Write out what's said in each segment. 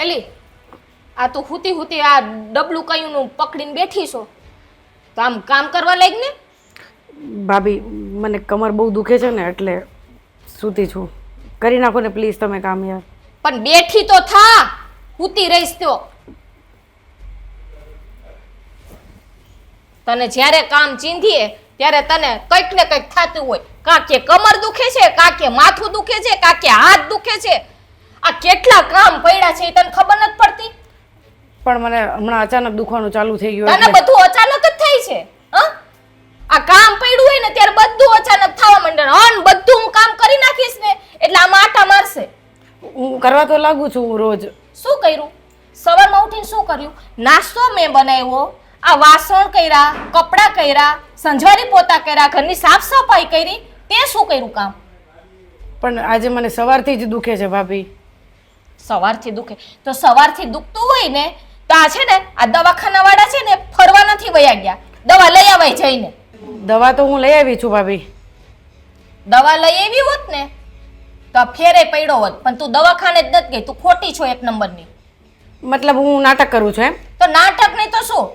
એલી આ તું હુતી હુતી આ ડબલું કયુંનું પકડીને બેઠી છો તો આમ કામ કરવા લાગ ને. ભાભી મને કમર બહુ દુખે છે ને એટલે સૂતી છું. કરી નાખો ને પ્લીઝ તમે કામ યાર. પણ બેઠી તો થા, હુતી રહીશ તો. તને જ્યારે કામ ચીંધીએ ત્યારે તને કંઈક ને કંઈક થતું હોય. કાં કે કમર દુખે છે, કાં કે માથું દુખે છે, કાં કે હાથ દુખે છે. આ કેટલા કામ પડ્યા છે એ તને ખબર નથી પડતી? પણ મને હમણાં અચાનક દુખવાનું ચાલુ થઈ ગયું. તને બધું અચાનક જ થાય છે. હ આ કામ પડ્યું હોય ને ત્યારે બધું અચાનક થવા માંડે. અન બધું હું કામ કરી નાખીશ ને એટલે આમાં આટા મારશે. હું કરવા તો લાગુ છું હું રોજ. શું કર્યું? સવારમાં ઉઠીને શું કર્યું? નાસ્તો મેં બનાવ્યો, આ વાસણ કર્યા, કપડાં કર્યા, સંજવારી પોતા કર્યા, ઘરની સાફ સફાઈ કરી. તે શું કર્યું કામ? પણ આજે મને સવારથી જ દુખે છે ભાભી. સવારથી દુખે તો સવારથી દુખતું હોય ને તો આ છે ને આ દવાખાના વાળા છે ને ફરવા નથી વયા ગયા. દવા લઈ આવાય જઈને. દવા તો હું લઈ આવી છું ભાભી. દવા લઈ આવી હોત ને તો ફેરે પડ્યો હોત, પણ તું દવાખાને જ નથી ગઈ. તું ખોટી છો એક નંબરની. મતલબ હું નાટક કરું છું એમ? તો નાટક નહીં તો શું?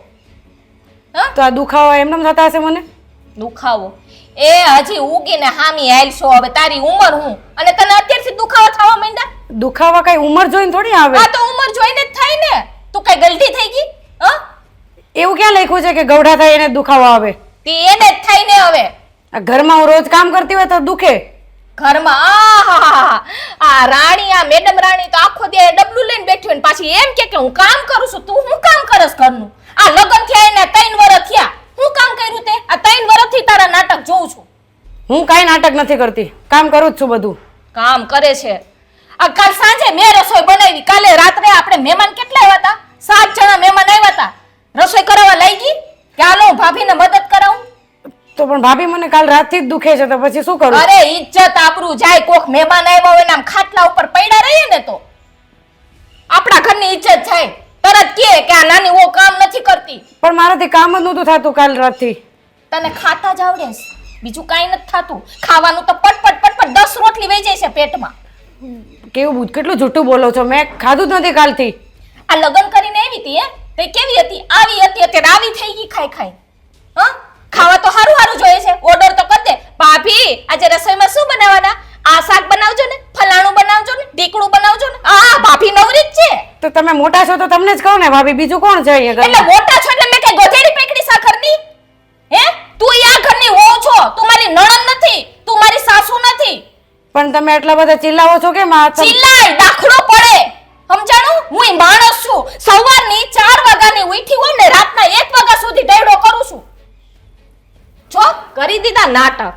તો આ દુખાવો એમને થતા હશે મને? દુખાવો એ હજી ઉગીને હામી હાલશો. હવે તારી ઉંમર હું અને તને અત્યારથી દુખાવો થવા માંડ્યા? દુખાવા કઈ ઉંમર જોઈને થોડી આવે. આ તો ઉંમર જોઈને જ થાય ને. તું કઈ ગલતી થઈ ગઈ? હ એવું ક્યાં લખ્યું છે કે ગૌઢા થાય એને દુખાવો આવે? તે એને જ થાય ને. હવે આ ઘરમાં હું રોજ કામ કરતી હોય તો દુખે. ઘરમાં આ રાણી, આ મેડમ રાણી તો આખો દી ડબલું લઈને બેઠી હોય ને પાછી એમ કે હું કામ કરું છું. તું હું કામ કરસ ઘરનું? આ લગ્ન થયા એને 3 વર્ષ થયા. હું કામ કર્યું તે? આ 3 વર્ષથી તારા નાટક જોઉં છું. હું કાંઈ નાટક નથી કરતી, કામ કરું જ છું બધું. કામ કરે છે. આ કાલ સાંજે મેં રસોઈ બનાવી. કાલે રાત્રે આપણે મહેમાન કેટલા આવ્યા હતા? 7 જણા મહેમાન આવ્યા હતા. રસોઈ કરાવવા લઈ ગઈ કે હાલો હું ભાભીને મદદ કરાવું? તો પણ ભાભી મને કાલ રાતથી જ દુખે છે તો પછી શું કરું? અરે ઇજ્જત આબરૂ જાય. કોક મહેમાન આવ્યા હોય ને આમ ખાટલા ઉપર પડ્યા રહીએ ને તો આપણા ઘરની ઇજ્જત જાય. તરત કે આ નાની ઓ કામ નથી કરતી. પણ મારાથી કામ જ નહોતું થતું કાલ રાતથી. તને ખાતા જ આવડે છે, બીજું કાંઈ નથી થતું. ખાવાનું તો પટપટ પટપટ 10 રોટલી વહી જાય છે પેટમાં. કેવું કેટલું જૂઠું બોલો છો? મેં ખાધું જ નથી કાલથી. આ લગ્ન કરીને આવી હતી તે કેવી હતી? આવી હતી અત્યારે આવી થઈ ગઈ ખાઈ ખાઈ. હ ખાવા તો હારું હારું જોઈએ છે. ઓર્ડર તો કર દે. ભાભી આજે રસોઈમાં શું બનાવવાના? આ શાક બનાવજો ને, ફલાણું બનાવજો ને, ઢીકણું બનાવજો ને. આ ભાભી નવરી જ છે. તો તમે મોટા છો તો તમને જ કહો ને ભાભી, બીજું કોણ છે અહીંયા એટલે મોટા છો એટલે મેં કઈ ગધેડી પેકડી સાખરની? હે તું આ ઘરની વહુ છો. તું મારી નણંદ નથી, તું મારી સાસુ નથી. પણ તમે એટલા બધા ચિલ્લાવો છો કેમ? ચિલ્લાય દાખલો પડે. સમજાણું? હું માણસ છું. સવારની 4 વાગ્યાની ઉઠી હોઉં ને રાતના 1 વાગ્યા સુધી ડાયડો કરું છું. જો કરી દીધા નાટક.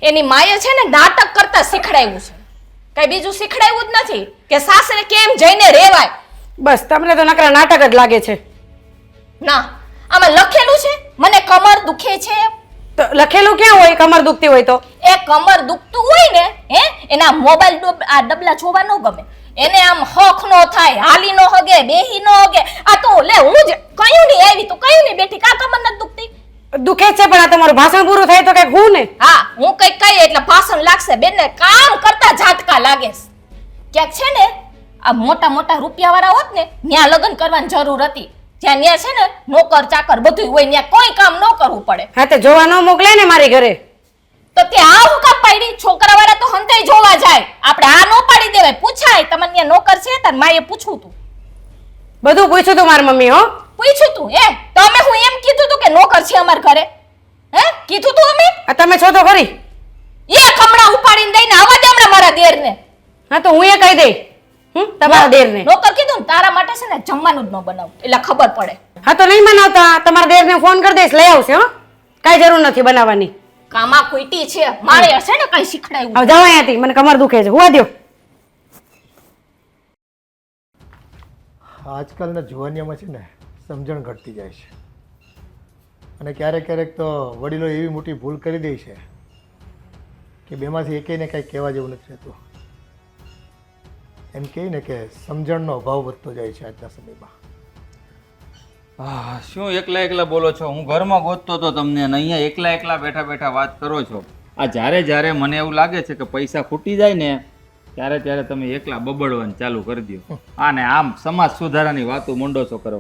એની માએ છે ને નાટક કરતા શીખડાવ્યું છે. કઈ બીજું શીખડાવ્યું જ નથી કે સાસરે કેમ જઈને રહેવાય. બસ તમને તો નકરા નાટક જ લાગે છે. ના આમાં લખેલું છે મને કમર દુખે છે. તો લખેલું ક્યાં હોય કમર દુખતી હોય તો? એ કમર દુખતું હોય ને એના મોબાઈલ આ ડબલા જોવા ન ગમે. એને આમ હક નો થાય, હાલી નો હગે, બેહી નો હગે. આ તો લે હું જ કયું નહીં આવી તો કયું નહીં બેઠી. કા કમર નથી દુખતી? દુખે છે પણ આ તમારું ભાષણ પૂરું થાય તો કઈક હું ને. હા હું કઈક કહીએ એટલે ભાષણ લાગશે. બેન ને કામ કરતા ઝાટકા લાગે. ક્યાંક છે ને આ મોટા મોટા રૂપિયા વાળા હોત ને ત્યાં લગ્ન કરવાની જરૂર હતી. જ્યાં ત્યાં છે ને નોકર ચાકર બધું હોય ત્યાં કોઈ કામ ન કરવું પડે. હા તે જોવા ન મોકલે ને મારી ઘરે. તો ત્યાં હું કામ પાડી? છોકરા વાળા તો હંતાઈ જોવા જાય. આપણે આ નો પાડી દેવાય. પૂછાય તમને ત્યાં નોકર છે? તાર માએ પૂછવું તું? બધું પૂછ્યું તું મારી મમ્મી. હો પૂછ્યું તું? તમે હું એમ કીધું તું કે નોકર છે અમાર ઘરે? કીધું તું અમે? તમે છો તો ખરી. એ કમળા ઉપાડીને દઈને આવવા દે હમણાં મારા દેરને. હા તો હું એ કહી દઈ તમારા દેરને. નોકર કીધું ને તારા માટે છે ને જમવાનું જ ન બનાવું એટલે ખબર પડે. હા તો નહીં બનાવતા. તમારા દેરને ફોન કરી દઈશ લઈ આવશે. હો કઈ જરૂર નથી બનાવવાની. કામા ખોટી છે મારે હશે ને કઈ શીખડાયું. હવે જાઓ અહીંયાથી, મને કમર દુખે છે. હુવા દ્યો. આજકાલના જુવાનિયામાં છે ને સમજણ ઘટતી જાય છે અને ક્યારેક ક્યારેક તો વડીલો એવી મોટી ભૂલ કરી દે છે કે બેમાંથી એકેયને કાંઈ કહેવા જેવું નથી રહેતું. એમ કહે ને કે સમજણનો અભાવ વધતો જાય છે આજના સમયમાં. શું એકલા એકલા બોલો છો? હું ઘરમાં ગોતતો હતો તમને અને અહીંયા એકલા બેઠા બેઠા વાત કરો છો. આ જ્યારે મને એવું લાગે છે કે પૈસા ખૂટી જાય ને ત્યારે ત્યારે તમે એકલા બબડવાનું ચાલુ કરી દો આને આમ સમાજ સુધારાની વાતો મંડો છો કરો.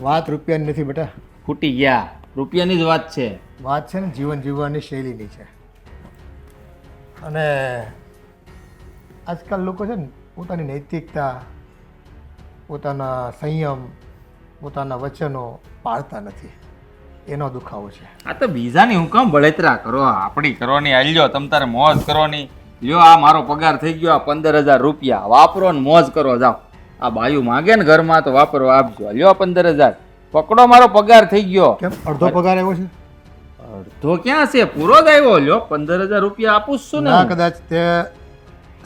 વાત રૂપિયાની નથી બેટા, ફૂટી ગયા, રૂપિયાની જ વાત છે. વાત છે ને જીવન જીવવાની શૈલીની છે. અને આજકાલ લોકો છે ને પોતાની નૈતિકતા, પોતાના સંયમ, પોતાના વચનો પાળતા નથી, એનો દુખાવો છે. આ તો બીજાની હું કામ બળેતરા કરો, આપણી કરવાની હાલ્યો, તમ તારે મોજ કરવાની. લ્યો આ મારો પગાર થઈ ગયો, આ 15,000 રૂપિયા વાપરો ને મોજ કરો જાઓ. આ બાયું માંગે ને ઘરમાં તો વાપરવા આપજો. લ્યો 15,000 પકડો, મારો પગાર થઈ ગયો. કેમ અડધો પગાર આવ્યો છે? અડધો ક્યાં છે, પૂરો જ આવ્યો. લ્યો 15,000 રૂપિયા આપું જ છું ને ના, હું. કદાચ તે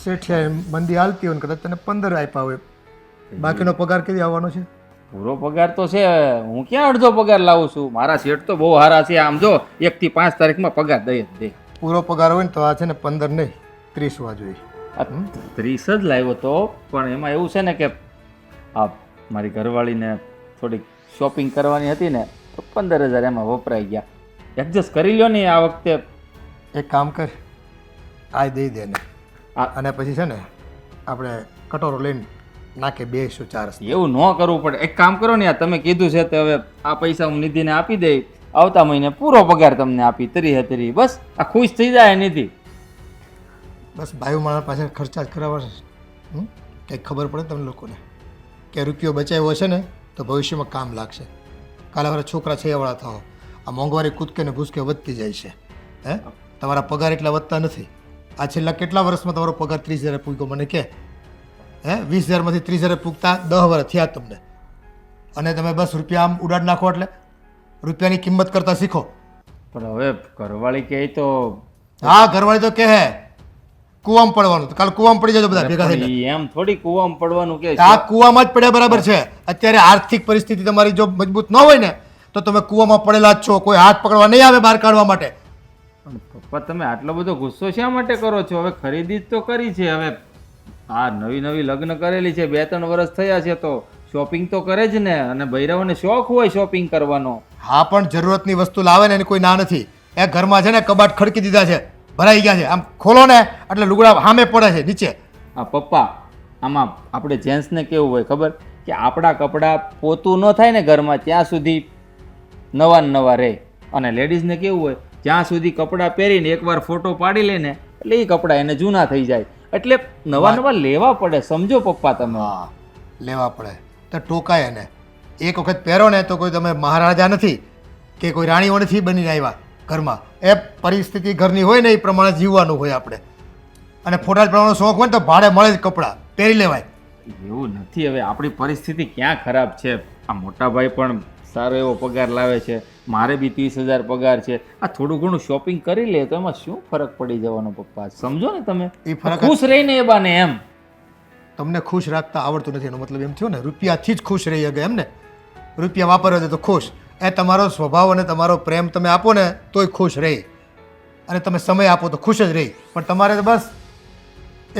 શેઠિયાએ મંદી હાલતી હોય ને કદાચ તને 15 આપ્યા હોય, બાકીનો પગાર કેવી આવવાનો છે? પૂરો પગાર તો છે, હું ક્યાં અડધો પગાર લાવું છું? મારા શેઠ તો બહુ સારા છે. આમ જો 1 થી 5 તારીખમાં પગાર દઈ જ દે. પૂરો પગાર હોય ને તો આ છે ને 15 નહીં 30 હોવા જોઈએ. આ 30 જ લાવ્યો તો, પણ એમાં એવું છે ને કે આ મારી ઘરવાળીને થોડીક શોપિંગ કરવાની હતી ને તો 15,000 એમાં વપરાઈ ગયા. એડજસ્ટ કરી લ્યો ને આ વખતે. એક કામ કર, આ દઈ દે ને, આ- અને પછી છે ને આપણે કટોરો લઈને નાખે 204 રસ્તે. એવું ન કરવું પડે. એક કામ કરો ને, આ તમે કીધું છે તો હવે આ પૈસા હું નિધિને આપી દઈ. આવતા મહિને પૂરો પગાર તમને આપી 30 બસ. આ ખુશ થઈ જાય નિધિ. બસ ભાઈઓ મારા પાસે ખર્ચા જ કરાવવા છે. કંઈક ખબર પડે તમને લોકોને કે રૂપિયો બચાવ્યો છે ને તો ભવિષ્યમાં કામ લાગશે. કાલે મારા છોકરા છૈયાવાળા થાઓ. આ મોંઘવારી કૂદકે ને ભૂસકે વધતી જાય છે. હે, તમારા પગાર એટલા વધતા નથી. આ છેલ્લા કેટલા વર્ષમાં તમારો પગાર 30,000 પૂગ્યો મને કે? હે, 20,000માંથી 30,000 પૂગતા 10 વર્ષ થયા તમને. અને તમે બસ રૂપિયા આમ ઉડાડ નાખો. એટલે રૂપિયાની કિંમત કરતા શીખો. પણ હવે ઘરવાળી કહે તો હા, ઘરવાળી તો કહે કૂવામાં પડવાનું, તો કાલ કૂવામાં પડી જજો બધા ભેગા થઈને. પણ ઈ એમ થોડી કૂવામાં પડવાનું કે આ કૂવામાં જ પડ્યા બરાબર છે. અત્યારે આર્થિક પરિસ્થિતિ તમારી જો મજબૂત ન હોય ને તો તમે કૂવામાં પડેલા જ છો. કોઈ હાથ પકડવા નહીં આવે બહાર કાઢવા માટે. પણ પપ્પા તમે આટલો બધો ગુસ્સો શા માટે કરો છો? હવે ખરીદી જ તો કરી છે. હવે આ નવી નવી લગ્ન કરેલી છે, 2-3 વર્ષ થયા છે તો શોપિંગ તો કરે જ ને. અને બૈરાઓને શોખ હોય શોપિંગ કરવાનો. હા, પણ જરૂરતની વસ્તુ લાવે ને એની કોઈ ના નથી. એ ઘરમાં છે ને કબાટ ખડકી દીધા છે, ભરાઈ ગયા છે. આમ ખોલો ને એટલે લુગડા સામે પડે છે નીચે. આ પપ્પા આમાં આપણે જેન્ટ્સને કેવું હોય ખબર? કે આપણા કપડાં પોતું ન થાય ને ઘરમાં ત્યાં સુધી નવા ને નવા રહે. અને લેડીઝને કેવું હોય જ્યાં સુધી કપડાં પહેરીને એકવાર ફોટો પાડી લે ને એટલે એ કપડાં એને જૂના થઈ જાય. એટલે નવા નવા લેવા પડે. સમજો પપ્પા તમે. હા, લેવા પડે તો ટોકાય. એને એક વખત પહેરો ને તો કોઈ તમે મહારાજા નથી કે કોઈ રાણીઓ નથી બનીને આવ્યા ઘરમાં. એ પરિસ્થિતિ ઘરની હોય ને એ પ્રમાણે જીવવાનું હોય આપણે. અને ફોટા પ્રમાણે શોખ હોય ને તો ભાડે મળે જ કપડાં પહેરી લેવાય. એવું નથી. હવે આપણી પરિસ્થિતિ ક્યાં ખરાબ છે? આ મોટા ભાઈ પણ સારો એવો પગાર લાવે છે, મારે બી 30,000 પગાર છે. આ થોડું ઘણું શોપિંગ કરી લે તો એમાં શું ફરક પડી જવાનો પપ્પા? સમજો ને તમે. એ ફરક ખુશ રહીને એ બાને એમ. તમને ખુશ રાખતા આવડતું નથી એનો મતલબ એમ થયો ને? રૂપિયાથી જ ખુશ રહી શકે એમ ને? રૂપિયા વાપરવા દે તો ખુશ. એ તમારો સ્વભાવ અને તમારો પ્રેમ તમે આપો ને તોય ખુશ રહી. અને તમે સમય આપો તો ખુશ જ રહી. પણ તમારે તો બસ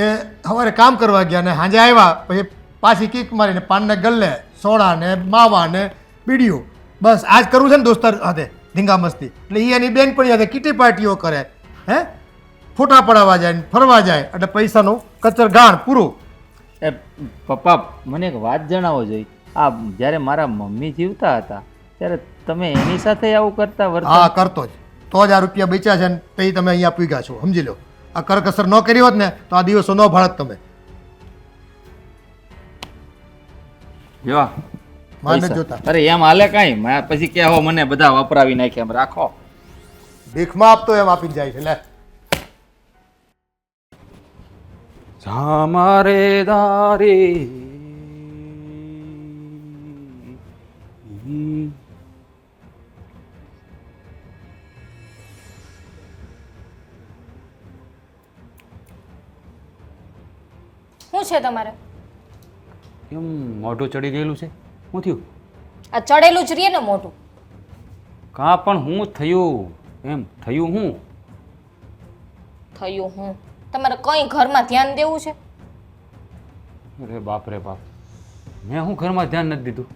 એ સવારે કામ કરવા ગયા ને સાંજે આવ્યા પછી પાછી કિક મારીને પાનને ગલ્લે સોડા ને માવા ને બીડીઓ, બસ આજ કરવું છે ને દોસ્તાર સાથે ધીંગા મસ્તી. એટલે એ એની બેનપણી સાથે કીટી પાર્ટીઓ કરે, હે, ફોટા પડાવવા જાય ને ફરવા જાય એટલે પૈસાનું કચર ગાણ પૂરું. એ પપ્પા મને એક વાત જણાવો જોઈએ. આ જ્યારે મારા મમ્મી જીવતા હતા ત્યારે તમે એની સાથે આવું કરતા વર્તન? હા, કરતો જ. તો જ આ રૂપિયા બચ્યા છે ને તે તમે અહીંયા પૂગ્યા છો. સમજી લો. આ કરકસર ન કરી હોત ને તો આ દિવસો ન ભાળત તમે. જો માન પૈસા. જોતા અરે એમ હાલે કાંઈ પછી કહેવો મને બધા વપરાવી નાખે. એમ રાખો. ભીખમાં આપતો એમ આપીને જાય છે. લે મારે દારે શું છે તમારે? કેમ મોઢું ચડી ગયેલું છે? શું થયું? આ ચડેલું જ રહીએ ને મોઢું. કાં પણ હું થયું? એમ થયું હું? થયું હું? તમારે કઈ ઘરમાં ધ્યાન દેવું છે? અરે બાપ રે બાપ, મેં હું ઘરમાં ધ્યાન નથી દીધું?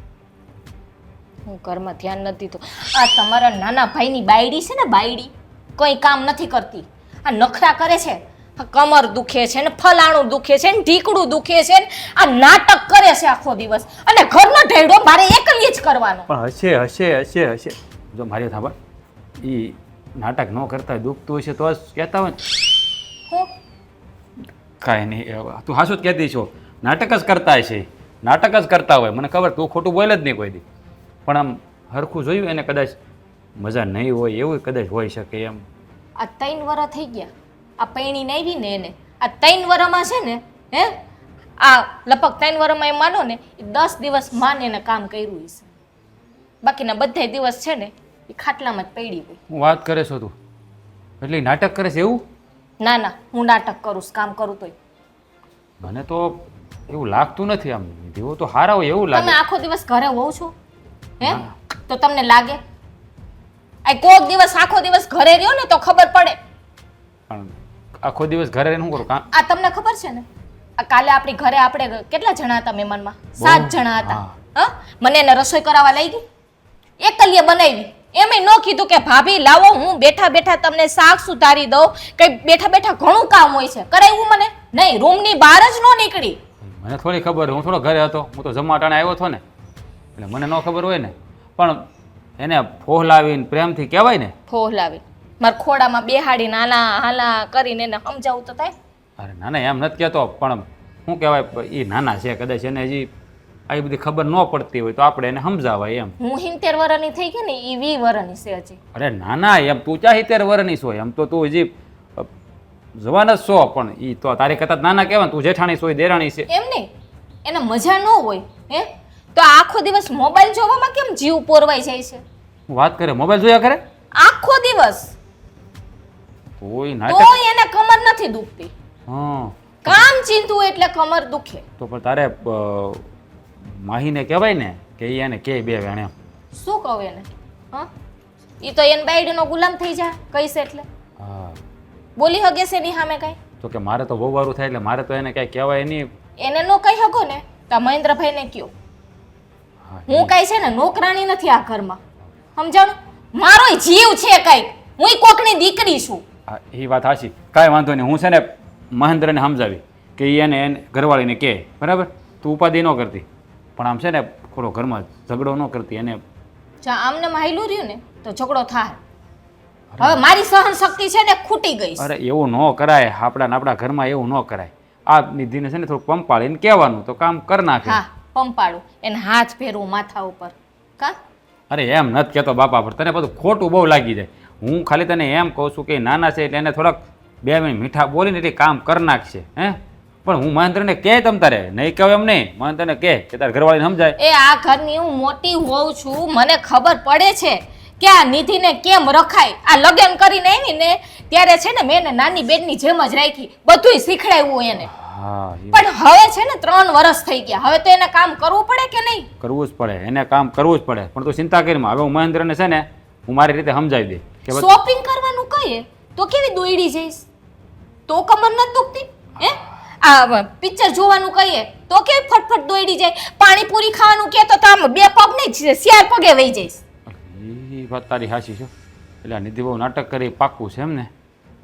હું ઘરમાં ધ્યાન નથી દીધું. આ તમારા નાના ભાઈની બાયડી છે ને, બાયડી કઈ કામ નથી કરતી. આ નખરા કરે છે. આ કમર દુખે છે ને ફલાણું દુખે છે ને ઢીકડું દુખે છે ને આ નાટક કરે છે આખો દિવસ અને ઘરનો ઢેડો મારે એકલી જ કરવાનો. પણ હશે જો મારી થાબા એ નાટક ન કરતા દુખતું હશે તો જ કહેતા હોય ને. હું કાંઈ નહીં, તું હાસું જ કહેતી છો, નાટક જ કરતા હશે, નાટક જ કરતા હોય મને ખબર, તું ખોટું બોલે જ નહીં કોઈ દી. પણ આમ હરખું જોયું એને કદાચ મજા નહીં હોય એવું કદાચ હોઈ શકે એમ. આ 3 વર્ષ થઈ ગયા આ પૈણી આવી ને એને આ 3 વર્ષમાં છે ને હે આ લગભગ 3 વર્ષમાં એમ માનો ને 10 દિવસ માને એને કામ કર્યું હશે, બાકીના બધા દિવસ છે ને એ ખાટલામાં જ પડી હોય. હું વાત કરે છો તું એટલે ઈ નાટક કરે છે એવું? ના ના હું નાટક કરું છું, કામ કરું તોય. મને તો એવું લાગતું નથી, આમ જેવું તો હારા હોય એવું તમે લાગે. આખો દિવસ ઘરે હોવ છો હે તો તમને લાગે? આ કોક દિવસ આખો દિવસ ઘરે રહ્યો ને તો ખબર પડે. પણ આખો દિવસ ઘરે રહીને શું કરું કામ? આ તમને ખબર છે ને આ કાલે આપણી ઘરે આપણે કેટલા જણા હતા મહેમાનમાં? 7 જણા હતા. હા મને એને રસોઈ કરાવવા લઈ ગઈ, એકલીએ બનાવી. એમે ન કીધું કે ભાભી લાવો હું બેઠા બેઠા તમને શાક સુધારી દઉં, કઈ બેઠા બેઠા ઘણું કામ હોય છે, કરાવ્યું મને નહીં. રૂમની બહાર જ ન નીકળી. મને થોડી ખબર, હું થોડો ઘરે હતો, હું તો જમવા ટાણે આવ્યો હતો ને એટલે મને ન ખબર હોય ને. પણ એને ફોહલાવીને પ્રેમથી કહેવાય ને. ફોહલાવી મારા ખોડામાં બેહાડીને હાલા હાલા કરીને એને સમજાવું તો થાય. અરે નાના એમ નથી કહેતો, પણ શું કહેવાય એ નાના છે, કદાચ એને હજી આવી બધી ખબર ન પડતી હોય તો આપણે એને સમજાવાય એમ. હું 70 વર્ષની થઈ ગઈ ને એ 20 વર્ષની છે હજી. અરે નાના એમ તું ચા 70 વર્ષની છો, એમ તો તું હજી જવાન જ છો, પણ એ તો તારી કરતા નાના કહેવાય, તું જેઠાણી છો દેરાણી છે. એમ નહીં એને મજા ન હોય હે તો આખો દિવસ મોબાઈલ જોવામાં કેમ જીવ પોરવાઈ જાય છે? હું વાત કરે મોબાઈલ જોયા કરે આખો દિવસ તોય તો નાટક. એને કમર નથી દુખતી. હા કામ ચીંધું એટલે કમર દુખે. તો પણ તારે માહીને કહેવાય ને કે ઈ એને કે બે વેણ એમ. શું કહું એને? હા ઈ તો એને બાઈડનો ગુલામ થઈ જાય કઈશ એટલે. હા બોલી હગે છે ની સામે કઈ? તો કે મારે તો બહુ વારું થાય એટલે મારે તો એને કઈ કહેવાય નહીં. એને નો કહી શકો ને તો મહેન્દ્રભાઈને કયો. હા, હું કઈ છે ને નોકરાણી નથી આ ઘરમાં, સમજાણું? મારો જીવ છે કઈક, હું કોકની દીકરી છું. હા એ વાત હાચી, કાંઈ વાંધો નહીં. હું છે ને મહેન્દ્રને સમજાવી કે ઈ એને ઘરવાળીને કહે, બરાબર? તું ઉપાધિ ન કરતી, પણ આમ છે ને થોડો ઘરમાં ઝઘડો ન કરતી. એને જો આમને માયલું રહ્યું ને તો ઝઘડો થાય. હવે મારી સહન શક્તિ છે ને ખૂટી ગઈ છે. અરે એવું ન કરાય, આપણા ઘરમાં એવું ન કરાય. આ નિધિને છે ને થોડુંક પંપાળીને કહેવાનું તો કામ કર નાખે. હા પંપાડું એને હાથ ફેરવું માથા ઉપર કા? અરે એમ નથી કહેતો બાપા, પર તને બધું ખોટું બહુ લાગી જાય. હું ખાલી તને એમ કહું છું કે નાના છે એટલે એને થોડાક 2 મિનિટ મીઠા બોલીને એટલે કામ કરી નાખશે. હે પણ હું મહેન્દ્રને કહે તમ તારે નહીં કહો એમ નહીં, મહેન્દ્રને કહે કે તારે ઘરવાળીને સમજાય. એ આ ઘરની હું મોટી હોઉં છું, મને ખબર પડે છે કે આ નિધિને કેમ રખાય. આ લગ્ન કરીને આવી ને ત્યારે છે ને મેં એને નાની બેનની જેમ જ રાખી, બધુંય શીખડાવ્યું એને. હા એ પણ હવે છે ને 3 વર્ષ થઈ ગયા, હવે તો એને કામ કરવું પડે કે નહીં? કરવું જ પડે, એને કામ કરવું જ પડે. પણ તું ચિંતા કરીમાં, હવે હું મહેન્દ્રને છે ને હું મારી રીતે સમજાવી દે કે બસ શોપિંગ કરવાનું કહીએ તો કેવી દોડી જઈશ? તો કમર નથી દુખતી હે? આ પિક્ચર જોવાનું કહીએ તો કેવી ફટફટ દોડી જાય? પાણીપુરી ખાવાનું કે તો આમ 2 પગ નહીં 4 પગે વહી જઈશ. એ વાત તારી હાચી છે. એટલે આ નિધિ બહુ નાટક કરી પાક્કું છે એમ ને?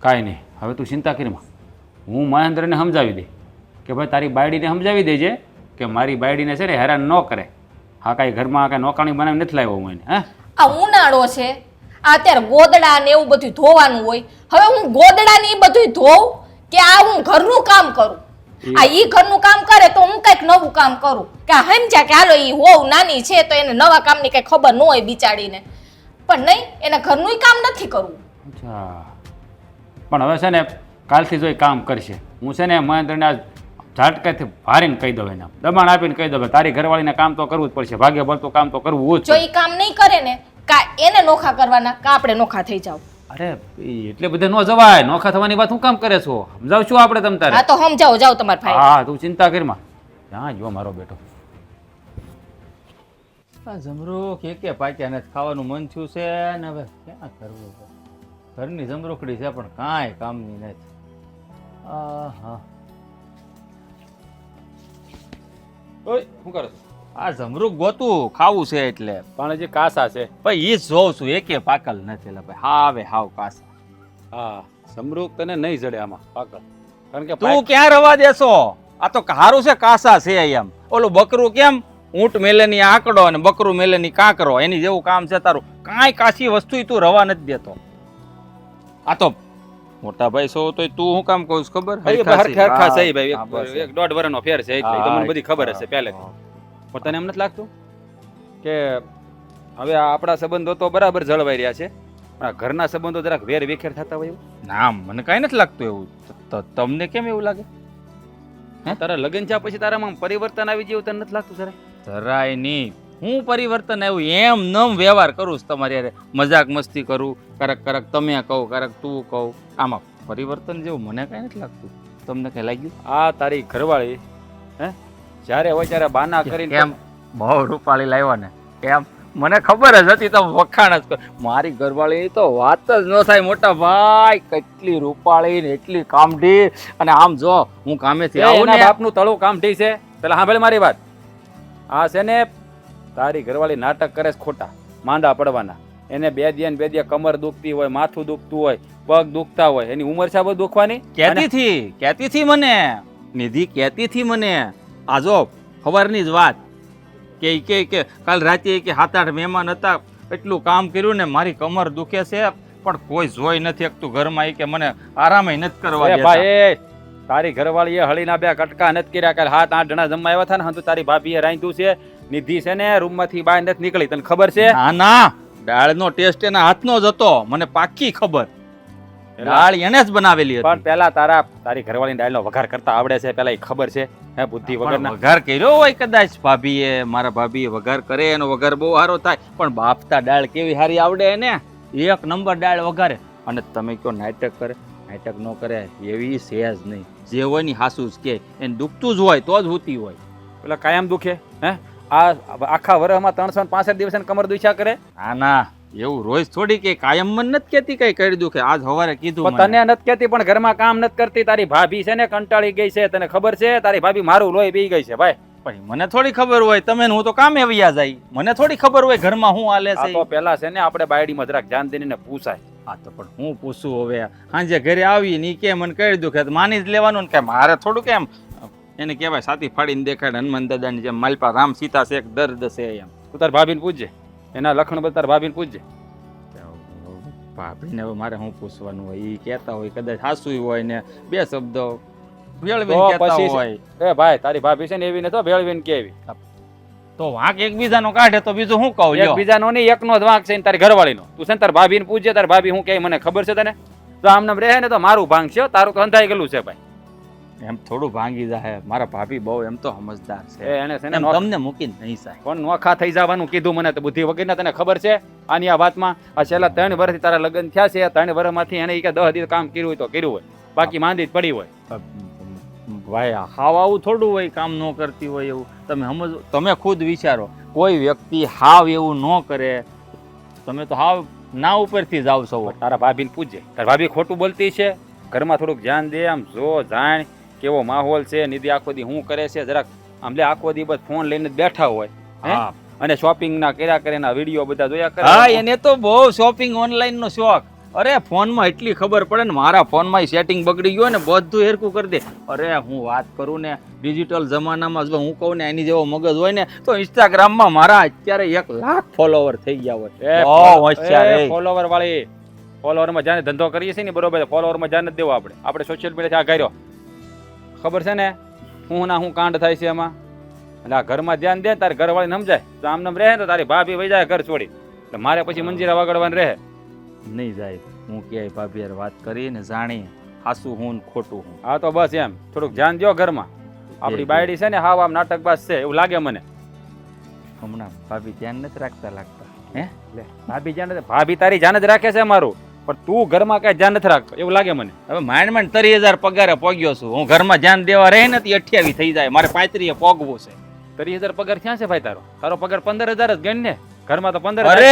કાંઈ નહીં, હવે તું ચિંતા કરીમાં, હું મહેન્દ્રને સમજાવી દે કે ભાઈ તારી બાયડીને સમજાવી દેજે કે મારી બાયડીને છે ને હેરાન ન કરે. હા કાંઈ ઘરમાં કાંઈ નોકાણી બનાવી નથી લાવ્યો હું એને. હે આ ઉનાળો છે, આ અત્યારે ગોદડા ને એવું બધું ધોવાનું હોય. હવે હું ગોદડા ને એ બધું ધોઉં કે આ હું ઘરનું કામ કરું? આ ઈ ઘરનું કામ કરે તો હું કઈક નવું કામ કરું કે સમજ્યા કે હાલો ઈ હોવ નાની છે તો એને નવા કામની કઈ ખબર ન હોય બિચારીને. પણ નહીં, એને ઘરનું કામ નથી કરવું. અચ્છા, પણ હવે છે ને કાલથી જો એ કામ કરશે. હું છે ને મહેન્દ્રને આ ઝાટકાથી ભારીને કહી દઉં, એને દબાણ આપીને કહી દઉં તારી ઘરવાળીને કામ તો કરવું જ પડશે, ભાગ્ય ભરતું કામ તો કરવું જ જો છે. ઈ કામ નહીં કરે ને કા એને નોખા કરવાના કા આપણે નોખા થઈ જાવ. અરે એટલે બધે ન જવાય, નોખા થવાની વાત હું કામ કરે છો? સમજાવ છું આપણે તમ તારે. હા તો સમજાવો, જાઓ તમારા ભાઈ. હા તું ચિંતા કરીમાં. હા જો મારો બેટો આ જમરૂખ કે પાક્યા નથી, ખાવાનું મન થયું છે ને હવે ક્યાં કરવું છે? ઘરની જમરૂખડી છે પણ કાંઈ કામની નથી. હા ઓય શું કરો છો? આ જમરૂખ ગોતું ખાવું છે એટલે, પણ હજી કાસા છે. ભાઈ એ જ જોઉં છું એકે પાકલ નથી. એટલે ભાઈ હાવે હાવ કાસા. હા સમરૂખ તને નહીં જડે આમાં પાકલ. કારણ કે તું ક્યાં રવા દેશો? આ તો હારું છે કાસા છે એમ. ઓલું બકરું કેમ ઊંટ મેલેની આંકડો અને બકરું મેલેની કાંકરો, એની જેવું કામ છે તારું. કાંઈ કાશી વસ્તુ તું રવા નથી દેતો. આ તો મોટા ભાઈ છો તો તું શું કામ કહું છું ખબર? હરખા સહી ભાઈ, હા, બસ. એક દોઢ વર્ષનો ફેર છે એટલે એ તો મને બધી ખબર હશે હા. પહેલેથી. પણ તને એમ નથી લાગતું કે હવે આ આપણા સંબંધો તો બરાબર જળવાઈ રહ્યા છે, પણ આ ઘરના સંબંધો જરાક વેર વિખેર થતા હોય એવું? ના, મને કાંઈ નથી લાગતું એવું. તમને કેમ એવું લાગે? તારા લગ્ન થયા પછી તારામાં પરિવર્તન આવી ગયું તને નથી લાગતું સર? જરાય નહીં. હું પરિવર્તન આવ્યું એમ નમ વ્યવહાર કરું છું તમારી હારે. મજાક મસ્તી કરું, કરક તમે કહું, કરક તું કહું. આમાં પરિવર્તન જેવું મને કાંઈ નથી લાગતું. તમને કઈ લાગ્યું? આ તારી ઘરવાળી જ્યારે હોય ત્યારે બાના કરીને કેમ બહુ રૂપાળી લાવ્યા ને કેમ? મને ખબર જ હતી તમે વખાણ જ કરો. મારી ઘરવાળી તો વાત જ ન થાય મોટા ભાઈ. કેટલી રૂપાળી ને એટલી કામઢી. અને આમ જો હું કામેથી આવું એના ને, બાપનું તળું કામ ઠીક છે. પેલા સાંભળે મારી વાત. આ છે ને તારી ઘરવાળી નાટક કરે છે ખોટા માંદા પડવાના. એને બે દિયા કમર દુખતી હોય, માથું દુખતું હોય, પગ દુખતા હોય, એની ઉંમર છે બધું દુખવાની. કહેતી થી મને નિધિ કહેતી થી મને. આ જો ખબરની જ વાત કે કાલ રાતે કે 7-8 મહેમાન હતા, એટલું કામ કર્યું ને મારી કમર દુખે છે પણ કોઈ જોઈ નથી શકતું ઘરમાં. એ કે મને આરામે નથી કરવા એ દેતા. ભાઈ તારી ઘરવાળીએ હળીના 2 કટકા નથી કર્યા. કાલ 7-8 જણા જમવા આવ્યા હતા ને હંતુ તારી ભાભીએ રાંધ્યું છે. નિધિ છે ને રૂમમાંથી બહાર નથી નીકળી, તને ખબર છે? ના, દાળનો ટેસ્ટ એના હાથનો જ હતો, મને પાક્કી ખબર. દાળ એને જ બનાવેલી હતી. પણ પેલા તારી ઘરવાળીને દાળનો વઘાર કરતા આવડે છે? પેલા એ ખબર છે? હે બુદ્ધિ પણ વગરના. વઘાર કર્યો હોય કદાચ ભાભીએ, મારા ભાભીએ વઘાર કરે, એનો વઘાર બહુ સારો થાય. પણ બાફતા દાળ કેવી સારી આવડે એને, 1 નંબર દાળ વઘારે. અને તમે કયો નાટક કરે, નાટક ન કરે એવી સહેજ નહીં. જે હોય ની હાસુ જ કે એને દુખતું જ હોય તો જ હોતી હોય. પેલા કાયમ દુખે હે? આ આખા વર્ષમાં 365 દિવસ કમર દુખ્યા કરે. ના, એવું રોજ થોડી કે કાયમ મન નથી કેતી કઈ કરી દુખે. આજ સવારે કીધું પણ તને નથી કહેતી, પણ ઘરમાં કામ નથી કરતી. તારી ભાભી છે ને કંટાળી ગઈ છે, તને ખબર છે? તારી ભાભી મારું લોહી પી ગઈ છે ભાઈ. પણ મને થોડી ખબર હોય, તમે ને હું તો કામે વ્યા જાય, મને થોડી ખબર હોય ઘરમાં શું હાલે આ છે. તો પેલા છે ને આપણે બાયડીમાં જરાક ધ્યાન દઈને પૂછાય. હા તો પણ હું પૂછું હવે, સાંજે ઘરે આવી ની કે મને કરી દુખે તો માની જ લેવાનું ને. કે મારે થોડું કેમ એને કહેવાય સાથી ફાડીને દેખાડે હનુમાન દાદાની જેમ માલપા રામ સીતા છે, એક દર્દ છે એમ. તું તાર ભાભીને પૂછજે, એના લખણ બધા તાર ભાભીને પૂછજે. ભાભીને હવે મારે શું પૂછવાનું હોય? એ કહેતા હોય કદાચ હાસુ હોય ને 2 શબ્દો તો વેળવીને કહેતા પછી હોય એ ભાઈ તારી ભાભી છે ને એવી ને તો ભેળવીને કેવી. તો વાંક એકબીજાનો કાઢે તો બીજું શું કહું? લ્યો. એકબીજાનો નહીં, એકનો જ વાંક છે ને તારી ઘરવાળીનો. તું છે ને તાર ભાભીને પૂછજે, તાર ભાભી હું કે મને ખબર છે તને? તો આમ નામ રહે ને તો મારું ભાંગ છે, તારું તો અંધાઈ ગયેલું છે ભાઈ. એમ થોડું ભાંગી જાય. મારા ભાભી બહુ એમ તો સમજદાર છે. એને છે ને એમ તમને મૂકીને નહીં સાહેબ. પણ નોખા થઈ જવાનું કીધું મને તો બુદ્ધિ વગરના. તને ખબર છે આની આ વાતમાં? આ છેલ્લા 3 વર્ષથી તારા લગ્ન થયા છે, 3 વર્ષમાંથી એને ઈ કે 10 દિવસ કામ કર્યું હોય તો કર્યું હોય, બાકી માંદી જ પડી હોય. ભાઈ હાવ આવું થોડું હોય, કામ ન કરતી હોય એવું. તમે સમજો, તમે ખુદ વિચારો, કોઈ વ્યક્તિ હાવ એવું ન કરે. તમે તો હાવ ના ઉપરથી જાવ છો. તારા ભાભીને પૂછજે, તારા ભાભી ખોટું બોલતી છે? ઘરમાં થોડુંક ધ્યાન દે, આમ જો જાણ કેવો માહોલ છે. નિધિ આખો દી શું કરે છે જરાક આમ લે. આખો દી બસ ફોન લઈને જ બેઠા હોય હે? હા. અને શોપિંગ ના કર્યા કરેના વિડીયો બધા જોયા કરે. હા, એને તો બહુ શોપિંગ ઓનલાઈન નો શોખ. અરે ફોનમાં એટલી ખબર પડે ને, મારા ફોનમાં સેટિંગ બગડી ગયો ને બધું હેરકું કરી દે. અરે હું વાત કરું ને, ડિજિટલ જમાનામાં જો હું કહું ને એની જેવો મગજ હોય ને તો ઇન્સ્ટાગ્રામમાં મારા અત્યારે 1 લાખ ફોલોવર થઈ ગયા હોય. બહુ હોશિયાર એ. ફોલોવર વાળી ફોલોવરમાં જાને ધંધો કરીએ છીએ ને બરોબર, ફોલોવરમાં જાન જ દેવો આપણે સોશિયલ મીડિયા આ કર્યો. ખબર છે ને હું ના હું કાંડ થાય છે એમાં. એટલે આ ઘરમાં ધ્યાન દે, તારી ઘરવાળીને સમજાય તો આમ નામ રહે તો તારી ભાભી વહી જાય ઘર છોડી. એટલે મારે પછી મંજીરા વગાડવાનું રહે. નહીં જાય. હું ક્યાંય ભાભી યાર વાત કરીને જાણીએ હાસું હું ને ખોટું હું. હા તો બસ એમ થોડુંક ધ્યાન દો ઘરમાં. આપણી બાયડી છે ને હાવ આમ નાટકબાજ છે એવું લાગે મને. હમણાં ભાભી ધ્યાન નથી રાખતા લાગતા. હે લે ભાભી જાન ભાભી તારી જાન જ રાખે છે મારું, પણ તું ઘરમાં કઈ ધ્યાન નથી રાખતો એવું લાગે મને. હવે માંડ 30,000 પગારે પોગ્યો છું. હું ઘરમાં ધ્યાન દેવા રહે ને 28 થઈ જાય. મારે 35 પોગવું છે. 30,000 પગાર ક્યાં છે ભાઈ તારો? તારો પગાર 15,000 જ ગણ ને. ઘરમાં તો 15,000. અરે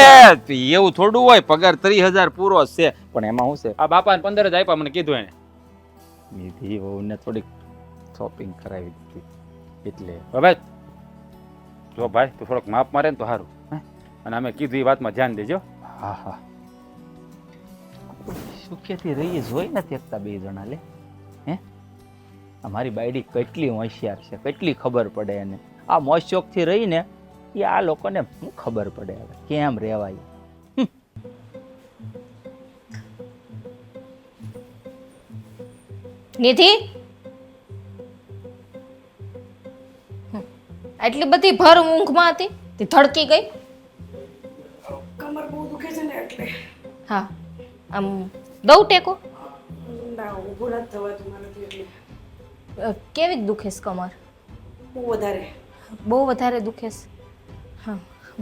એવું થોડું હોય, પગાર 30,000 પૂરો જ છે. પણ એમાં શું છે, આ બાપાને 15 જ આપ્યા મને કીધું એને. નિધિ વહુને થોડીક શોપિંગ કરાવી દીધી એટલે. હવે જો ભાઈ તું થોડોક માપ મારે ને તો સારું. અને અમે કીધું એ વાતમાં ધ્યાન દેજો. હા હા, સુખેથી રહીએ જોઈ નથી એકતા 2 જણા લે. હે આ મારી બાયડી કેટલી હોશિયાર છે, કેટલી ખબર પડે એને. આ મોજશોખથી રહીને એ આ લોકોને શું ખબર પડે હવે કેમ રહેવાય. નિધિ, આટલી બધી ભર ઊંઘમાં હતી તે ધડકી ગઈ. કમર બહુ દુખે છે ને એટલે હા, આમ દઉં ટેકો. ના ઊભું નથી થવાતું મારાથી એટલે કેવી દુખે છે કમર? બહુ વધારે બહુ વધારે દુખે છે. હા,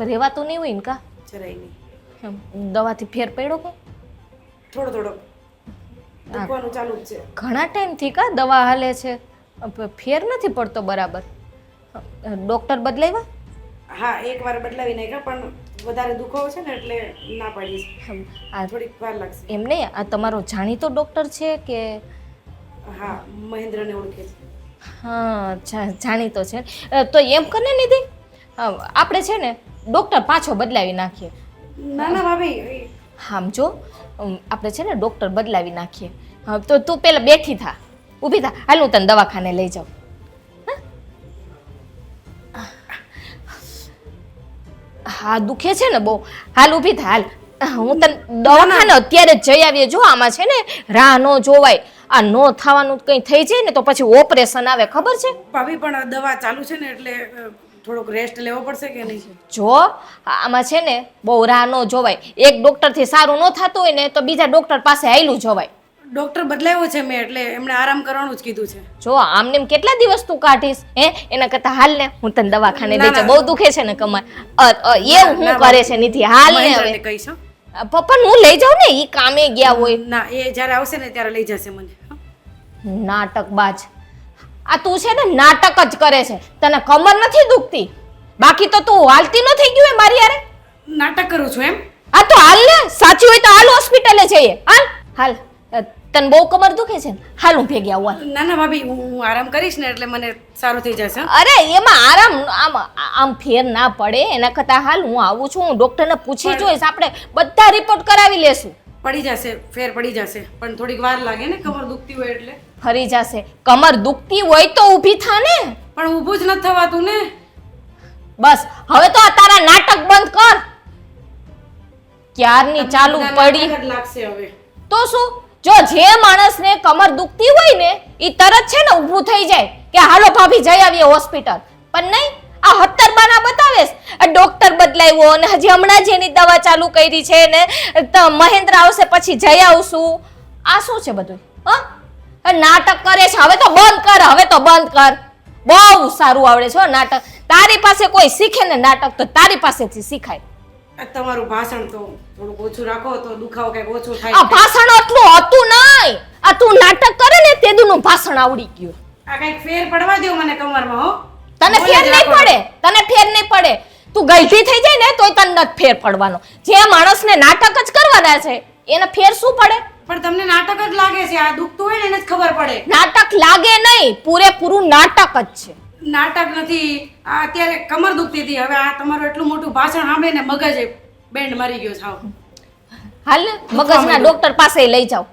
રહેવાતું નહીં હોય ને કા? જરાય નહીં. દવાથી ફેર પડ્યો કે? થોડો થોડો દુખવાનું ચાલુ જ છે. ઘણા ટાઈમથી કા દવા હાલે છે, ફેર નથી પડતો બરાબર. ડોક્ટર બદલાવ્યા? હા, એકવાર બદલાવી નાખ્યા પણ વધારે દુખાવો છે ને એટલે ના પાડી છે. આ થોડીક વાર લાગશે. એમ નહીં, આ તમારો જાણીતો ડોક્ટર છે કે? હા, મહેન્દ્રને ઓળખે છે. હા, જાણીતો છે. તો એમ કરને નિધિ, આપણે છે ને ડોક્ટર પાછો બદલાવી નાખીએ. ના ના ભાભી, આમ જો, આપણે છે ને ડોક્ટર બદલાવી નાખીએ. હા, તો તું પેલા બેઠી થા, ઊભી થા. હાલ હું તને દવાખાને લઈ જાઉં. હા, દુખે છે ને બહુ. હાલ ઊભી થા, હાલ હું તને દવાખાને અત્યારે જ જઈ આવીએ. જો આમાં છે ને રાહ ન જોવાય. આ નો થવાનું કંઈ થઈ જાય ને તો પછી ઓપરેશન આવે, ખબર છે? ભાભી પણ દવા ચાલુ છે ને એટલે થોડોક રેસ્ટ લેવો પડશે કે નહીં? જો આમાં છે ને બહુ રાહ ન જોવાય. એક ડોક્ટરથી સારું ન થતું હોય ને તો બીજા ડોક્ટર પાસે આયલું જોવાય. ડોક્ટર બદલાયો છે મેં એટલે એમણે આરામ કરવાનું જ કીધું છે. જો આમને એમ કેટલા દિવસ તું કાઢીશ હે? એના કરતા હાલ ને હું તને દવાખાને લઈ જાઉં. બહુ દુખે છે ને કમર. એવું હું કરે છે નિધિ? હાલ ને હવે. મહેન્દ્રને કહીશ હો. પપ્પા હું લઈ જાઉં ને, ઈ કામે ગયા હોય. ના, એ જ્યારે આવશે ને ત્યારે લઈ જશે મને. નાટકબાજ. આ તું છે ને નાટક જ કરે છે. તને કમર નથી દુખતી, બાકી તો તું હાલતી ન થઈ ગયું મારી યારે. નાટક કરું છું એમ? આ તો હાલ ને, સાચું હોય તો હાલ હોસ્પિટલે જઈએ. હાલ હાલ. તને બહુ કમર દુખે છે ને? હાલ હું ભેગી આવું. ના ના ભાભી, હું આરામ કરીશ ને એટલે મને સારું થઈ જશે. અરે એમાં આરામ આમ ફેર ના પડે. એના કરતા હાલ હું આવું છું, હું ડોક્ટરને પૂછી જોઈશ. આપણે બધા રિપોર્ટ કરાવી લેશું. પડી જશે, ફેર પડી જશે, પણ થોડીક વાર લાગે ને કમર દુખતી હોય એટલે. ફરી જશે. કમર દુખતી હોય તો ઊભી થા ને. પણ ઊભું જ નથી થવાતું ને. બસ હવે તો આ તારા નાટક બંધ કર. ક્યારની ચાલુ પડી. નાટક જ લાગશે હવે. તો શું? જો જે માણસને કમર દુખતી હોય ને એ તરત છે ને ઊભું થઈ જાય કે હાલો ભાભી જઈ આવીએ હોસ્પિટલ. પણ નહીં, આ 70 બાના બતાવેશ. આ ડોક્ટર બદલાવ્યો અને હજી હમણાં જ એની દવા ચાલુ કરી છે ને મહેન્દ્ર આવશે પછી જઈ આવશું. આ શું છે બધું? હા, નાટક કરે છે. હવે તો બંધ કર, હવે તો બંધ કર. બહુ સારું આવડે છે નાટક. તારી પાસે કોઈ શીખે ને નાટક તો તારી પાસેથી શીખાય. આ તમારું ભાષણ તો થોડુંક ઓછું રાખો તો દુખાવો કઈક ઓછો આ થાય. ભાષણ એટલું હતું નહીં. આ તું નાટક કરે ને તેદુનું ભાષણ આવડી ગયું. આ કઈક ફેર પડવા દો મને કમરમાં હો. તને ફેર નહીં પડે, તને ફેર નહીં પડે. તું ગલતી થઈ જાય ને તોય તને નથી ફેર પડવાનો. જે માણસને નાટક જ કરવાના છે એને ફેર શું પડે? પણ તમને નાટક જ લાગે છે. આ દુખતું હોય ને એને જ ખબર પડે. નાટક લાગે નહીં, પૂરેપૂરું નાટક જ છે. નાટક નથી. આ અત્યારે કમર દુખતી હતી, હવે આ તમારું એટલું મોટું ભાષણ સાંભળીને મગજ બેન્ડ મારી ગયો સાવ. હાલ ને મગજના ડોક્ટર પાસે લઈ જાઓ.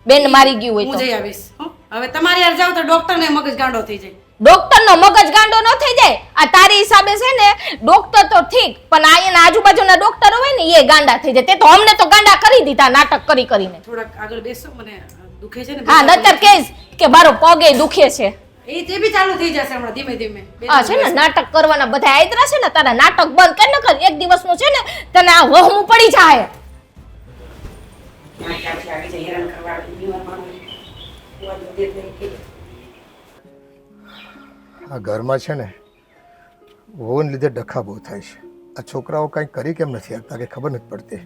બેન મારી ગયું હોય હું તો જઈ આવીશ હો. હવે તમારી યાર જાવ તો ડોક્ટરને મગજ ગાંડો થઈ જાય. ડોક્ટરનો મગજ ગાંડો ન થઈ જાય. આ તારી હિસાબે છે ને ડોક્ટર તો ઠીક, પણ આ એના આજુબાજુના ડોક્ટર હોય ને એ ગાંડા થઈ જાય. તે તો અમને તો ગાંડા કરી દીધા નાટક કરી કરીને. થોડાક આગળ બેસો, મને દુખે છે ને. હા, નતર કહીશ કે મારો પગે દુખે છે. એ તે બી ચાલુ થઈ જશે હમણાં ધીમે ધીમે. આ છે ને નાટક કરવાના બધા આયતરા છે ને, તારા નાટક બંધ કર ન કર. એક દિવસનું છે ને તને આ વહમું પડી જાય. ક્યાંથી આવી જાય હેરાન કરવા બીમાર માણસ. આ ઘરમાં છે ને વહુને લીધે ડખા બહુ થાય છે. આ છોકરાઓ કંઈ કરી કેમ નથી આપતા કે ખબર નથી પડતી.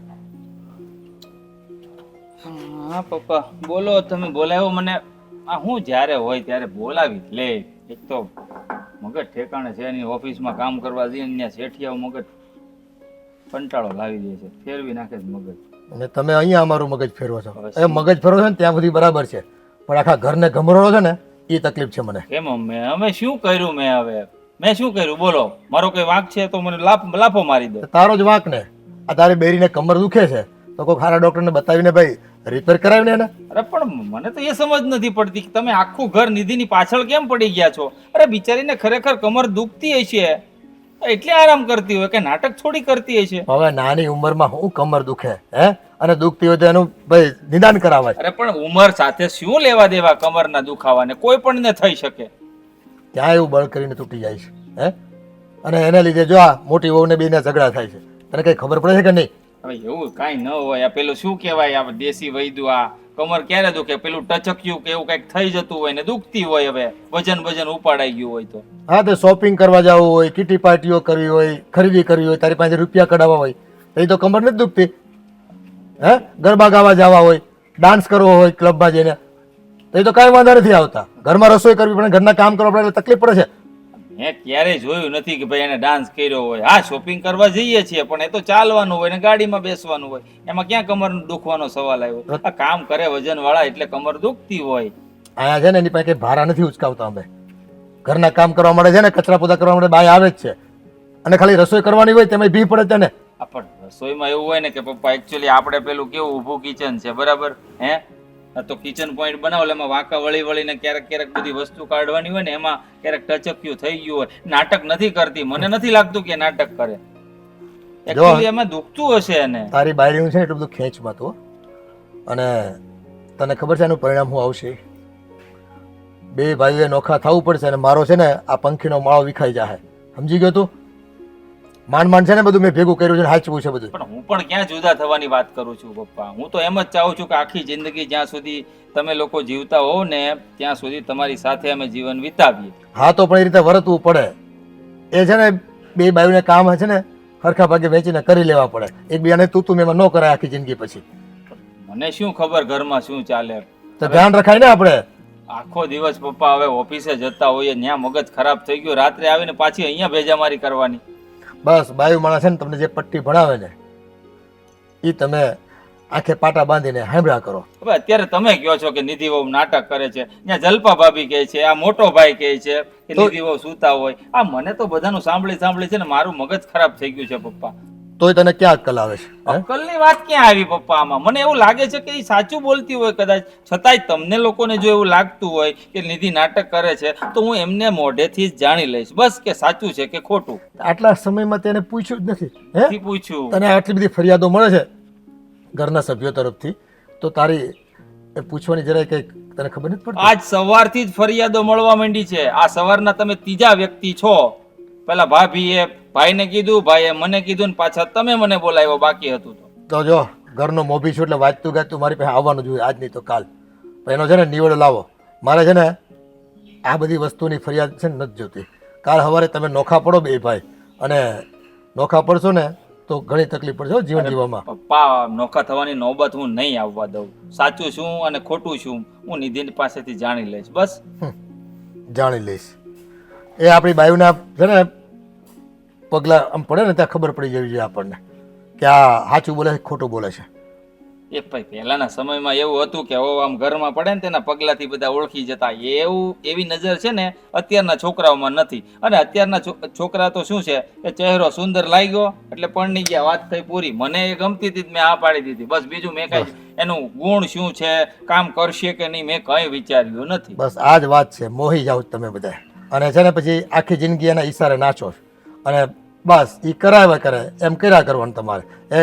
હા પપ્પા બોલો, તમે બોલાવ્યો મને. આ હું જ્યારે હોય ત્યારે બોલાવી લે. એક તો મગજ ઠેકાણે છે એની ઓફિસમાં કામ કરવા જઈએ ને ત્યાં શેઠિયાઓ મગજ કંટાળો લાવી દે છે, ફેરવી નાખે છે મગજ. અને તમે અહીંયા અમારું મગજ ફેરવો છો. એ મગજ ફેરવો છો ને ત્યાં બધી બરાબર છે, પણ આખા ઘરને ગમરોળો છે ને એ તકલીફ છે મને. કેમ અમે શું કર્યું? મેં શું કર્યું બોલો? મારો કઈ વાંક છે તો મને લાફો મારી દો. તારો જ વાંક ને. આ તારી બેરીને કમર દુખે છે તો કોઈ સારા ડૉક્ટરને બતાવીને ભાઈ રિપેર કરાવીને એને. અરે પણ મને તો એ સમજ નથી પડતી કે તમે આખું ઘર નિધિની પાછળ કેમ પડી ગયા છો? અરે બિચારીને ખરેખર કમર દુખતી હશે એટલે આરામ કરતી હોય કે નાટક થોડી કરતી હશે? હવે નાની ઉંમરમાં હું કમર દુખે હે, અને દુખતી હોય તો એનું ભાઈ નિદાન કરાવાય. અરે પણ ઉંમર સાથે શું લેવા દેવા કમરના દુખાવાને? કોઈ પણ ને થઈ શકે. ત્યાં એવું બળ કરીને તૂટી જાય છે હે, અને એને લીધે જો આ મોટી વહુને બેને ઝઘડા થાય છે. તને કઈ ખબર પડે છે કે નહીં? હવે એવું કાંઈ ન હોય. આ પેલું શું કહેવાય, આ દેશી વૈદ્ય આ કમર ક્યારે દુખે? પેલું ટચક્યું કે એવું કંઈક થઈ જતું હોય ને દુખતી હોય. હવે વજન ઉપાડાઈ ગયું હોય તો હા, તો શોપિંગ કરવા જવું હોય, કિટી પાર્ટીઓ કરવી હોય, ખરીદી કરવી હોય, તારી પાસે રૂપિયા કઢાવવા હોય તો એ તો કમર નથી દુખતી હે. ગરબા ગાવા જવા હોય, ડાન્સ કરવો હોય ક્લબમાં જઈને તો એ તો કાંઈ વાંધા નથી આવતા. ઘરમાં રસોઈ કરવી પડે, ઘરના કામ કરવા પડે એટલે તકલીફ પડે છે. મેં ક્યારેય જોયું નથી કે ભાઈ એને ડાન્સ કર્યો હોય. હા, શોપિંગ કરવા જઈએ છીએ પણ એ તો ચાલવાનું હોય ને ગાડીમાં બેસવાનું હોય, એમાં ક્યાં કમર દુખવાનો સવાલ આવ્યો? આ કામ કરે વજન વાળા એટલે કમર દુખતી હોય. અહીંયા છે ને એની પાસે કઈ ભારા નથી ઉચકાવતા અમે. ઘરના કામ કરવા માટે છે ને, કચરા પોતા કરવા માટે બાય આવે જ છે, અને ખાલી રસોઈ કરવાની હોય તેમાં ભી પડે છે ને. પણ રસોઈમાં એવું હોય ને કે પપ્પા એકચ્યુઅલી આપણે પેલું કેવું ઊભું કિચન છે બરાબર હે, તો કિચન પોઈન્ટ બનાવો એમાં વાંકા વળી વળીને ક્યારેક બધી વસ્તુ કાઢવાની હોય ને એમાં ક્યારેક ટચક્યું થઈ ગયું હોય. નાટક નથી કરતી, મને નથી લાગતું કે નાટક કરે. એકચ્યુઅલી એમાં દુખતું હશે એને. તારી બાયડીનું છે ને એટલું બધું ખેંચમાં તો, અને તને ખબર છે એનું પરિણામ શું આવશે? બે ભાઈઓએ નોખા થવું પડશે અને મારો છે ને આ પંખીનો માળો વિખાઈ જાય. સમજી ગયો તું? માંડ છે ને બધું મેં ભેગું કર્યું છે, હાચવું છે બધું. પણ હું પણ ક્યાં જુદા થવાની વાત કરું છું પપ્પા. હું તો એમ જ ચાહું છું કે આખી જિંદગી જ્યાં સુધી તમે લોકો જીવતા હોવ ને ત્યાં સુધી તમારી સાથે અમે જીવન વિતાવીએ. હા, તો પણ એ રીતે વર્તવું પડે. એ છે ને બે બાયુને કામ છે ને હરખા ભાગે વેચીને કરી લેવા પડે. એકબીજાને તું મેમાં ન કરાય આખી જિંદગી પછી. મને શું ખબર ઘરમાં શું ચાલે? તો ધ્યાન રખાય ને આપણે. આખો દિવસ પપ્પા હવે ઓફિસે જતા હોઈએ, ત્યાં મગજ ખરાબ થઈ ગયો, રાત્રે આવીને પાછી અહીંયા ભેજામારી કરવાની. બસ બાયુ માણસ છે ને તમને જે પટ્ટી ભણાવે ને એ તમે આંખે પાટા બાંધીને સાંભળ્યા કરો. હવે અત્યારે તમે કહો છો કે નિધિ વહુ નાટક કરે છે, ત્યાં જલપા ભાભી કહે છે, આ મોટો ભાઈ કહે છે કે નિધિ વહુ સૂતા હોય. આ મને તો બધાનું સાંભળી છે ને મારું મગજ ખરાબ થઈ ગયું છે પપ્પા. તોય તને ક્યાં અક્કલ આવે છે? અક્કલની વાત ક્યાં આવી પપ્પા આમાં? મને એવું લાગે છે કે એ સાચું બોલતી હોય કદાચ, છતાંય તમને લોકોને જો એવું લાગતું હોય કે નિધિ નાટક કરે છે તો હું એમને મોઢેથી જ જાણી લઈશ બસ કે સાચું છે કે ખોટું. આટલા સમયમાં તેને પૂછ્યું જ નથી હે? પૂછ્યું તને આટલી બધી ફરિયાદો મળે છે ઘરના સભ્યો તરફથી, તો તારી એ પૂછવાની જરાય કઈ તને ખબર નથી પડતી? આજ સવારથી જ ફરિયાદો મળવા માંડી છે. આ સવારના તમે ત્રીજા વ્યક્તિ છો. પેલા ભાભીએ ભાઈને કીધું, ભાઈએ મને કીધું ને પાછા તમે મને બોલાવ્યો બાકી હતું તો જો ઘરનો મોભી છું એટલે વાંચતું ગાતું મારી પાસે આવવાનું જોઈએ, આજ નહીં તો કાલ. એનો છે ને નિવડો લાવો. મારે છે ને આ બધી વસ્તુની ફરિયાદ છે ને નથી જોતી. કાલ સવારે તમે નોખા પડો બે ભાઈ, અને નોખા પડશો ને તો ઘણી તકલીફ પડશે જીવન જીવવામાં. પપ્પા નોખા થવાની નોબત હું નહીં આવવા દઉં. સાચું શું અને ખોટું શું હું નિધિની પાસેથી જાણી લઈશ બસ. જાણી લઈશ. એ આપણી બાયુના છે ને પગલા આમ પડે ને ત્યાં ખબર પડી જવી જોઈએ આપણને કે આ સાચું બોલે છે ખોટું બોલે છે. એ ભાઈ પહેલાના સમયમાં એવું હતું કે આમ ઘરમાં પડે ને તેના પગલાથી બધા ઓળખી જતા. એવી નજર છે ને અત્યારના છોકરાઓમાં નથી. અને અત્યારના છોકરા તો શું છે કે ચહેરો સુંદર લાગ્યો એટલે પરણી ગયા, વાત થઈ પૂરી. મને એ ગમતી હતી મેં હા પાડી દીધી બસ. બીજું મેં કઈ એનું ગુણ શું છે, કામ કરશે કે નહીં, મેં કઈ વિચાર્યું નથી. બસ આ જ વાત છે. મોહી જાવ તમે બધા, અને છે ને પછી આખી જિંદગી એના ઈશારે નાચો અને બસ એ કરાવે કરે એમ કર્યા કરવાનું તમારે. એ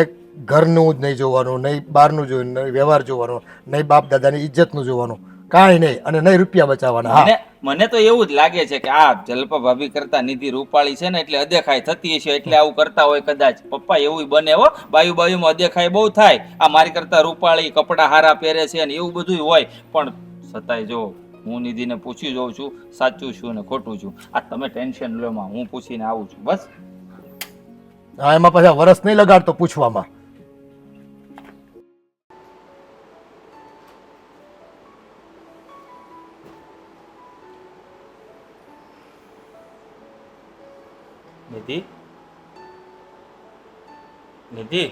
ઘરનું જ નહીં જોવાનું, નહીં બહારનું જોવાનું, નહીં વ્યવહાર જોવાનો, નહીં બાપ દાદાની ઇજ્જતનું જોવાનું, કાંઈ નહીં, અને નહીં રૂપિયા બચાવવાના. હા, મને તો એવું જ લાગે છે કે આ જલપા ભાભી કરતા નિધિ રૂપાળી છે ને એટલે અદેખાઈ થતી હશે એટલે આવું કરતા હોય કદાચ. પપ્પા એવું બને હો, બાયુમાં અદેખાઈ બહુ થાય. આ મારી કરતા રૂપાળી, કપડા હારા પહેરે છે ને એવું બધું હોય, પણ છતાંય જો હું નિધિને પૂછી જોઉં છું સાચું શું ને ખોટું છું. આ તમે ટેન્શન લો માં, હું પૂછીને આવું છું બસ. હા, એમાં પાછા વરસ નહીં લગાડતો પૂછવામાં. નિધિ નિધિ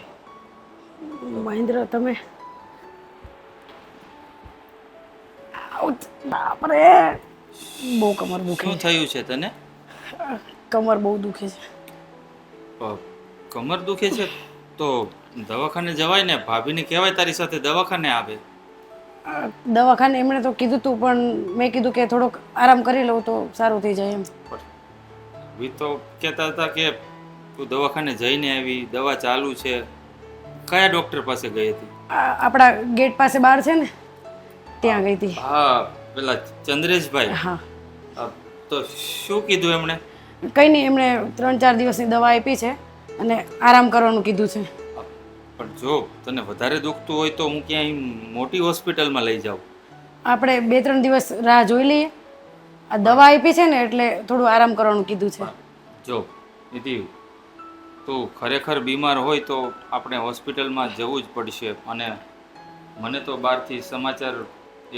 મહેન્દ્ર તમે બાપરે બહુ કમર દુખે. શું થયું છે તને? કમર બહુ દુખે છે. કમર દુખે છે તો દવાખાને જવાય ને, ભાભીને કહેવાય તારી સાથે દવાખાને આવે. દવાખાને એમણે તો કીધું તું, પણ મેં કીધું કે થોડોક આરામ કરી લઉં તો સારું થઈ જાય એમ. ભાભી તો કહેતા હતા કે તું દવાખાને જઈને આવી, દવા ચાલુ છે. કયા ડૉક્ટર પાસે ગઈ હતી? આપણા ગેટ પાસે બહાર છે ને, ત્યાં ગઈ હતી. હા, પેલા ચંદ્રેશભાઈ. હા, તો શું કીધું એમણે? કંઈ નહીં, એમણે 3-4 દિવસની દવા આપી છે અને આરામ કરવાનું કીધું છે. પણ જો તને વધારે દુખતું હોય તો હું ક્યાંય મોટી હોસ્પિટલમાં લઈ જાઉં. આપણે 2-3 દિવસ રાહ જોઈ લઈએ. આ દવા આપી છે ને એટલે થોડું આરામ કરવાનું કીધું છે. જો નિધિ, તું ખરેખર બીમાર હોય તો આપણે હોસ્પિટલમાં જવું જ પડશે. અને મને તો બહારથી સમાચાર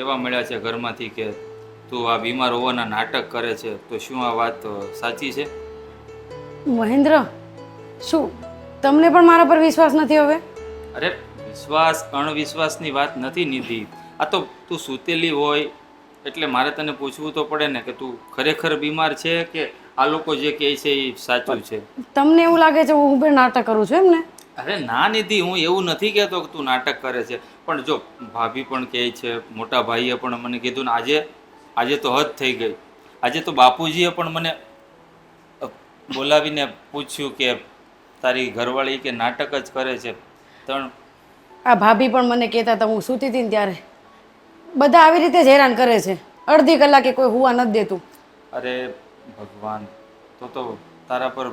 એવા મળ્યા છે ઘરમાંથી કે તું આ બીમાર હોવાના નાટક કરે છે. તો શું આ વાત સાચી છે? મહેન્દ્ર, શું તમને પણ મારા પર વિશ્વાસ નથી હવે? અરે વિશ્વાસ અણવિશ્વાસની વાત નથી નિધિ. આ તો તું સૂતેલી હોય એટલે મારે તને પૂછવું તો પડે ને કે તું ખરેખર બીમાર છે કે આ લોકો જે કહે છે એ સાચું છે. તમને એવું લાગે છે હું પણ નાટક કરું છું એમ ને? અરે ના નિધિ, હું એવું નથી કહેતો કે તું નાટક કરે છે. પણ જો ભાભી પણ કહે છે, મોટા ભાઈએ પણ મને કીધું ને, આજે તો હદ થઈ ગઈ. આજે તો બાપુજીએ પણ મને બોલાવીને પૂછ્યું કે તારી ઘરવાળી કે નાટક જ કરે છે. આ ભાભી પણ મને કહેતા હતા હું સૂતી હતી ને ત્યારે, બધા આવી રીતે જ હેરાન કરે છે. અડધી કલાકે કોઈ હુવા નથી દેતું. અરે ભગવાન, તો તારા પર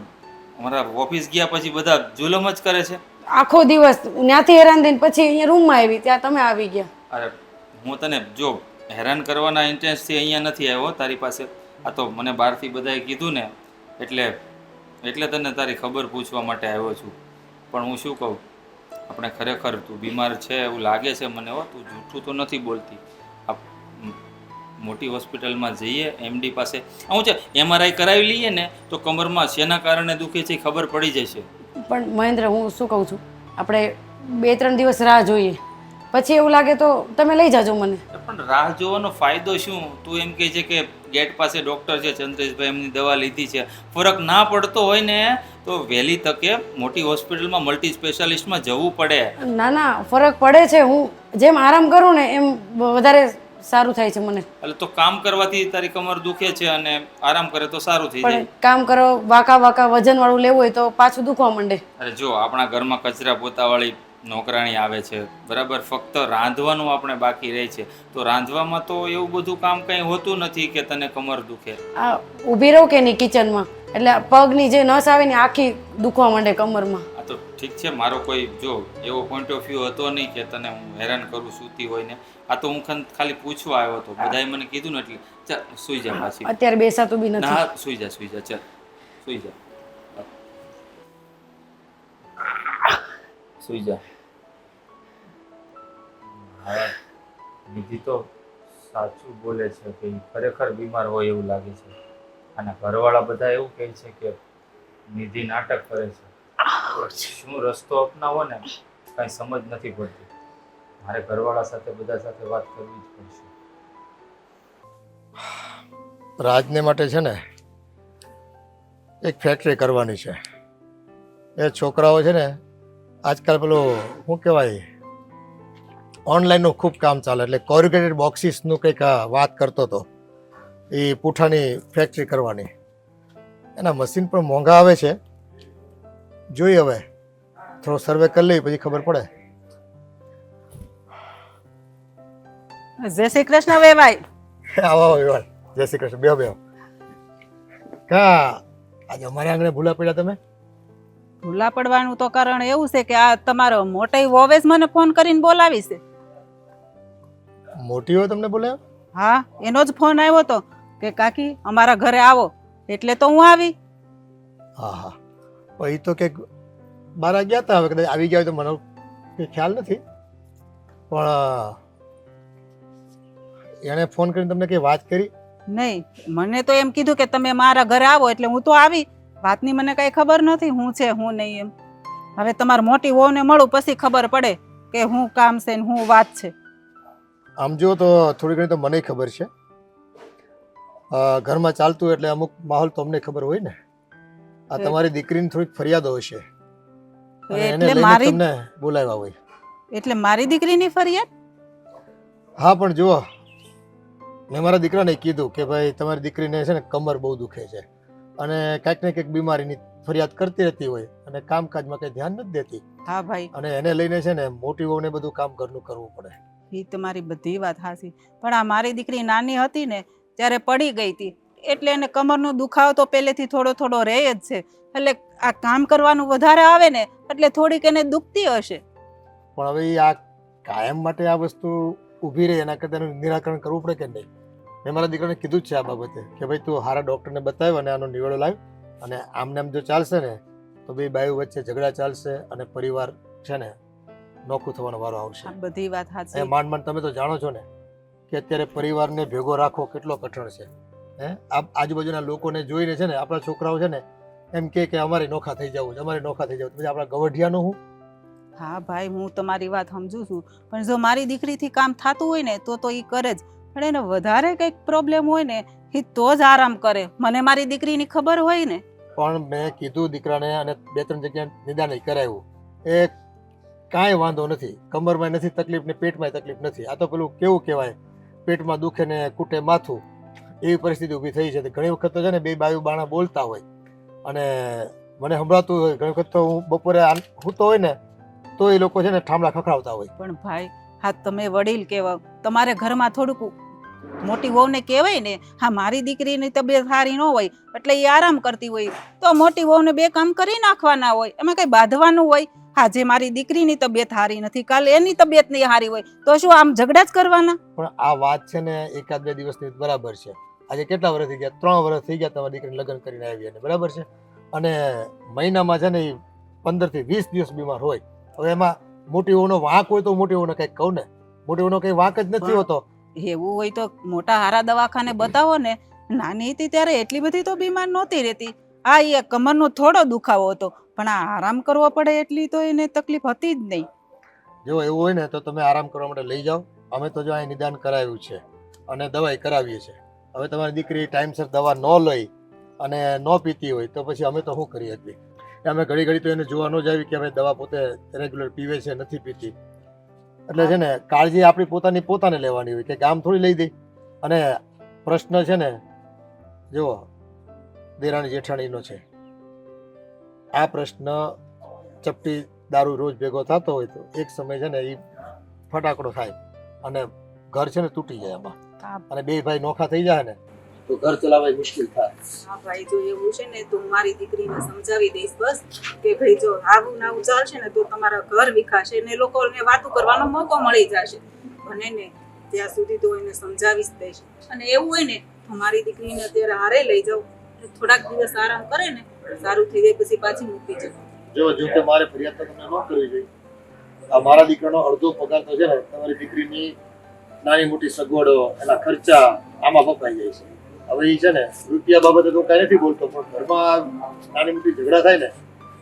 અમારા ઓફિસ ગયા પછી બધા જુલમ જ કરે છે. આખો દિવસ ત્યાંથી હેરાન થઈને પછી અહીંયા રૂમમાં આવી, ત્યાં તમે આવી ગયા. અરે હું તને જો હેરાન કરવાના ઇન્ટરેસ્ટથી અહીંયા નથી આવ્યો તારી પાસે. આ તો મને બહારથી બધાએ કીધું ને એટલે તને તારી ખબર પૂછવા માટે આવ્યો છું. પણ હું શું કહું, આપણે ખરેખર તું બીમાર છે એવું લાગે છે મને. હો, તું જૂઠું તો નથી બોલતી. મોટી હોસ્પિટલમાં જઈએ, એમડી પાસે. હું છે MRI કરાવી લઈએ ને તો કમરમાં શેના કારણે દુખે છે ખબર પડી જશે. પણ મહેન્દ્ર, હું શું કહું છું, આપણે 2-3 દિવસ રાહ જોઈએ, પછી એવું લાગે તો તમે લઈ જાજો મને. પણ રાહ જોવાનો ફાયદો શું? તું એમ કહે છે કે ગેટ પાસે ડૉક્ટર છે ચંદ્રેશભાઈ, એમની દવા લીધી છે. ફરક ના પડતો હોય ને તો વહેલી તકે મોટી હોસ્પિટલમાં મલ્ટી સ્પેશિયાલિસ્ટમાં જવું પડે. ના ના, ફરક પડે છે. હું જેમ આરામ કરું ને એમ વધારે સારું થાય છે મને. એટલે તો કામ કરવાથી તારી કમર દુખે છે અને આરામ કરે તો સારું થઈ જાય. પણ કામ કરો, વાંકા વજન વાળું લેવું હોય તો પાછું દુખવા માંડે. અરે જો આપણા ઘરમાં કચરા પોતાવાળી નોકરાણી આવે છે, બરાબર, ફક્ત રાંધવાનું આપણે બાકી રહે છે. તો રાંધવામાં તો એવું બધું કામ કંઈ હોતું નથી કે તને કમર દુખે. આ ઊભી રહું કે નહીં કિચનમાં, એટલે પગની જે નસ આવે ને આખી દુખવા માંડે કમરમાં. આ તો ઠીક છે, મારો કોઈ જો એવો પોઈન્ટ ઓફ વ્યૂ હતો નહીં કે તને હું હેરાન કરું સૂતી હોય ને. આ તો હું ખાલી પૂછવા આવ્યો હતો. બધાએ મને કીધું ને એટલે ચાલ સૂઈ જા પાછી. અત્યારે બેસાતું બી નથી. ના, સૂઈ જા ચાલ સૂઈ જા. સૂઈ જા. હા, નિધિ તો સાચું બોલે છે કે ખરેખર બીમાર હોય એવું લાગે છે. અને ઘરવાળા બધા એવું કહે છે કે નિધિ નાટક કરે છે. શું રસ્તો અપનાવો ને કાંઈ સમજ નથી પડતી. મારે ઘરવાળા સાથે બધા સાથે વાત કરવી જ પડશે. રાજને માટે છે ને એક ફેક્ટરી કરવાની છે. એ છોકરાઓ છે ને આજકાલ પેલું શું કહેવાય, ઓનલાઈનનું ખૂબ કામ ચાલે, એટલે કોરુગેટેડ બોક્સીસનું કંઈક વાત કરતો હતો. એ પૂઠાની ફેક્ટરી કરવાની. એના મશીન પણ મોંઘા આવે છે. જોઈએ હવે થોડો સર્વે કરી લઈએ પછી ખબર પડે. જય શ્રી કૃષ્ણ વેવાઈ. આવો વિવાન, જય શ્રી કૃષ્ણ. બેહો કા આજે અમારે આંગણે ભૂલા પડ્યા તમે? ભૂલા પડવાનું તો કારણ એવું છે કે આ તમારો મોટી વોવેસ મને ફોન કરીને બોલાવી છે. મોટી હોય તમને બોલ્યા? હા, એનો જ ફોન આવ્યો હતો કે કાકી અમારા ઘરે આવો, એટલે તો હું આવી. હા હા, એ તો કંઈક બહાર ગયા હતા. હવે કદાચ આવી ગયા હોય તો મને કંઈ ખ્યાલ નથી. પણ એણે ફોન કરીને તમને કંઈ વાત કરી? નહીં, મને તો એમ કીધું કે તમે મારા ઘરે આવો, એટલે હું તો આવી. વાતની મને કઈ ખબર નથી હું છે હું નહીં એમ. હવે તમારી મોટી વહુને મળું પછી ખબર પડે કે હું કામ છે ને હું વાત છે. આમ જો તો થોડી ઘણી તો મને ખબર છે. ઘરમાં ચાલતું એટલે અમુક માહોલ તો અમને ખબર હોય ને. આ તમારી દીકરીની થોડીક ફરિયાદો હશે. અને એને એટલે લઈને મારી તમને બોલાવ્યા હોય. એટલે મારી દીકરીની ફરિયાદ? હા પણ જુઓ, મેં મારા દીકરાને કીધું કે ભાઈ તમારી દીકરીને છે ને કમર બહુ દુખે છે અને કાંઈક ને કંઈક બીમારીની ફરિયાદ કરતી રહેતી હોય અને કામકાજમાં કંઈ ધ્યાન નથી દેતી, હા ભાઈ, અને એને લઈને છે ને મોટી વહુને બધું કામ ઘરનું કરવું પડે. એ તમારી બધી વાત હાચી, પણ આ મારી દીકરી નાની હતી ને ત્યારે પડી ગઈ હતી, એટલે એને કમરનો દુખાવો તો પહેલેથી થોડો થોડો રહે જ છે. એટલે આ કામ કરવાનું વધારે આવે ને એટલે થોડીક એને દુખતી હશે. પણ હવે ઈ આ કાયમ માટે આ વસ્તુ ઊભી રહે એના કરતાં એનું નિરાકરણ કરવું પડે કે નહીં. મેં મારા દીકરાને કીધું જ છે આ બાબતે કે ભાઈ તું સારા ડૉક્ટરને બતાવ્યો અને આનો નિવેડો લાવ, અને આમને આમ જો ચાલશે ને તો બે બાયુ વચ્ચે ઝઘડા ચાલશે અને પરિવાર છે ને નોખું થવાનો વારો આવશે. આ બધી વાત એ હાચી. માંડ માંડ તમે તો જાણો છો ને કે અત્યારે પરિવારને ભેગો રાખવો કેટલો કઠણ છે. આજુબાજુના લોકોને જોઈને છે ને આપણા છોકરાઓ છે ને એમ કે અમારે નોખા થઈ જવું છે, અમારે નોખા થઈ જવું. પછી આપણા ગવઢિયાનું હું. હા ભાઈ, હું તમારી વાત સમજુ છું, પણ જો મારી દીકરીથી કામ થતું હોય ને તો એ કરે જ, પણ એને વધારે કંઈક પ્રોબ્લેમ હોય ને એ તો જ આરામ કરે. મને મારી દીકરીની ખબર હોય ને. પણ મેં કીધું દીકરાને અને 2-3 જગ્યાએ નિદાન કરાવ્યું, એ કાંઈ વાંધો નથી. કમરમાં નથી તકલીફ ને પેટમાં તકલીફ નથી. આ તો પેલું કેવું કહેવાય, પેટમાં દુખે ને કૂટે માથું, એવી પરિસ્થિતિ ઊભી થઈ છે. ઘણી વખત તો છે ને બે બાયુ બાણા બોલતા હોય અને મને સંભળાતું હોય. ઘણી વખત તો હું બપોરે સૂતો હોય ને તો એ લોકો છે ને ઠામડા ખખડાવતા હોય. પણ ભાઈ, હા તમે વડીલ કહેવાય, તમારે ઘરમાં થોડુંક મોટી વહુને કહેવાય ને, હા મારી દીકરીની તબિયત સારી ન હોય એટલે એ આરામ કરતી હોય તો મોટી વહુને બે કામ કરી નાખવાના હોય, એમાં કઈ બાંધવાનું હોય? હા, જે મારી દીકરીની તબિયત સારી નથી, કાલે એની તબિયત નહીં સારી હોય તો શું આમ ઝઘડા જ કરવાના? પણ આ વાત છે ને 1-2 દિવસની બરાબર છે. આજે કેટલા વર્ષ થઈ ગયા? 3 વર્ષ થઈ ગયા તમારી દીકરીને લગ્ન કરીને આવી, અને બરાબર છે. અને મહિનામાં છે ને 15 થી 20 દિવસ બીમાર હોય. હવે એમાં મોટી વહુનો વાંક હોય તો મોટી વહુને કંઈક કહું ને, મોટી વહુનો કંઈ વાંક જ નથી હોતો. એવું હોય તો મોટા હારા દવાખાને બતાવો ને. નાની હતી ત્યારે એટલી બધી તો બીમાર નહોતી રહેતી. આ એ કમરનો થોડો દુખાવો હતો, પણ આ આરામ કરવો પડે એટલી તો એને તકલીફ હતી જ નહીં. જો એવું હોય ને તો તમે આરામ કરવા માટે લઈ જાઓ. અમે તો જો અહીં નિદાન કરાવ્યું છે અને દવાઈ કરાવીએ છીએ. હવે તમારી દીકરી ટાઈમસર દવા ન લઈ અને ન પીતી હોય તો પછી અમે તો શું કરી શકીએ? અમે ઘડી ઘડી તો એને જોવા ન જ આવી કે ભાઈ દવા પોતે રેગ્યુલર પીવે છે, નથી પીતી. એટલે છે ને કાળજી આપણી પોતાને લેવાની હોય કે ગામ થોડી લઈ દઈ. અને પ્રશ્ન છે ને જુઓ, દેરાણી જેઠાણીનો છે. આ પ્રશ્ન ચપટી દારૂ રોજ ભેગો થતો હોય તો એક સમય છે ને એ ફટાકડો થાય અને ઘર છે ને તૂટી જાય એમાં, અને બે ભાઈ નોખા થઈ જાય ને તો ઘર ચલાવવા મુશ્કેલ થાય. હા ભાઈ, જો એવું છે ને તો મારી દીકરીને સમજાવી દઈશ બસ કે ભાઈ જો આવું ના આવું ચાલશે ને તો તમારા ઘર વિખાશે ને લોકોને વાતો કરવાનો મોકો મળી જશે. અને ને ત્યાં સુધી તો એને સમજાવી જ દઈશ. અને એવું હોય ને તો મારી દીકરીને અત્યારે હારે લઈ જાઉં, થોડાક દિવસ આરામ કરે ને સારું થઈ જાય પછી પાછી મૂકી જાઉં. જો કે મારે ફરિયાદ તો તમને ન કરવી જોઈએ. આ મારા દીકરાનો અડધો પગાર તો છે ને તમારી દીકરીની નાની મોટી સગવડો, એના ખર્ચા આમાં વપરાઈ જાય છે. હવે એ છે ને રૂપિયા બાબતે તો કાંઈ નથી બોલતો, પણ ઘરમાં નાની મોટી ઝઘડા થાય ને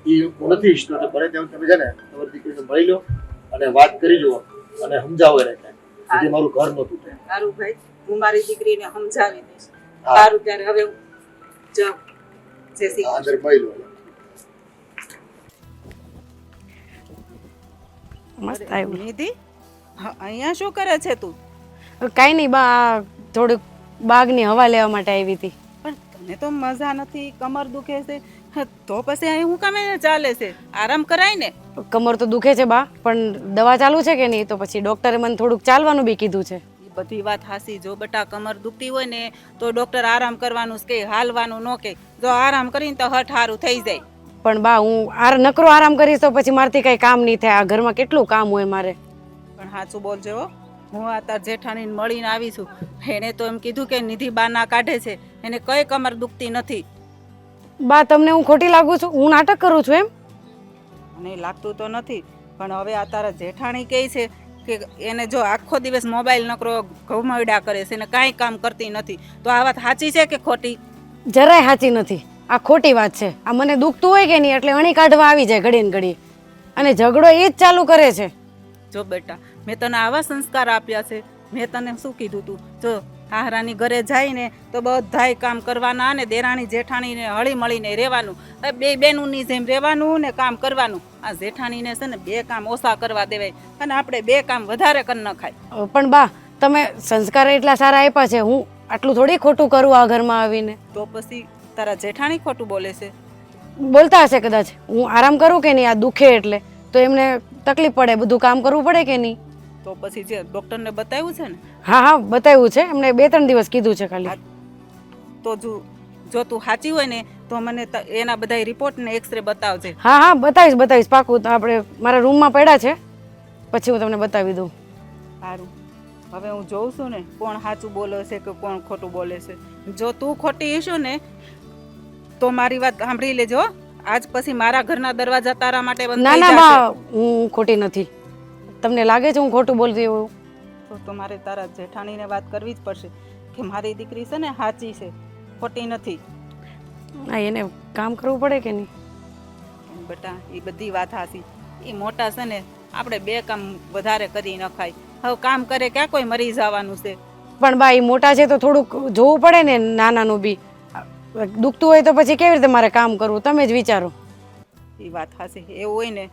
એ હું નથી ઈચ્છતો. તો બને તેમ તમે છે ને તમારી દીકરીને મળી લો અને વાત કરી જુઓ અને સમજાવો એને કાંઈ, જેથી મારું ઘર ન તૂટે. સારું ભાઈ, હું મારી દીકરીને સમજાવી દઈશ. સારું, ત્યારે હવે હું જાઉં. જય શ્રી કૃષ્ણ. અંદર મળી લો. મસ્ત આવ્યું. નિધિ, અહીંયા શું કરે છે તું? કાંઈ નહીં બા, થોડુંક બાગની હવા લેવા માટે આવી હતી. પણ તને તો મજા નથી, કમર દુખે છે, તો પછી અહીં હું કામે ચાલે છે? આરામ કરાય ને. કમર તો દુખે છે બા, પણ દવા ચાલુ છે કે નહીં? તો પછી ડૉક્ટરે મને થોડુંક ચાલવાનું બી કીધું છે. એ બધી વાત હાસી. જો બટા કમર દુખતી હોય ને તો ડોક્ટર આરામ કરવાનું કે હાલવાનું ન કે. જો આરામ કરીને તો હઠ હારું થઈ જાય. પણ બા, હું નકરો આરામ કરીશ તો પછી મારથી કઈ કામ નહીં થાય. આ ઘરમાં કેટલું કામ હોય મારે. પણ સાચું બોલજો હો. હું આ તાર જેઠાણીને મળીને આવી છું. એણે તો એમ કીધું કે નિધિ બાના કાઢે છે, એને કઈ કમર દુખતી નથી. બા, તમને હું ખોટી લાગુ છું? હું નાટક કરું છું એમ? મને લાગતું તો નથી, પણ હવે આ તારા જેઠાણી કહે છે કે એને જો આખો દિવસ મોબાઈલ નકરો ઘઉમડા કરે છે ને કાંઈ કામ કરતી નથી, તો આ વાત સાચી છે કે ખોટી? જરાય સાચી નથી. આ ખોટી વાત છે. આ મને દુખતું હોય કે નહીં એટલે અણી કાઢવા આવી જાય ઘડીને ઘડી, અને ઝઘડો એ જ ચાલુ કરે છે. જો બેટા, મેં તને આવા સંસ્કાર આપ્યા છે. મેં તને શું કીધું તું? જો હાહરાની ઘરે જઈને તો બધાય કામ કરવાના ને દેરાણી જેઠાણીને હળી મળીને રહેવાનું. બે બેનુંની જેમ રહેવાનું ને કામ કરવાનું. આ જેઠાણીને છે ને 2 કામ ઓછા કરવા દેવાય અને આપણે 2 કામ વધારે કરી નખાય. પણ બા તમે સંસ્કાર એટલા સારા આપ્યા છે, હું આટલું થોડી ખોટું કરું આ ઘરમાં આવીને? તો પછી તારા જેઠાણી ખોટું બોલે છે? બોલતા હશે કદાચ. હું આરામ કરું કે નહીં, આ દુખે એટલે તો એમને તકલીફ પડે, બધું કામ કરવું પડે કે નહીં? તો પછી જે ડૉક્ટરને બતાવ્યું છે ને? હા હા બતાવ્યું છે એમને, 2-3 દિવસ કીધું છે ખાલી. તો જો તું સાચી હોય ને તો મને એના બધા રિપોર્ટ ને એક્સરે બતાવજે. હા હા બતાવીશ પાકું. તો આપણે મારા રૂમમાં પડ્યા છે, પછી હું તમને બતાવી દઉં. સારું, હવે હું જોઉં છું ને કોણ સાચું બોલે છે કે કોણ ખોટું બોલે છે. જો તું ખોટી હશો ને તો મારી વાત સાંભળી લેજો. આજ પછી મારા ઘરના દરવાજા તારા માટે બંધ ના થઈ ના જશે. બા હું ખોટી નથી. તમને લાગે છે હું ખોટું બોલતી એવું? તો તમારે તારા જેઠાણીને વાત કરવી જ પડશે કે મારી દીકરી છે ને સાચી છે, ખોટી નથી. હા એને કામ કરવું પડે કે નહીં? બેટા એ બધી વાત હાસી. એ મોટા છે ને આપણે 2 કામ વધારે કરી નખાય. હવે કામ કરે ક્યાં કોઈ મરી જવાનું છે? પણ બા એ મોટા છે તો થોડુંક જોવું પડે ને નાનાનું બી. દુખતું હોય તો પછી કેવી રીતે મારે કામ કરવું, તમે જ વિચારો. એ વાત હાસી. એવું હોય ને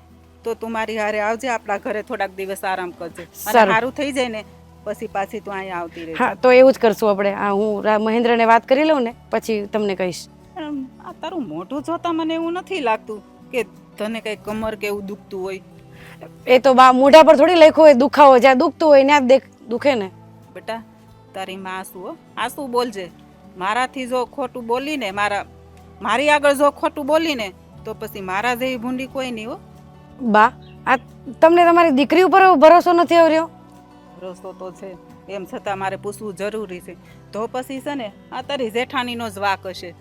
તો તું મારી હારે આવજે, આપણા ઘરે થોડાક દિવસ આરામ કરજે. અને સારું. સારું થઈ જાય ને પછી પાછી તું અહીંયા આવતી રહેજે. હા તો એવું જ કરશું આપણે. આ હું મહેન્દ્રને વાત કરી લઉં ને પછી તમને કહીશ. આ તારું મોઢું જોતા મને એવું નથી લાગતું કે તને કઈ કમર કે એવું દુખતું હોય. એ તો બા મોઢા પર થોડી લખ્યું હોય દુખાવો, જ્યાં દુખતું હોય ત્યાં દુખે ને. બેટા તારી માં આંસુ બોલજે. મારાથી જો ખોટું બોલીને મારી આગળ જો ખોટું બોલીને તો પછી મારા જેવી ભૂંડી કોઈ નહીં હો. બા આ તમને તમારી દીકરી ઉપર ભરોસો નથી આવ્યો? ભરોસો તો છે, એમ છતાં મારે પૂછવું જરૂરી છે. તો પછી છે ને આ તારી જેઠાણીનો જ વાક હશે.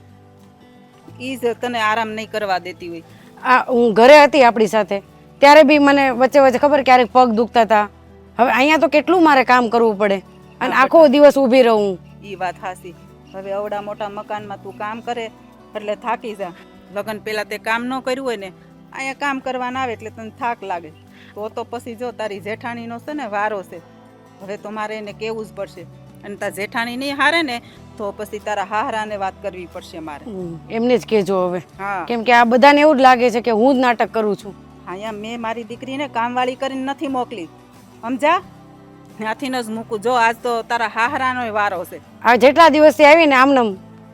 ઈ જ તને આરામ નહીં કરવા દેતી હોય. આ હું ઘરે હતી આપણી સાથે ત્યારે બી મને વચ્ચે વચ્ચે ખબર ક્યારેક પગ દુખતા હતા. હવે અહીંયા તો કેટલું મારે કામ કરવું પડે અને આખો દિવસ ઊભી રહું. ઈ વાત હાસી. હવે અવડા મોટા મકાનમાં તું કામ કરે એટલે થાકી જા. લગ્ન પહેલા તે કામ ન કર્યું હોય ને અહીંયા કામ કરવાના આવે એટલે તને થાક લાગે. તો પછી જો તારી જેઠાણીનો છે ને વારો છે. હવે તો મારે એને કહેવું જ પડશે. અને તાર જેઠાણી નહીં હારે ને તો પછી તારા હાહરાને વાત કરવી પડશે મારે. એમને જ કહેજો હવે, હા કેમ કે આ બધાને એવું જ લાગે છે કે હું જ નાટક કરું છું. અહીંયા મેં મારી દીકરીને કામવાળી કરીને નથી મોકલી, સમજા? ત્યાંથી જ મૂકું. જો આજ તો તારા હાહરાનો વારો છે. આ જેટલા દિવસથી આવીને આમને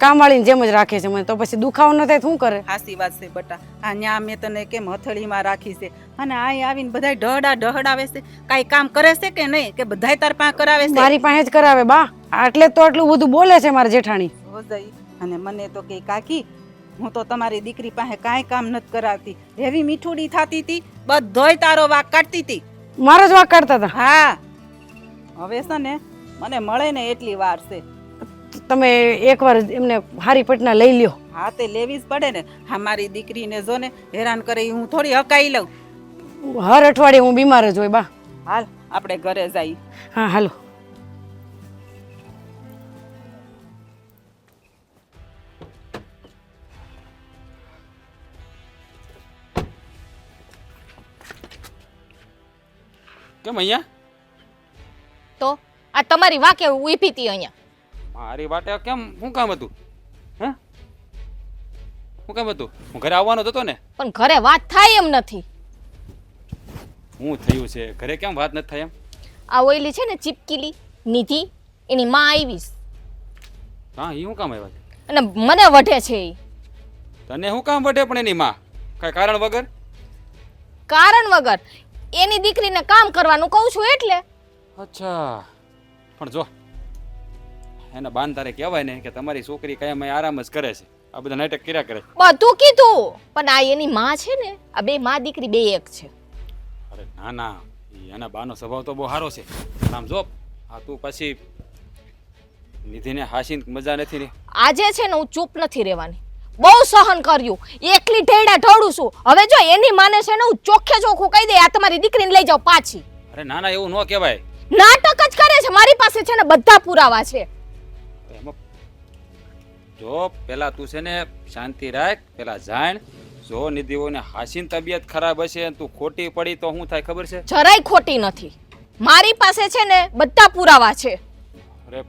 કામવાળીની જેમ જ રાખે છે મને, તો પછી દુખાવો ન થાય શું કરે? હાસી વાત છે બટા. આ ન્યા મેં તને કેમ હથેળીમાં રાખી છે અને અહીં આવીને બધાય ડહડાવે છે. કાંઈ કામ કરે છે કે નહીં કે બધાય તાર પાસે કરાવે છે? મારી પાસે જ કરાવે બા. એટલે તો આટલું બધું બોલે છે મારા જેઠાણી. રોજાઈ અને મને તો કે કાકી હું તો તમારી દીકરી પાસે કાંઈ કામ નથી કરાવતી. એવી મીઠુડી થતી હતી, બધોય તારો વાક કાઢતી હતી. મારો જ વાક કાઢતા હતા? હા. હવે છે ને મને મળે ને એટલી વાર છે. તમે એકવાર એમને હારી પટના લઈ લ્યો. હા તે લેવી જ પડે ને. હા મારી દીકરીને જો ને હેરાન કરે હું થોડી હકાઈ લઉં. હર અઠવાડિયે હું બીમાર જ હોય બા. હાલ આપણે ઘરે જઈએ. હા હાલો. કેમ અહીંયા? તો આ તમારી વાકે ઊભી હતી અહીંયા. મારી વાટે કેમ? શું કામ હતું? હે શું કામ હતું? હું ઘરે આવવાનો જ હતો ને. પણ ઘરે વાત થાય એમ નથી. શું થયું છે? ઘરે કેમ વાત નથી થાય એમ? આ ઓઈલી છે ને ચીપકીલી નિધિ, એની માં આવીશ હા એ શું કામ આવ્યા છે? અને મને વઢે છે ઈ. તને શું કામ વઢે પણ એની માં? કઈ કારણ વગર? કારણ વગર. એની દીકરીને કામ કરવાનું કહું છું એટલે. અચ્છા પણ જો એના બાન તારે કહેવાય ને કે તમારી છોકરી કાયમ આરામ જ કરે છે, આ બધા નાટક કર્યા કરે. બધું કીધું પણ આ એની માં છે ને, આ બે માં દીકરી બે એક છે. અરે ના ના, એના બાનો સ્વભાવ તો બહુ સારો છે. આમ જો આ તું પછી નિધિને હાસીને મજા નથી ને. આજે છે ને હું ચૂપ નથી રહેવાની. બહુ સહન કર્યું, એકલી ઢેડા ઢોળું છું. હવે જો એની માને છે ને હું ચોખ્ખે ચોખ્ખું કહી દે આ તમારી દીકરીને લઈ જાઓ પાછી. અરે ના ના એવું ન કહેવાય. નાટક જ કરે છે. મારી પાસે છે ને બધા પુરાવા છે. એમાં જો પેલા તું છે ને શાંતિ રાખ, પેલા જાણ. જો નિધિઓને હાસીન તબિયત ખરાબ હશે તું ખોટી પડી તો શું થાય ખબર છે? જરાય ખોટી નથી. મારી પાસે છે ને બધા પુરાવા છે. અરે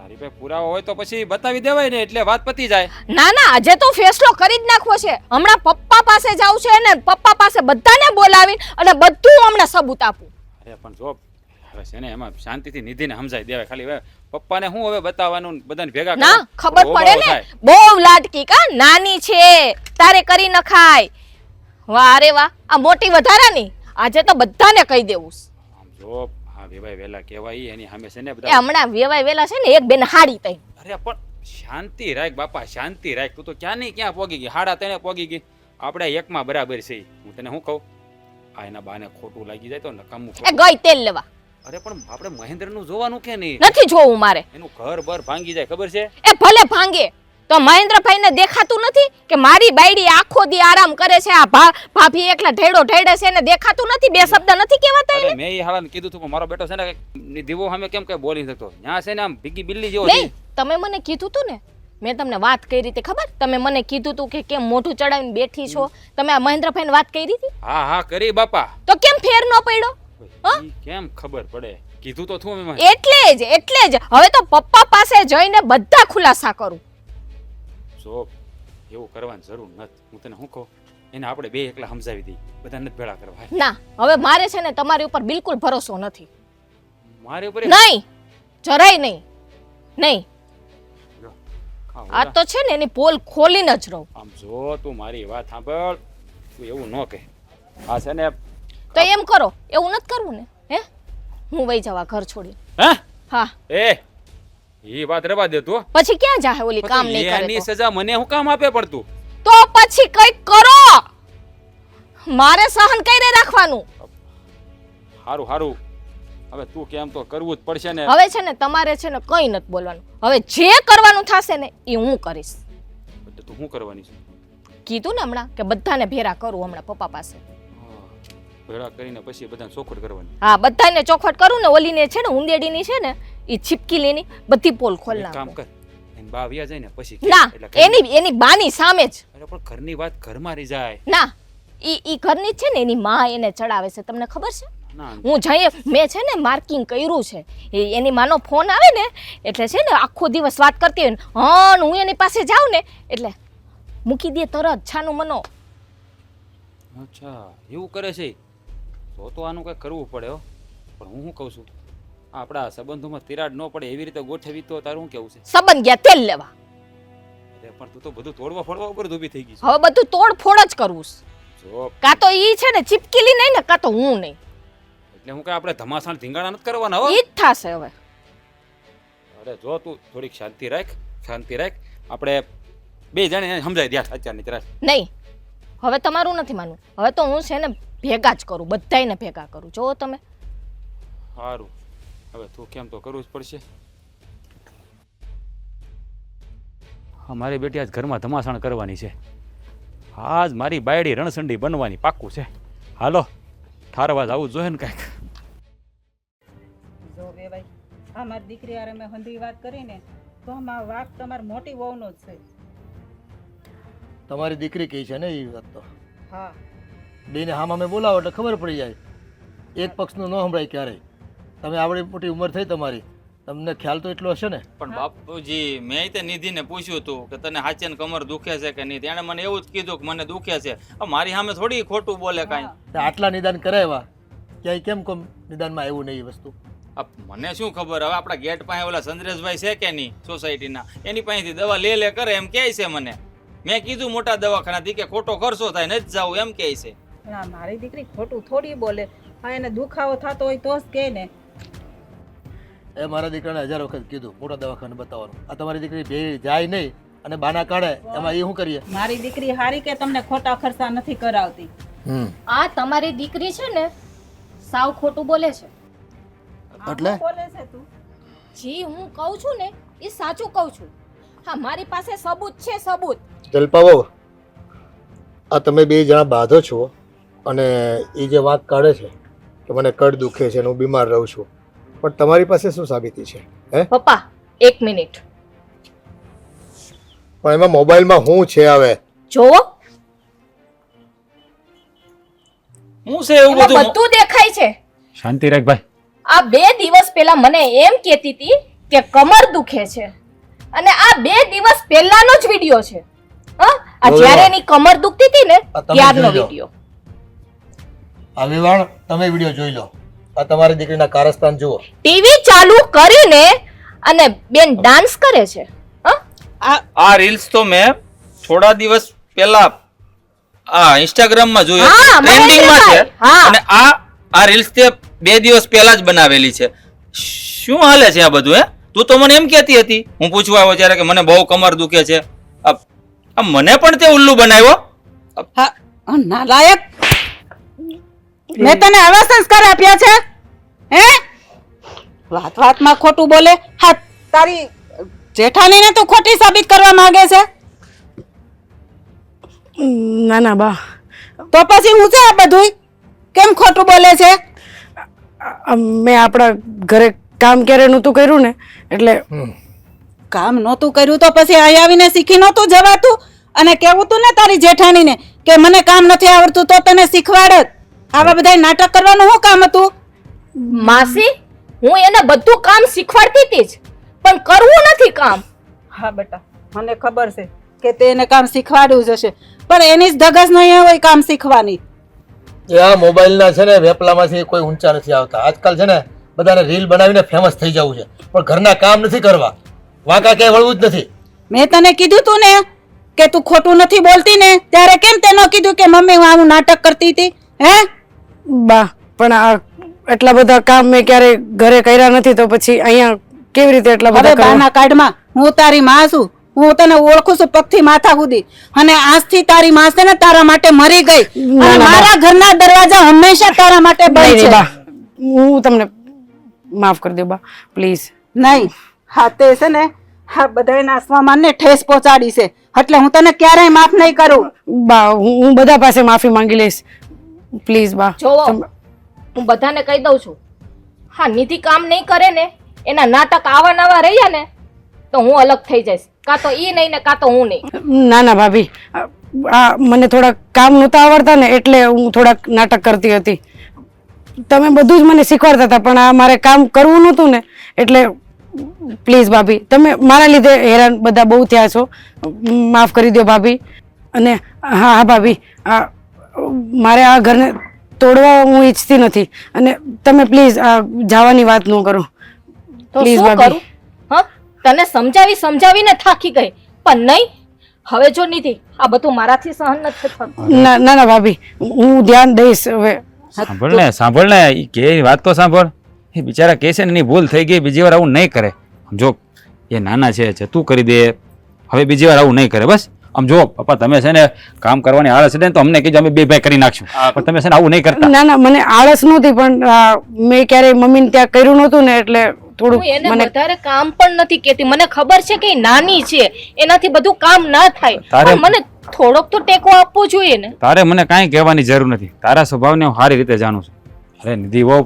તારી પાસે પુરાવા હોય તો પછી બતાવી દેવાય ને, એટલે વાત પતી જાય. ના ના, આજે તો ફેસલો કરી જ નાખવો છે. હમણાં પપ્પા પાસે જાવ છે ને પપ્પા પાસે બધાને બોલાવી અને બધું હમણાં સબૂત આપું. અરે પણ જો હવે છે ને એમાં શાંતિથી નિધિને સમજાઈ દેવાય. ખાલી હવે પપ્પાને હું હવે બતાવવાનું, બધાને ભેગા ના કરવા. ખબર થોડો પડે ઓબાળો ને, થાય. બહુ લાડકી કા, નાની છે તારે કરી નખાય. વાહ રે વાહ, આ મોટી વધારાની આજે તો બધાને કહી દેવું છે. આમ જો હા વેવાય વેલા કહેવાય એની સામે છે ને એ બધા. હમણાં વેવાય વેલા છે ને એક બેન હાડી તઈ. અરે પણ શાંતિ રાખ બાપા, શાંતિ રાખ. તું તો ક્યાં નહીં ક્યાં પોગી ગઈ, 3:30 પોગી ગઈ. આપણે એકમાં બરાબર છે. હું તને શું કહું, આ એના બાને ખોટું લાગી જાય તો નકામું એ ખોટું. ગઈ તેલ લેવા. અરે પણ આપણે મહેન્દ્રનું જોવાનું કે નહીં? નથી જોવું મારે. એનું ઘર બર ભાંગી જાય ખબર છે? એ ભલે ભાંગે તો મહેન્દ્રભાઈને દેખાતું નથી કે મારી બાયડી આખો દી આરામ કરે છે, આ ભાભી એકલા ઢેડો ઢેડે છે ને દેખાતું નથી? બે શબ્દ નથી કહેવાતા અરે એને? મેં એ હાલાને કીધું તું પણ મારો બેટો છે ને દીવો સામે કેમ કઈ બોલી શકતો? ત્યાં છે ને આમ ભીગી બિલ્લી જેવો નહીં, છે. તમે મને કીધું તું ને, મેં તમને વાત કરી હતી ખબર? તમે મને કીધું તું કે કેમ મોઢું ચડાવીને બેઠી છો. તમે આ મહેન્દ્રભાઈને વાત કરી હતી હા હા કરી બાપા. તો કેમ ફેર ન પડ્યો? હા? ઈ કેમ ખબર પડે? કીધું તો થું મેં. એટલે જ હવે તો પપ્પા પાસે જઈને બધા ખુલાસા કરું. જો એવું કરવાની જરૂર નથી. હું તને શું કહું, એને આપણે બે એકલા સમજાવી દઈએ, બધા નથી ભેળા કરવા. ના હવે મારે છે ને તમારી ઉપર બિલકુલ ભરોસો નથી. મારી ઉપર નહીં, જરાય નહીં. નહીં, હા, આ તો છે ને એની પોલ ખોલીને જ રહું. આમ જો તું મારી વાત સાંભળ, તું એવું ન કહે. આ છે ને તો એમ કરો, એવું નથી કરવું ને? હે, હું વઈ જવા ઘર છોડી. હે હા, એ વાત રવા દે તું. પછી ક્યાં જાહે ઓલી કામ નહીં કરે એની તો? સજા મને હું કામ આપે પડતું? તો પછી કંઈક કરો. મારે સહન કરી રાખવાનું. હારું હારું, હવે તું કેમ તો કરવું જ પડશે ને. હવે છે ને તમારે છે ને કંઈ નથી બોલવાનું. હવે જે કરવાનું થશે ને એ હું કરીશ. એટલે તું શું કરવાની છે? કીધું ને હમણાં કે બધાને ભેરા કરું હમણાં પપ્પા પાસે. ભેળા કરીને પછી બધાને ચોખવટ કરવાની. હા, બધાને ચોખવટ કરું ને, ઓલીને છે ને ઉંદેડીની છે ને એ છીપકીલીની બધી પોલ ખોલ એક કામ નાખું. કર, એની બા વ્યા જાય ને પછી કે. ના, એટલે એની બાની સામે જ. અરે પણ ઘરની વાત ઘરમાં રહી જાય. ના, ઈ ઘરની જ છે ને, એની માં એને ચડાવે છે. તમને ખબર છે? ના હું જઈએ, મેં છે ને માર્કિંગ કર્યું છે. એની માનો ફોન આવે ને એટલે છે ને આખો દિવસ વાત કરતી હોય ને, હા, હું એની પાસે જાઉં ને એટલે મૂકી દે તરત છાનું મનો. અચ્છા એવું કરે છે? તો આનું કંઈક કરવું પડે હો. પણ હું શું કહું છું, આપણા સંબંધોમાં તિરાડ ન પડે એવી રીતે ગોઠવી તો તારું શું કેવું છે? સંબંધ ગયા તેલ લેવા. અરે પણ તું તો બધું તોડવા ફોડવા ઉપર જ ઊભી થઈ ગઈ છે. હવે બધું તોડ ફોડ જ કરવું છે. જો કાં તો ઈ છે ને ચીપકીલી નહીં ને, કાં તો હું નહીં. એટલે હું કઈ આપણે ધમાસાણ ધીંગાણા નથી કરવાના હો. ઈ જ થશે હવે. અરે જો તું થોડીક શાંતિ રાખ, શાંતિ રાખ. આપણે બે જણે સમજાય દે અત્યારની તરફ. નહીં, હવે તમારું નથી માનવું. હવે તો હું છે ને ભેગા જ કરું, બધાયને ભેગા કરું. જો તમે સારું, હવે તું કેમ તો કરવું જ પડશે. હા, મારી બેટી આજ ઘરમાં ધમાસાણ કરવાની છે. આજ મારી બાયડી રણસંડી બનવાની પાક્કું છે. હાલો ઠારવા જવું જોઈએ ને કાંઈક. જો વેવાઈ, આ મારી દીકરી હારે મેં હંધી વાત કરીને તો આમાં વાક તમારી મોટી વહુનો જ છે. તમારી દીકરી કહી છે ને એ વાત તો હા, બેને હામ અમે બોલાવો એટલે ખબર પડી જાય. એક પક્ષનું ન સંભળાય ક્યારેય. તમે આવડી મોટી ઉંમર થઈ તમારી, તમને ખ્યાલ તો એટલો હશે ને. પણ બાપુજી, મેં તે નિધિને પૂછ્યું હતું કે તને હાચે ને કમર દુખે છે કે નહીં. તેણે મને એવું જ કીધું કે મને દુખે છે. હવે મારી સામે થોડી ખોટું બોલે કાંઈ. તો આટલા નિદાન કરાવ્યા, ક્યાંય કેમ કોમ નિદાનમાં આવ્યું નહીં એ વસ્તુ? મને શું ખબર, હવે આપણા ગેટ પાસે ઓલા ચંદ્રેશભાઈ છે કે નહીં સોસાયટીના, એની પાસેથી દવા લે કરે એમ કહે છે મને. મેં કીધું મોટા દવાખાનાથી કે ખોટો ખર્ચો થાય નથી જાવું એમ કહે છે. ના, મારી દીકરી ખોટું થોડી બોલે. હા, એને દુખાવો થતો હોય તો જ કહે ને. એ મારા દીકરાને 1000 વખત કીધું મોટા દવાખાને બતાવવાનું. આ તમારી દીકરી બે જાય નહીં અને બાના કાઢે, એમાં એ શું કરીએ? મારી દીકરી હારી કે તમને ખોટા ખર્ચા નથી કરાવતી. આ તમારી દીકરી છે ને સાવ ખોટું બોલે છે. એટલે બોલે છે તું? જી હું કહું છું ને એ સાચું કહું છું. હા, મારી પાસે સબૂત છે, સબૂત. જલપા બહુ, આ તમે બે જણા બાંધો છો અને એ જે વાંક કાઢે છે કે મને કડ દુખે છે અને હું બીમાર રહું છું, પણ તમારી પાસે શું સાબિતી છે? હે પપ્પા, 1 મિનિટ. પણ એમાં મોબાઈલમાં શું છે? હવે જોવો, હું છે એવું એમાં બધું? બધું દેખાય છે. શાંતિ રાખ ભાઈ. આ 2 દિવસ પહેલા મને એમ કહેતી હતી કે કમર દુખે છે અને આ 2 દિવસ પહેલાનો જ વિડિયો છે. હા, આ જોયો. જ્યારે એની કમર દુખતી હતી ને આ તમે ત્યારનો જોઈ લો. વિડિયો. આ વિવાણ તમે વિડીયો જોઈ લો. આ તમારી દીકરીના કારસ્તાન જુઓ. ટીવી ચાલુ કરીને અને બેન ડાન્સ કરે છે. હા, આ રીલ્સ તો મેં થોડા દિવસ પહેલા આ ઇન્સ્ટાગ્રામમાં જોયું હા, ટ્રેન્ડિંગમાં છે. મહેન્દ્રભાઈ, હા. અને આ રીલ્સ તે 2 દિવસ પહેલા જ બનાવેલી છે. શું હાલે છે આ બધું? હે, તું તો મને એમ કહેતી હતી, હું પૂછવા આવ્યો ત્યારે કે મને બહુ કમર દુખે છે. આ મને પણ તે ઉલ્લુ બનાવ્યો. હા, નાલાયક, મેં તને આવા સંસ્કાર આપ્યા છે? હે, વાત વાતમાં ખોટું બોલે. હા, તારી જેઠાણીને તું ખોટી સાબિત કરવા માંગે છે? ના ના બા, તો પછી હું છે આ બધું કેમ ખોટું બોલે છે? મેં આપણા ઘરે કામ ક્યારે નહોતું કર્યું ને એટલે કામ નહોતું કર્યું તો પછી અહીં આવીને શીખી નહોતું જવાતું? અને કેવું તું ને તારી જેઠાણીને કે મને કામ નથી આવડતું તો તને શીખવાડત. આવા બધા નાટક કરવાનું શું કામ હતું? માસી, હું એને બધું કામ શીખવાડતી હતી જ, પણ કરવું નથી કામ. હા બેટા, મને ખબર છે કે તે એને કામ શીખવાડ્યું જ હશે, પણ એની જ ધગસ નહીં હોય કામ શીખવાની. એ આ મોબાઈલના છે ને વેપલામાંથી કોઈ ઊંચા નથી આવતા. આજકાલ છે ને બધાને રીલ બનાવીને ફેમસ થઈ જવું છે, પણ ઘરના કામ નથી કરવા. વાંકા ક્યાંય વળવું જ નથી. મેં તને કીધું તું ને કે તું ખોટું નથી બોલતી ને, ત્યારે કેમ તે ન કીધું કે મમ્મી હું આવું નાટક કરતી હતી? હે બા, પણ આ એટલા બધા કામ મેં ક્યારે ઘરે કર્યા નથી તો પછી અહીંયા કેવી રીતે એટલા હવે બધા કરવા? બાના કાઢમાં, હું તારી માં છું, હું તને ઓળખું છું પગથી માથા સુધી, અને આજથી તારી માં છે ને તારા માટે મરી ગઈ, ના, અને ના, મારા ઘરના દરવાજા હંમેશા તારા માટે નહીં, બંધ નહીં, છે. બા, હું તમને માફ કરી દો બા, પ્લીઝ. નહીં, હા તે છે ને હા બધાના સ્વમાનને ઠેસ પહોંચાડી છે, એટલે હું તને ક્યારેય માફ નહીં કરું. બા, હું બધા પાસે માફી માંગી લઈશ, પ્લીઝ બા. જોવો, હું બધાને કહી દઉં છું, હા નિધિ કામ નહીં કરે ને, એના નાટક આવા નવા રહ્યા ને તો હું અલગ થઈ જઈશ. કાં તો ઈ નહીં ને કાં તો હું નહીં. ના ના ભાભી, આ મને થોડા કામ નહોતા આવડતા ને એટલે હું થોડાક નાટક કરતી હતી. તમે બધું જ મને શીખવાડતા હતા, પણ આ મારે કામ કરવું નહોતું ને એટલે પ્લીઝ ભાભી, તમે મારા લીધે હેરાન બધા બહુ થયા છો, માફ કરી દો ભાભી. અને હા હા ભાભી, આ મારે આ ઘરને તોડવા હું ઈચ્છતી નથી, અને તમે પ્લીઝ આ જવાની વાત ન કરો તો પ્લીઝ શું ભાભી. કરું? હા, તને સમજાવીને થાકી ગઈ, પણ નહીં. હવે જો નિધિ, આ બધું મારાથી સહન નથી થતું. ના ના ના ભાભી, હું ધ્યાન દઈશ હવે. સાંભળ ને ઈ કે વાત તો સાંભળ. એ બિચારા કહે છે ને એની ભૂલ થઈ ગઈ, બીજી વાર આવું નહીં કરે. જો એ નાના છે તું કરી દે, હવે બીજી વાર આવું નહીં કરે. બસ આમ જો પપ્પા, તમે છે ને કામ કરવાની આળસ છે ને તો અમને કહેજો, અમે 2 ભાઈ કરી નાખશું, પણ તમે છે ને આવું નહીં કરતા. ના ના, મને આળસ નહોતી, પણ મેં ક્યારેય મમ્મીને ત્યાં કર્યું નહોતું ને એટલે થોડું હું એને મને વધારે કામ પણ નથી કેતી. મને ખબર છે કે ઈ નાની છે, એનાથી બધું કામ ના થાય, તારે- પણ મને થોડોક તો ટેકો આપવો જોઈએ ને. તારે મને કાંઈ કહેવાની જરૂર નથી, તારા સ્વભાવને હું સારી રીતે જાણું છું. અરે નિધિ વહુ,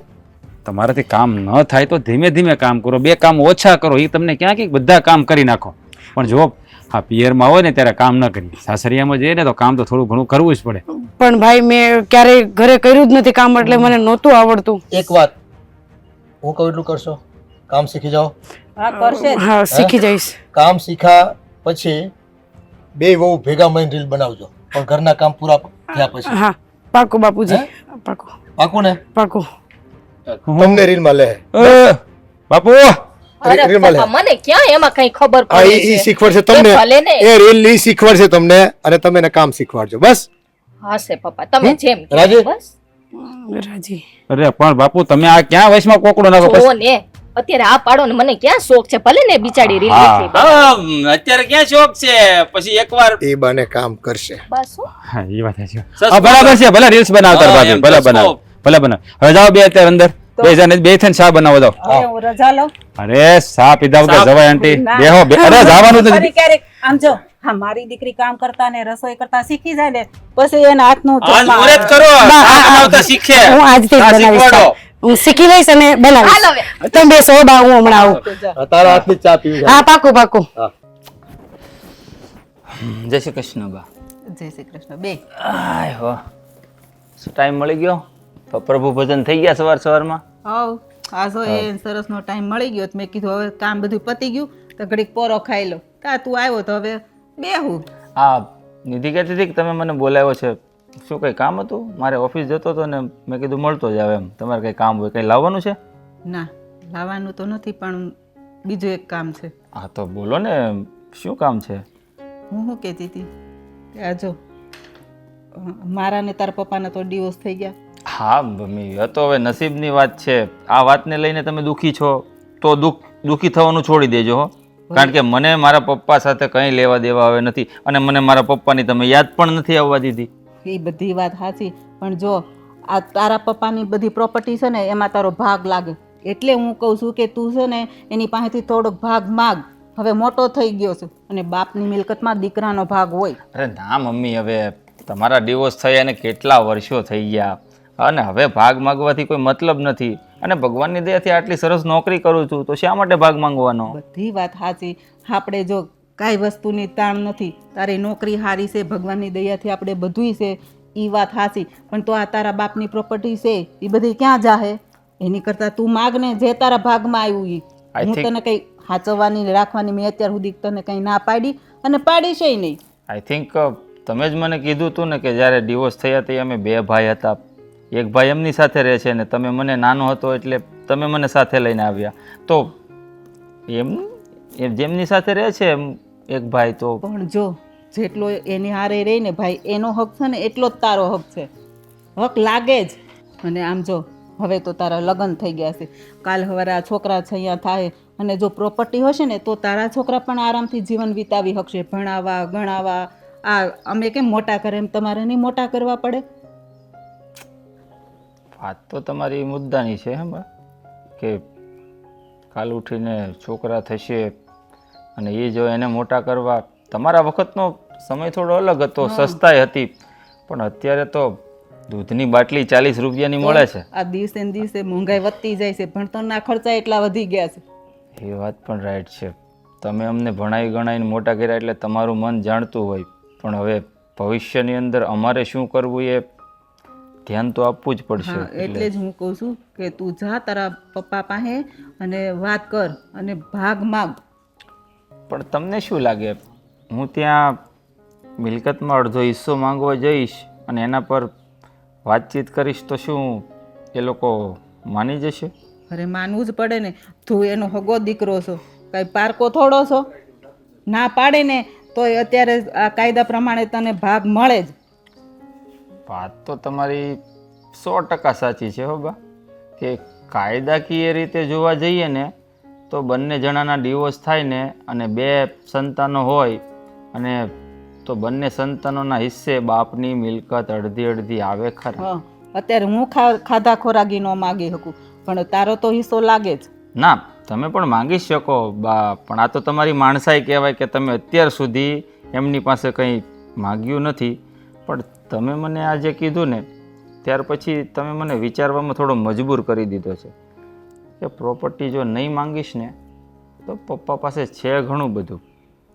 તમારાથી કામ ન થાય તો ધીમે ધીમે કામ કરો, 2 કામ ઓછા કરો. એ તમને ક્યાં કે બધા કામ કરી નાખો, પણ જો હા પિયરમાં હોય ને ત્યારે કામ ન કરીએ, સાસરિયામાં જઈએ ને તો કામ તો થોડું ઘણું કરવું જ પડે. પણ ભાઈ મેં ક્યારેય ઘરે કર્યું જ નથી કામ, એટલે મને નહોતું આવડતું. એક વાત હું કહું એટલું કરશો, કામ શીખી જાઓ. હા કરશે જ. હા, શીખી જઈશ. કામ શીખ્યા પછી 2 વહુ ભેગા મળીને રીલ બનાવજો, પણ ઘરના કામ પૂરા થયા પછી. હા, પાકું બાપુજી, પાકું પાકું ને? પાકું. તમને રીલમાં લે. બાપુ, અરે રીલમાં લે. પપ્પા, મને ક્યાં એમાં કઈ ખબર આ પડે ઈ છે? શીખવાડશે એ તમને, ભલે ને. એ રીલ ઈ શીખવાડશે તમને, અને તમે એને કામ શીખવાડજો. બસ હાશે પપ્પા, તમે જેમ કહો, રાજી? બસ. રાજી. અરે પણ બાપુ તમે આ ક્યાં વયસમાં કોકડો નાખો? જોવો ને, અત્યારે આ પાડો ને મને ક્યાં શોખ છે, ભલે ને બિચારી રીલ હા. નીકળી. અત્યારે ક્યાં શોખ છે? પછી એકવાર એ બાને કામ કરશે. બસ હો. હા, એ વાત છે. હા, બરાબર છે, ભલે રીલ્સ બનાવતા હા, ભાભી, એમ ભલે તો બનાવો, ભલે બનાવો. હવે જાઓ 2 અત્યારે અંદર, 2 જણ 2 થઈને ચા બનાવો જાઓ. હવે હું રજા લઉં. અરે સા પીધા વગર જવાય આંટી, ના. બેહો અરે જવાનું ફરી નથી. ક્યારેક આમ જો, હા મારી દીકરી કામ કરતા ને રસોઈ કરતા શીખી જાય ને પછી એના હાથનું આજ જમવા મુહૂર્ત કરો, બા, ચા આ- બનાવતા શીખે. હું આજથી જ ચા બનાવીશ. શીખવાડો. હું શીખી લઈશ અને હાલ બનાવીશ. હવે. તમે બેસો બા, હું હમણાં આવું. તારા હાથની ચા પીવી છે. હા, પાકું પાકું. જય શ્રી કૃષ્ણ બા. જય શ્રી કૃષ્ણ. બે આય હો, ટાઈમ મળી ગયો તો પ્રભુ ભજન થઈ ગયા સવારમાં. હવ આ જો એ સરસનો ટાઈમ મળી ગયો તો મેં કીધું હવે કામ બધું પતી ગયું તો ઘડીક પોરો ખાઈ લો તા તું આવ્યો તો હવે બેહું. આ નિધિ કહેતી હતી કે તમે મને બોલાવ્યો છે, શું કંઈ કામ હતું? મારે ઓફિસ જતો હતો ને મેં કીધું મળતો જ આવે એમ. તમારે કંઈ કામ હોય, કંઈ લાવવાનું છે? ના લાવવાનું તો નથી પણ બીજું એક કામ છે. હા તો બોલો ને, શું કામ છે? હું શું કહેતી હતી કે આ જો મારા ને તારા પપ્પાના તો ડિવોર્સ થઈ ગયા. હા મમ્મી, એ તો હવે નસીબની વાત છે. આ વાતને લઈને તમે દુઃખી છો તો દુઃખી થવાનું છોડી દેજો હો. કારણ કે મને મારા પપ્પા સાથે કંઈ લેવા દેવા હવે નથી અને મને મારા પપ્પાની તમે યાદ પણ નથી આવવા દીધી. એ બધી વાત સાચી પણ જો આ તારા પપ્પાની બધી પ્રોપર્ટી છે ને એમાં તારો ભાગ લાગે એટલે હું કહું છું કે તું છે ને એની પાસેથી થોડોક ભાગ માગ. હવે મોટો થઈ ગયો છે અને બાપની મિલકતમાં દીકરાનો ભાગ હોય. અરે ના મમ્મી, હવે તમારા ડિવોર્સ થયા અને કેટલા વર્ષો થઈ ગયા અને હવે ભાગ માંગવાથી કોઈ મતલબ નથી. અને ભગવાનની દયાથી આટલી સરસ નોકરી કરું છું તો શા માટે ભાગ માંગવાનો? બધી વાત સાચી. આપણે જો કાંઈ વસ્તુની તાણ નથી, તારી નોકરી સારી છે, ભગવાનની દયાથી આપણે બધુંય છે, એ વાત સાચી. પણ તો આ તારા બાપની પ્રોપર્ટી છે એ બધી ક્યાં જાહે? એની કરતાં તું માગને જે તારા ભાગમાં આવ્યું એ. હું તને કંઈ સાચવવાની રાખવાની મેં અત્યાર સુધી તને કંઈ ના પાડી અને પાડી છે નહીં. આઈ થિંક તમે જ મને કીધું હતું ને કે જ્યારે ડિવોર્સ થયા તે અમે 2 ભાઈ હતા. એક ભાઈ એમની સાથે રહે છે ને તમે મને નાનો હતો એટલે તમે મને સાથે લઈને આવ્યા. તો એમ જેમની સાથે રહે છે એક ભાઈ તો પણ જો જેટલો એની હારે રહીને ભાઈ એનો હક છે ને એટલો જ તારો હક છે. હક લાગે જ. અને આમ જો હવે તો તારા લગ્ન થઈ ગયા છે, કાલ સવારે આ છોકરા છે અહીંયા થાય અને જો પ્રોપર્ટી હશે ને તો તારા છોકરા પણ આરામથી જીવન વિતાવી શકશે. ભણાવવા ગણાવવા આ અમે કેમ મોટા કરે એમ તમારે નહીં મોટા કરવા પડે. વાત તો તમારી મુદ્દાની છે હે કે કાલ ઉઠીને છોકરા થશે અને એ જો એને મોટા કરવા. તમારા વખતનો સમય થોડો અલગ હતો, સસ્તાઈ હતી, પણ અત્યારે તો દૂધની બાટલી 40 રૂપિયાની મળે છે. આ દિવસે ને દિવસે મોંઘાઈ વધતી જાય છે, ભણતરના ખર્ચા એટલા વધી ગયા છે. એ વાત પણ રાઈટ છે. તમે અમને ભણાવી ગણાવીને મોટા કર્યા એટલે તમારું મન જાણતું હોય, પણ હવે ભવિષ્યની અંદર અમારે શું કરવું એ ધ્યાન તો આપવું જ પડશે. એટલે જ હું કહું છું કે તું જા તારા પપ્પા પાસે અને વાત કર અને ભાગ માગ. પણ તમને શું લાગે હું ત્યાં મિલકતમાં અડધો હિસ્સો માંગવા જઈશ અને એના પર વાતચીત કરીશ તો શું એ લોકો માની જશે? અરે માનવું જ પડે ને, તું એનો હગો દીકરો છો, કાંઈ પારકો થોડો છો. ના પાડે ને તો અત્યારે આ કાયદા પ્રમાણે તને ભાગ મળે જ. વાત તો તમારી 100% સાચી છે હો બા, કે કાયદાકીય રીતે જોવા જઈએ ને તો બંને જણાના ડિવોર્સ થાય ને અને 2 સંતાનો હોય અને તો બંને સંતાનોના હિસ્સે બાપની મિલકત અડધી આવે ખરા. અત્યારે હું ખાધા ખોરાકી ન માગી શકું પણ તારો તો હિસ્સો લાગે જ. ના તમે પણ માંગી શકો બા, પણ આ તો તમારી માણસાઈ કહેવાય કે તમે અત્યાર સુધી એમની પાસે કંઈ માગ્યું નથી. પણ તમે મને આ જે કીધું ને ત્યાર પછી તમે મને વિચારવામાં થોડો મજબૂર કરી દીધો છે કે પ્રોપર્ટી જો નહીં માંગીશ ને તો પપ્પા પાસે છે ઘણું બધું.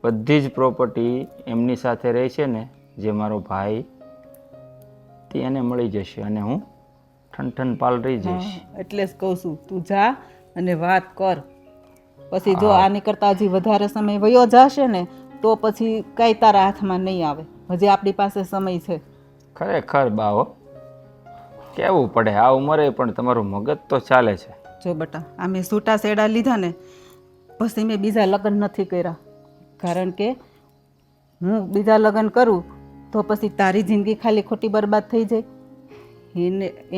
બધી જ પ્રોપર્ટી એમની સાથે રહે છે ને જે મારો ભાઈ તે એને મળી જશે અને હું ઠનઠન પાલ રહી જઈશ. એટલે જ કહું છું તું જા અને વાત કર. પછી જો આની કરતાં હજી વધારે સમય વયો જશે ને તો પછી કઈ તારા હાથમાં નહીં આવે. હજી આપણી પાસે સમય છે. ખરેખર બાવો કેવું પડે આ ઉંમરે પણ તમારું મગજ તો ચાલે છે. જો બટા આ મેં છૂટા છેડા લીધા ને પછી મેં બીજા લગ્ન નથી કર્યા, કારણ કે હું બીજા લગ્ન કરું તો પછી તારી જિંદગી ખાલી ખોટી બરબાદ થઈ જાય.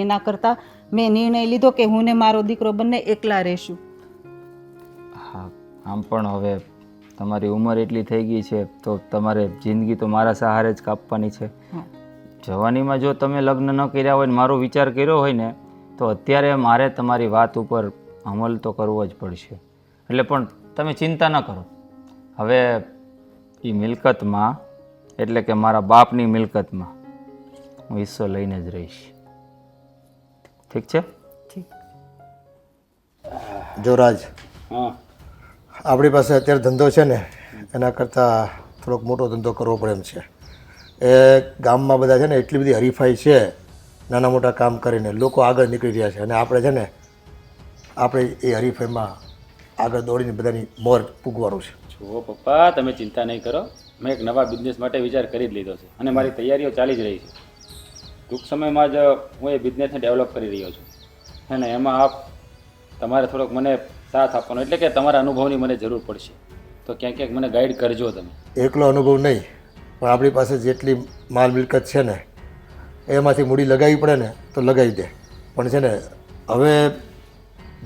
એના કરતાં મેં નિર્ણય લીધો કે હું ને મારો દીકરો બંને એકલા રહીશું. હા આમ પણ હવે તમારી ઉંમર એટલી થઈ ગઈ છે તો તમારે જિંદગી તો મારા સહારે જ કાપવાની છે. જવાનીમાં જો તમે લગ્ન ન કર્યા હોય ને મારો વિચાર કર્યો હોય ને તો અત્યારે મારે તમારી વાત ઉપર અમલ તો કરવો જ પડશે. એટલે પણ તમે ચિંતા ન કરો, હવે એ મિલકતમાં એટલે કે મારા બાપની મિલકતમાં હું હિસ્સો લઈને જ રહીશ. ઠીક છે? જો રાજ, આપણી પાસે અત્યારે ધંધો છે ને એના કરતાં થોડોક મોટો ધંધો કરવો પડે એમ છે. એ ગામમાં બધા છે ને એટલી બધી હરીફાઈ છે નાના મોટા કામ કરીને લોકો આગળ નીકળી રહ્યા છે અને આપણે છે ને આપણે એ હરીફાઈમાં આગળ દોડીને બધાની મોર પૂગવાનું છે. જુઓ પપ્પા, તમે ચિંતા નહીં કરો. મેં એક નવા બિઝનેસ માટે વિચાર કરી જ લીધો છે અને મારી તૈયારીઓ ચાલી જ રહી છે. ટૂંક સમયમાં જ હું એ બિઝનેસને ડેવલપ કરી રહ્યો છું અને એમાં તમારે થોડોક મને સાથ આપવાનો, એટલે કે તમારા અનુભવની મને જરૂર પડશે. તો ક્યાંક ક્યાંક મને ગાઈડ કરજો તમે. એકલો અનુભવ નહીં, પણ આપણી પાસે જેટલી માલ મિલકત છે ને એમાંથી મૂડી લગાવવી પડે ને તો લગાવી દે. પણ છે ને હવે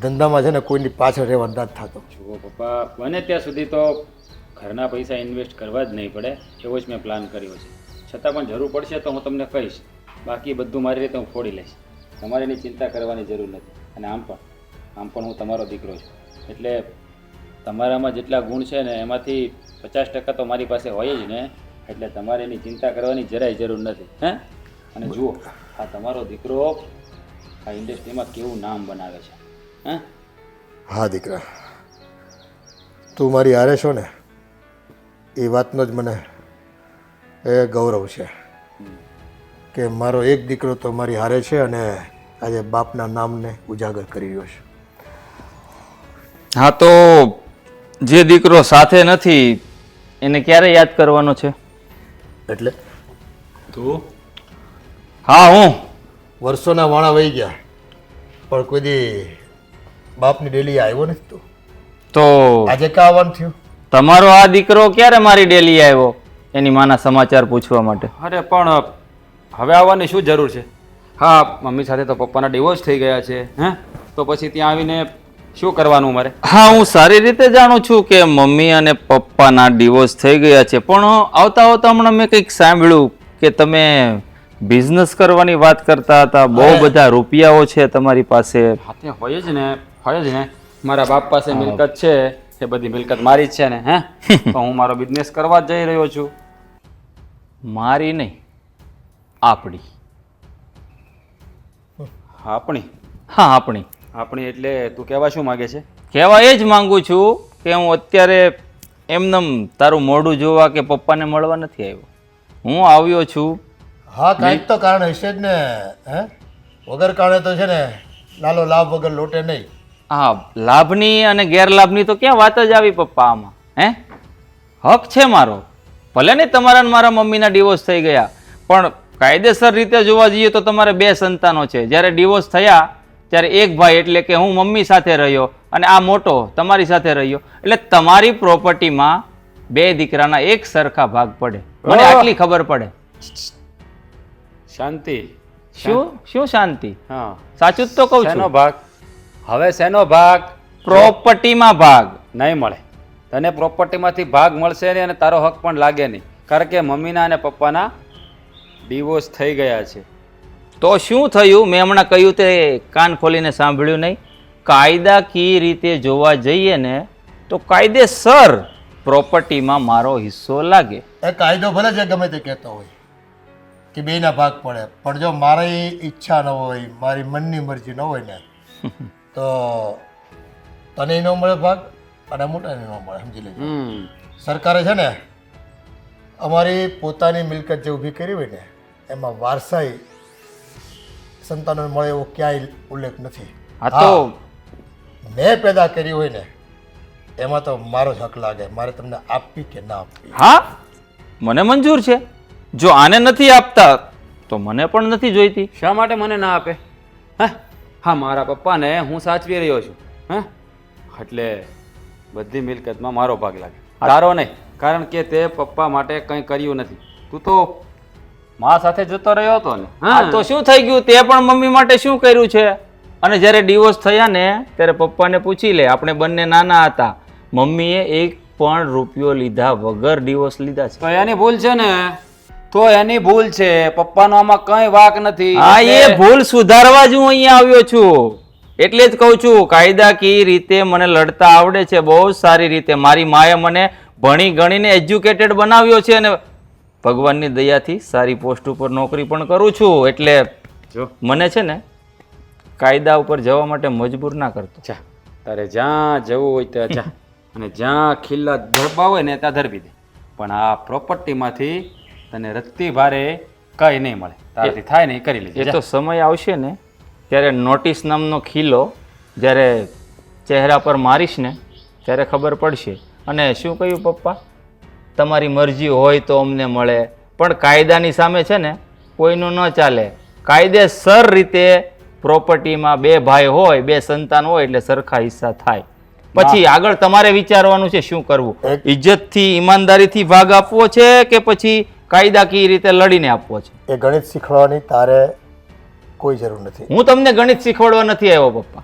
ધંધામાં છે ને કોઈની પાછળ રહેવા નથી થતો. જુઓ પપ્પા, બને ત્યાં સુધી તો ઘરના પૈસા ઇન્વેસ્ટ કરવા જ નહીં પડે એવો જ મેં પ્લાન કર્યો છે. છતાં પણ જરૂર પડશે તો હું તમને કહીશ. બાકી બધું મારી રીતે હું ફોડી લઈશ. તમારે એની ચિંતા કરવાની જરૂર નથી. અને આમ પણ હું તમારો દીકરો છું, એટલે તમારામાં જેટલા ગુણ છે ને એમાંથી 50% તો મારી પાસે હોય જ ને, એટલે તમારે એની ચિંતા કરવાની જરાય જરૂર નથી. હે? અને જુઓ, આ તમારો દીકરો આ ઇન્ડસ્ટ્રીમાં કેવું નામ બનાવે છે. હે? હા દીકરા, તું મારી હારે છો ને એ વાતનો જ મને એ ગૌરવ છે કે મારો એક દીકરો તો મારી હારે છે અને આજે બાપના નામને ઉજાગર કરી રહ્યો છે. હા, તો જે દીકરો સાથે નથી એને ક્યારે યાદ કરવાનો છે? એટલે તું હા, હું વર્ષોના વાણા વહી ગયા પણ કોઈ દી બાપની ડેલી આવ્યો નથી. તું તો આજે કાં આવવાનું થયું? તમારો આ દીકરો ક્યારે મારી ડેલી આવ્યો એની માના સમાચાર પૂછવા માટે? અરે પણ હવે આવવાની શું જરૂર છે? હા, મમ્મી સાથે તો પપ્પાના ડિવોર્સ થઈ ગયા છે. હે? તો પછી ત્યાં આવીને શું કરવાનું મારે? હા, હું સારી રીતે જાણું છું કે મમ્મી અને પપ્પાના ડિવોર્સ થઈ ગયા છે, પણ આવતા આવતા હમણાં મેં કંઈક સાંભળ્યું કે તમે બિઝનેસ કરવાની વાત કરતા હતા. બહુ બધા રૂપિયાઓ છે તમારી પાસે. હા, તે હોય જ ને. મારા બાપ પાસે મિલકત છે, એ બધી મિલકત મારી જ છે ને. હે? તો હું મારો બિઝનેસ કરવા જ જઈ રહ્યો છું. મારી નહીં, આપણી. આપણી? હા, આપણી. આપણી એટલે તું કહેવા શું માગે છે? કહેવા એ જ માંગુ છું કે હું અત્યારે એમનેમ તારું મોઢું જોવા કે પપ્પાને મળવા નથી આવ્યો. હું આવ્યો છું. હા, કાંઈક તો કારણ હશે જ ને. હે, વગર કારણે તો છે ને લાલો લાભ વગર લોટે નહીં. હા, લાભની અને ગેરલાભની તો ક્યાં વાત જ આવી પપ્પા આમાં? હે, હક છે મારો. ભલે ને તમારા ને મારા મમ્મીના ડિવોર્સ થઈ ગયા, પણ કાયદેસર રીતે જોવા જઈએ તો તમારે 2 સંતાનો છે. જ્યારે ડિવોર્સ થયા ત્યારે એક ભાઈ એટલે કે હું મમ્મી સાથે રહ્યો અને આ મોટો તમારી સાથે રહ્યો, એટલે તમારી પ્રોપર્ટીમાં 2 દીકરાના એક સરખા ભાગ પડે. મને આટલી ખબર પડે. શાંતિ. શું શાંતિ? હા, સાચું જ તો કહું શેનો છું. ભાગ? હવે શેનો ભાગ? પ્રોપર્ટીમાં ભાગ નહીં મળે. તને પ્રોપર્ટીમાંથી ભાગ મળશે નહીં અને તારો હક પણ લાગે નહીં, કારણ કે મમ્મીના અને પપ્પાના ડિવોર્સ થઈ ગયા છે. તો શું થયું? મેં હમણાં કહ્યું તે કાન ખોલીને સાંભળ્યું નહીં? કાયદાકીય રીતે જોવા જઈએ ને તો કાયદેસર પ્રોપર્ટીમાં મારો હિસ્સો લાગે. એ કાયદો ભલે જે ગમે તે કહેતો હોય કે બેયના ભાગ પડે, પણ જો મારી ઈચ્છા ન હોય, મારી મનની મરજી ન હોય ને તો તને ન મળે ભાગ અને મોટાને ન મળે. સમજી લેજો. સરકારે છે ને અમારી પોતાની મિલકત જે ઊભી કરી હોય ને એમાં વારસાઈ સંતાનોને મળે એવો ક્યાંય ઉલ્લેખ નથી. હા, તો મેં પેદા કરી હોય ને એમાં તો મારો જ હક લાગે. મારે તમને આપવી કે ના આપવી. હા, મને મંજૂર છે. જો આને નથી આપતા તો મને પણ નથી જોઈતી. શા માટે મને ના આપે? હા, મારા પપ્પાને હું સાચવી રહ્યો છું. હે, એટલે બધી મિલકતમાં મારો ભાગ લાગે, તારો નહીં, કારણ કે તે પપ્પા માટે કંઈ કર્યું નથી. તું તો મા સાથે જતો રહ્યો હતો ને. હા, તો શું થઈ ગયું? તે પણ મમ્મી માટે શું કર્યું છે? અને જ્યારે ડિવોર્સ થયા ને ત્યારે પપ્પાને પૂછી લે. આપણે બંને નાના હતા, મમ્મીએ એક પણ રૂપિયો લીધા વગર ડિવોર્સ લીધા છે. તો એની ભૂલ છે ને. તો એની ભૂલ છે, પપ્પાનો આમાં કંઈ વાંક નથી. હા, એ ભૂલ સુધારવા જ હું અહીંયા આવ્યો છું. એટલે જ કહું છું કાયદાકીય રીતે મને લડતા આવડે છે બહુ સારી રીતે. મારી માએ મને ભણી ગણીને એજ્યુકેટેડ બનાવ્યો છે અને ભગવાનની દયાથી સારી પોસ્ટ ઉપર નોકરી પણ કરું છું. એટલે જો મને છે ને કાયદા ઉપર જવા માટે મજબૂર ના કરતો. જા, તારે જ્યાં જવું હોય ત્યાં જા અને જ્યાં ખીલ્લા ધરબા હોય ને ત્યાં ધરબી દે, પણ આ પ્રોપર્ટીમાંથી તને રત્તી ભારે કંઈ નહીં મળે. તારાથી થાય ને એ કરી લેજે. એ તો સમય આવશે ને ત્યારે નોટિસ નામનો ખીલો જ્યારે ચહેરા પર મારીશ ને ત્યારે ખબર પડશે. અને શું કહ્યું પપ્પા? તમારી મરજી હોય તો અમને મળે, પણ કાયદાની સામે છે ને કોઈનું ન ચાલે. કાયદેસર રીતે પ્રોપર્ટીમાં બે ભાઈ હોય, બે સંતાન હોય એટલે સરખા હિસ્સા થાય. પછી આગળ તમારે વિચારવાનું છે શું કરવું. ઇજ્જતથી ઈમાનદારીથી ભાગ આપવો છે કે પછી કાયદાકીય રીતે લડીને આપવો છે? એ ગણિત શીખવાડવાની તારે કોઈ જરૂર નથી. હું તમને ગણિત શીખવાડવા નથી આવ્યો પપ્પા.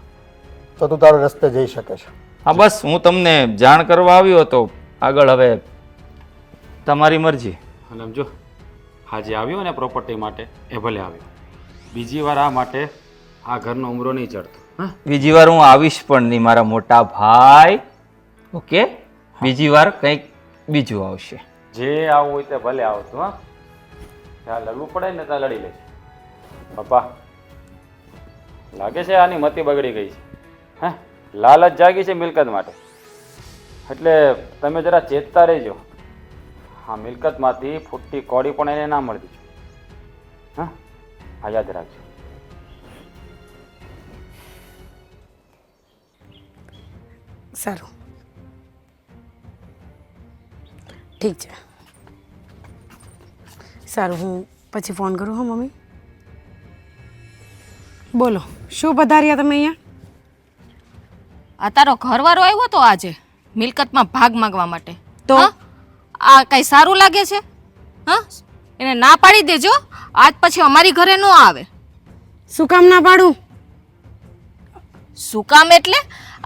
તો તું તારો રસ્તે જઈ શકે છે. હા બસ હું તમને જાણ કરવા આવ્યો હતો. આગળ હવે તમારી મરજી. અને આમ જો આજે આવ્યો ને પ્રોપર્ટી માટે એ ભલે આવ્યો, બીજી વાર આ માટે આ ઘરનો ઉમરો નહીં ચડતો. હા, બીજી વાર હું આવીશ પણ નહીં મારા મોટા ભાઈ. ઓકે, બીજી વાર કંઈક બીજું આવશે. જે આવું હોય તે ભલે આવતું. હા, ત્યાં લડવું પડે ને ત્યાં લડી લેશે. પપ્પા લાગે છે આની મતી બગડી ગઈ છે. હા, લાલચ જાગી છે મિલકત માટે, એટલે તમે જરા ચેતતા રહેજો. હા, મિલકતમાંથી ફૂટતી કોડી પણ એને ના મળતી. હા, આ યાદ રાખજો. સારું, ઠીક છે. સારું, હું પછી ફોન કરું. હા મમ્મી, બોલો શું પધાર્યા તમે અહીંયા? આ તારો ઘરવાળો આવ્યો તો આજે મિલકતમાં ભાગ માંગવા માટે. તો? હા? આ કઈ સારું લાગે છે? હા, એને ના પાડી દેજો. આજ પછી અમારી ઘરે ન આવે. શું કામ ના પાડું? શું કામ એટલે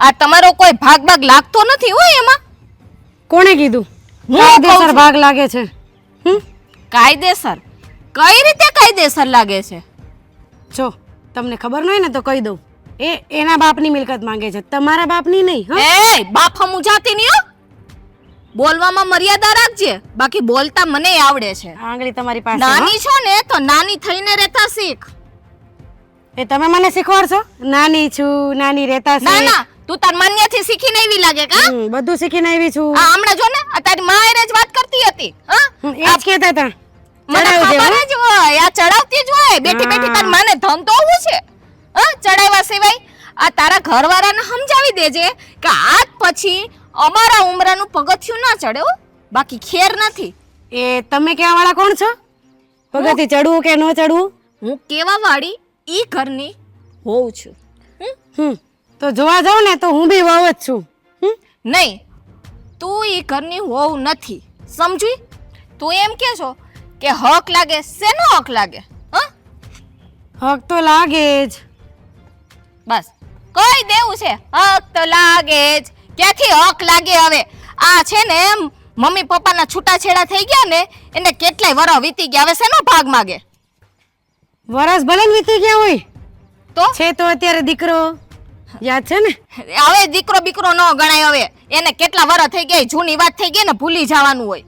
આ તમારો કોઈ ભાગ લાગતો નથી હોય એમાં. કોણે કીધું હું કાયદેસર કહું છું. ભાગ લાગે છે? કાયદેસર? કઈ રીતે કાયદેસર લાગે છે? જો તમને ખબર ન હોય ને તો કહી દઉં. એના બાપની મિલકત માંગે છે, તમારા બાપની નહીં. હા, એ બાપ હમું જાતી નહીં હો. બોલવામાં મર્યાદા રાખજે, બાકી બોલતા મને આવડે છે. આંગળી તમારી પાસે. હા? નાની છો ને તો નાની થઈને રહેતા શીખ. એ તમે મને શીખવાડશો? નાની છું, નાની રહેતા છે. ના ના, તું તાર માન્યાથી શીખીને એવી લાગે કા? બધું શીખીને આવી છું. આ હમણાં જો ને આ તારી માં હારે જ વાત કરતી હતી. હા, એ જ કહેતા હતા. મને ચડાવજે, ખબર જ હોય, આ ચડાવતી જ હોય. બેઠી બેઠી તાર માને ધન તો હોવું છે. હા, ચડાવ્યા સિવાય આ તારા ઘરવાળાને સમજાવી દેજે કે આજ પછી અમારા ઉમરાનું પગથિયું ના ચડે હો, બાકી ખેર નથી. એ તમે કેવા વાળા કોણ છો? પગથી ચડવું કે ન ચડવું? હું કેવા વાળી ઈ ઘરની હોઉં છું. તો જોવા જાઉં ને તો હું બી વહુ જ છું. નહીં, તું ઈ ઘરની હોવ નથી, સમજી? તું એમ કે છો કે હક લાગે, શેનો હક લાગે? હા, હક તો લાગે જ. બસ કહી દેવું છે, હક તો લાગે જ. ક્યાંથી હક લાગે હવે? આ છે ને મમ્મી પપ્પાના છૂટાછેડા થઈ ગયા ને એને કેટલાય વરહ વીતી ગયા, હવે શેનો ભાગ માગે? વરસ ભલે ને વીતી ગયા હોય તો છે તો અત્યારે દીકરો યાદ છે ને? હવે દીકરો બીકરો ન ગણાય. હવે એને કેટલા વરહ થઈ ગયા, જૂની વાત થઈ ગઈ ને, ભૂલી જવાનું હોય.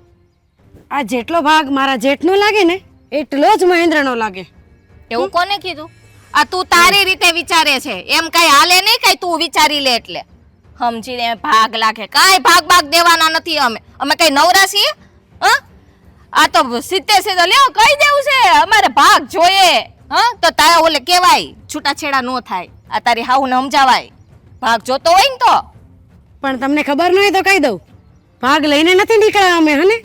આ જેટલો ભાગ મારા જેઠનો લાગે ને એટલો જ મહેન્દ્રનો લાગે. એવું કોને કીધું? આ તું તારી રીતે વિચારે છે, એમ કઈ હાલે નહીં. કઈ તું વિચારી લે એટલે સમજીને ભાગ લાગે. કાંઈ ભાગ દેવાના નથી અમે. અમે કઈ નવરા છીએ? હા, આ તો સીધે સીધો લ્યો કહી દેવું છે અમારે ભાગ જોઈએ. હા, તો તારા ઓલે કેવાય છૂટાછેડા નો થાય. આ તારી હાઉને સમજાવાય ભાગ જોતો હોય ને તો. પણ તમને ખબર ન હોય તો કહી દઉં, ભાગ લઈને નથી નીકળ્યા અમે. હને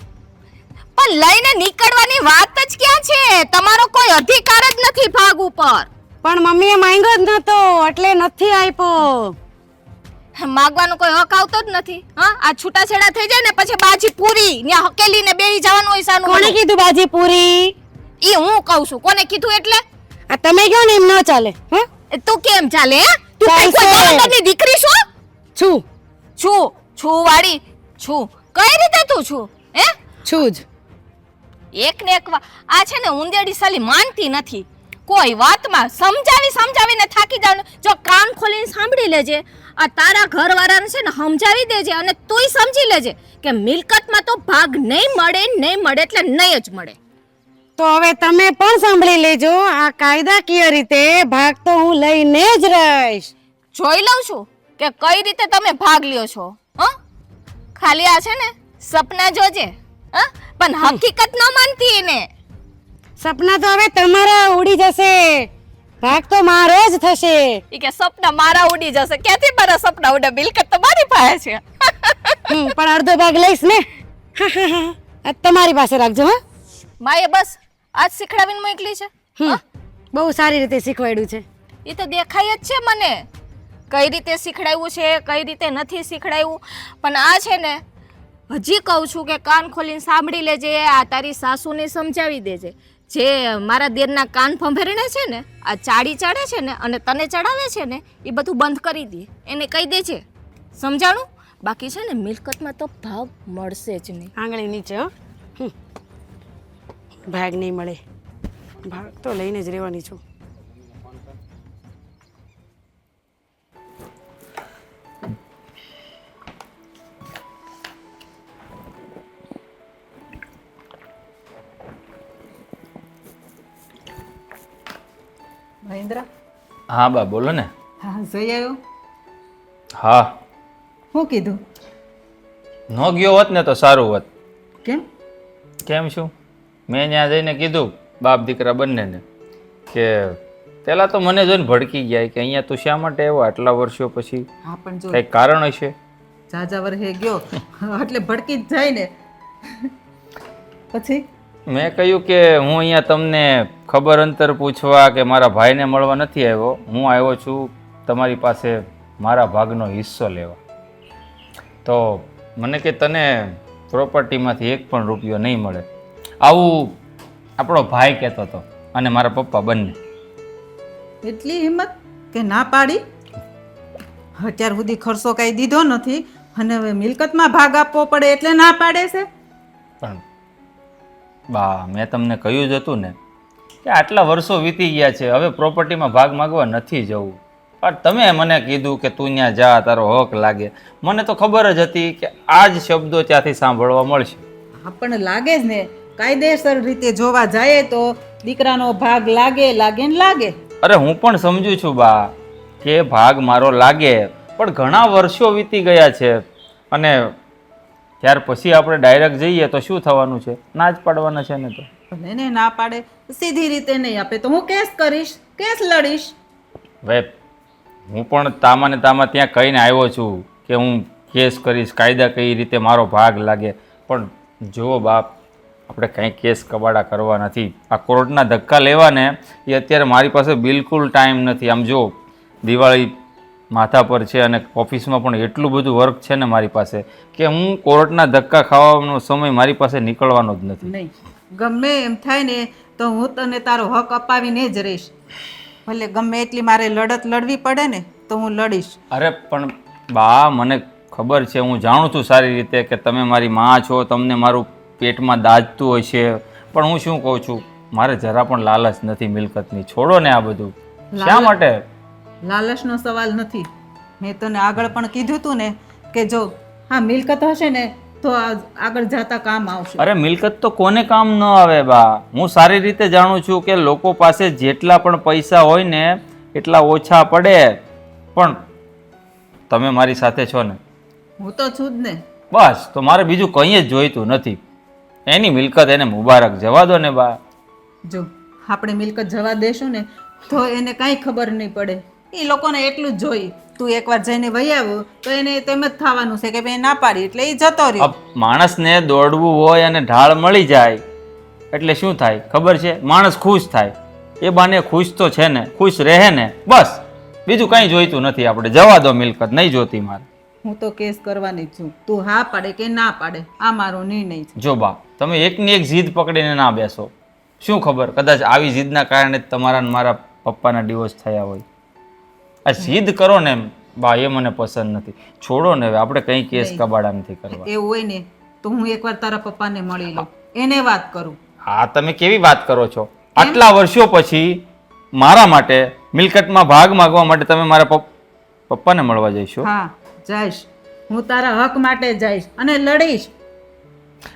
પણ લઈને નીકળવાની વાત જ ક્યાં છે? તમારો કોઈ અધિકાર જ નથી ભાગ ઉપર. પણ મમ્મીએ માંગ્યો જ નતો એટલે નથી આપ્યો. માગવાનો કોઈ હક આવતો જ નથી. હા, આ છૂટાછેડા થઈ જાય ને પછી બાજી પૂરી ત્યાં હકેલીને બેહી જવાનું હોય. સાનું કોણે કીધું બાજી પૂરી? ઈ હું કહું છું. કોને કીધું એટલે? આ તમે કહો ને એમ ન ચાલે. હે, તું કેમ ચાલે? હે, તું કઈ ચાલશે. કોઈ બરોબરની દીકરી છો? છું છું વાળી છું. કઈ રીતે તું છું? હે, છું જ. એક ને એક આ છે ને ઉંદેડી સાલી માનતી નથી કોઈ વાતમાં. સમજાવીને થાકી જાવ. જો કાન ખોલીને સાંભળી લેજે. આ તારા ઘરવાળાને છે ને સમજાવી દેજે અને તુંય સમજી લેજે કે મિલકતમાં તો ભાગ નહીં મળે એટલે નહીં જ મળે. તો હવે તમે પણ સાંભળી લેજો, આ કાયદાકીય રીતે ભાગ તો હું લઈને જ રહીશ. જોઈ લઉં છું કે કઈ રીતે તમે ભાગ લ્યો છો. હા, ખાલી આ છે ને સપના જોજે. હા, પણ હકીકત ન માનતી એને. સપના તો હવે તમારા ઉડી જશે. ભાગ તો મારો જ થશે. ઈ કે સપના મારા ઉડી જશે. ક્યાંથી મારા સપના ઉડે? મિલકત તો મારી પાસે છે. પણ અડધો ભાગ લઈશ ને. આ તમારી પાસે રાખજો. હા માએ બસ આજ શીખડાવીને મોકલી છે. બહુ સારી રીતે શીખવાડ્યું છે. એ તો દેખાય જ છે મને કઈ રીતે શીખડાવ્યું છે, કઈ રીતે નથી શીખડાવ્યું. પણ આ છે ને, હજી કહું છું કે કાન ખોલીને સાંભળી લેજે. આ તારી સાસુને સમજાવી દેજે. જે મારા દેરના કાન ફંભેરણે છે ને, આ ચાડી ચડે છે ને અને તને ચડાવે છે ને, એ બધું બંધ કરી દે. એને કહી દેજે. સમજાણું? બાકી છે ને મિલકતમાં તો ભાગ મળશે જ નહીં. આંગળી નીચે. ભાગ નહીં મળે. ભાગ તો લઈને જ રહેવાની છું. મહેન્દ્ર, હા બા બોલો ને. હા જઈ આવ્યો? હા, શું કીધું? ન ગયો હોત ને તો સારું હોત. કેમ? કેમ શું? મેં ત્યાં જઈને કીધું બાપ દીકરા બંનેને કે પહેલાં તો મને જોઈને ભડકી ગયા કે અહીંયા તું શા માટે આવ્યો આટલા વર્ષો પછી? હા પણ જો કંઈક કારણ હશે. જાજા વર્ષે ગયો એટલે ભડકી જ જાય ને. પછી મેં કહ્યું કે હું અહીંયા તમને ખબર અંતર પૂછવા કે મારા ભાઈને મળવા નથી આવ્યો. હું આવ્યો છું તમારી પાસે મારા ભાગનો હિસ્સો લેવા. તો મને કે તને પ્રોપર્ટીમાંથી એક પણ રૂપિયો નહીં મળે. આવું આપણો ભાઈ કહેતો હતો અને મારા પપ્પા બંને. એટલી હિંમત કે ના પાડી? અત્યાર સુધી ખર્ચો કાંઈ દીધો નથી અને હવે મિલકતમાં ભાગ આપવો પડે એટલે ના પાડે છે. પણ બા મેં તમને કહ્યું જ હતું ને કે આટલા વર્ષો વીતી ગયા છે, હવે પ્રોપર્ટીમાં ભાગ માગવા નથી જવું. પણ તમે મને કીધું કે તું ત્યાં જા, તારો હક લાગે. મને તો ખબર જ હતી કે આ જ શબ્દો ત્યાંથી સાંભળવા મળશે. આપણને લાગે જ ને, કાયદેસર રીતે જોવા જાય તો દીકરાનો ભાગ લાગે ને લાગે. અરે હું પણ સમજુ છું બા કે ભાગ મારો લાગે, પણ ઘણા વર્ષો વીતી ગયા છે અને ત્યાર પછી આપણે ડાયરેક્ટ જઈએ તો શું થવાનું છે? ના જ પાડવાના છે ને. તો ભલે ને ના પાડે, સીધી રીતે નહીં આપે તો હું કેસ કરીશ, કેસ લડીશ. હવે હું પણ તામાં ને તામાં ત્યાં કહીને આવ્યો છું કે હું કેસ કરીશ, કાયદા કઈ રીતે મારો ભાગ લાગે. પણ જુઓ બાપ, આપણે કંઈ કેસ કબાડા કરવા નથી. આ કોર્ટના ધક્કા લેવાને એ અત્યારે મારી પાસે બિલકુલ ટાઈમ નથી. આમ જો દિવાળી માથા પર છે અને ઓફિસમાં પણ એટલું બધું વર્ક છે ને મારી પાસે કે હું કોર્ટના ધક્કા ખાવાનો સમય મારી પાસે નીકળવાનો જ નથી. નહીં, ગમે એમ થાય ને તો હું તને તારો હક અપાવીને જ રહીશ. ભલે ગમે એટલી મારે લડત લડવી પડે ને તો હું લડીશ. અરે પણ બા મને ખબર છે, હું જાણું છું સારી રીતે કે તમે મારી માં છો, તમને મારું પેટમાં દાજતું હોય છે. પણ હું શું કહું છું, મારે જરા પણ લાલચ નથી મિલકતની. છોડો ને આ બધું. શા માટે? લાલચનો સવાલ નથી. મેં તને આગળ પણ કીધું તું ને કે જો હા મિલકત હશે ને તો આગળ જતા કામ આવશે. અરે મિલકત તો કોને કામ ન આવે બા. હું સારી રીતે જાણું છું કે લોકો પાસે જેટલા પણ પૈસા હોય ને એટલા ઓછા પડે. પણ તમે મારી સાથે છો ને, હું તો છું જ ને. બસ તો મારે બીજું કંઈ જ જોઈતું નથી. એની મિલકત એને મુબારક, જવા દો ને બા. જો આપણે મિલકત જવા દેશું ને તો એને કાંઈ ખબર નહીં પડે. એ લોકોને એટલું જ જોઈ તું એકવાર જઈને વહી આવ્યો તો એને તેમ જ થવાનું છે કે ભાઈ ના પાડી એટલે એ જતો રહ્યો. માણસને દોડવું હોય અને ઢાળ મળી જાય એટલે શું થાય ખબર છે? માણસ ખુશ થાય. એ બાને ખુશ તો છે ને, ખુશ રહે ને, બસ બીજું કંઈ જોઈતું નથી. આપણે જવા દો, મિલકત નહીં જોતી મારે. હું તો કેસ કરવાની જ છું. તું હા પાડે કે ના પાડે આ મારો નિર્ણય છે. જો બા, તમે એકની એક જીદ પકડીને ના બેસો. શું ખબર, કદાચ આવી જીદના કારણે જ તમારા ને મારા પપ્પાના ડિવોર્સ થયા હોય. આ જીદ કરો ને બા, એ મને પસંદ નથી. છોડો ને હવે, આપણે કંઈ કેસ કબાડા નથી કરવા. એવું હોય ને તો હું એકવાર તારા પપ્પાને મળી લઉં, એને વાત કરું. હા, તમે કેવી વાત કરો છો? આટલા વર્ષો પછી મારા માટે મિલકતમાં ભાગ માંગવા માટે તમે મારા પપ્પાને મળવા જઈશો? હા જઈશ. હું તારા હક માટે જઈશ અને લડીશ.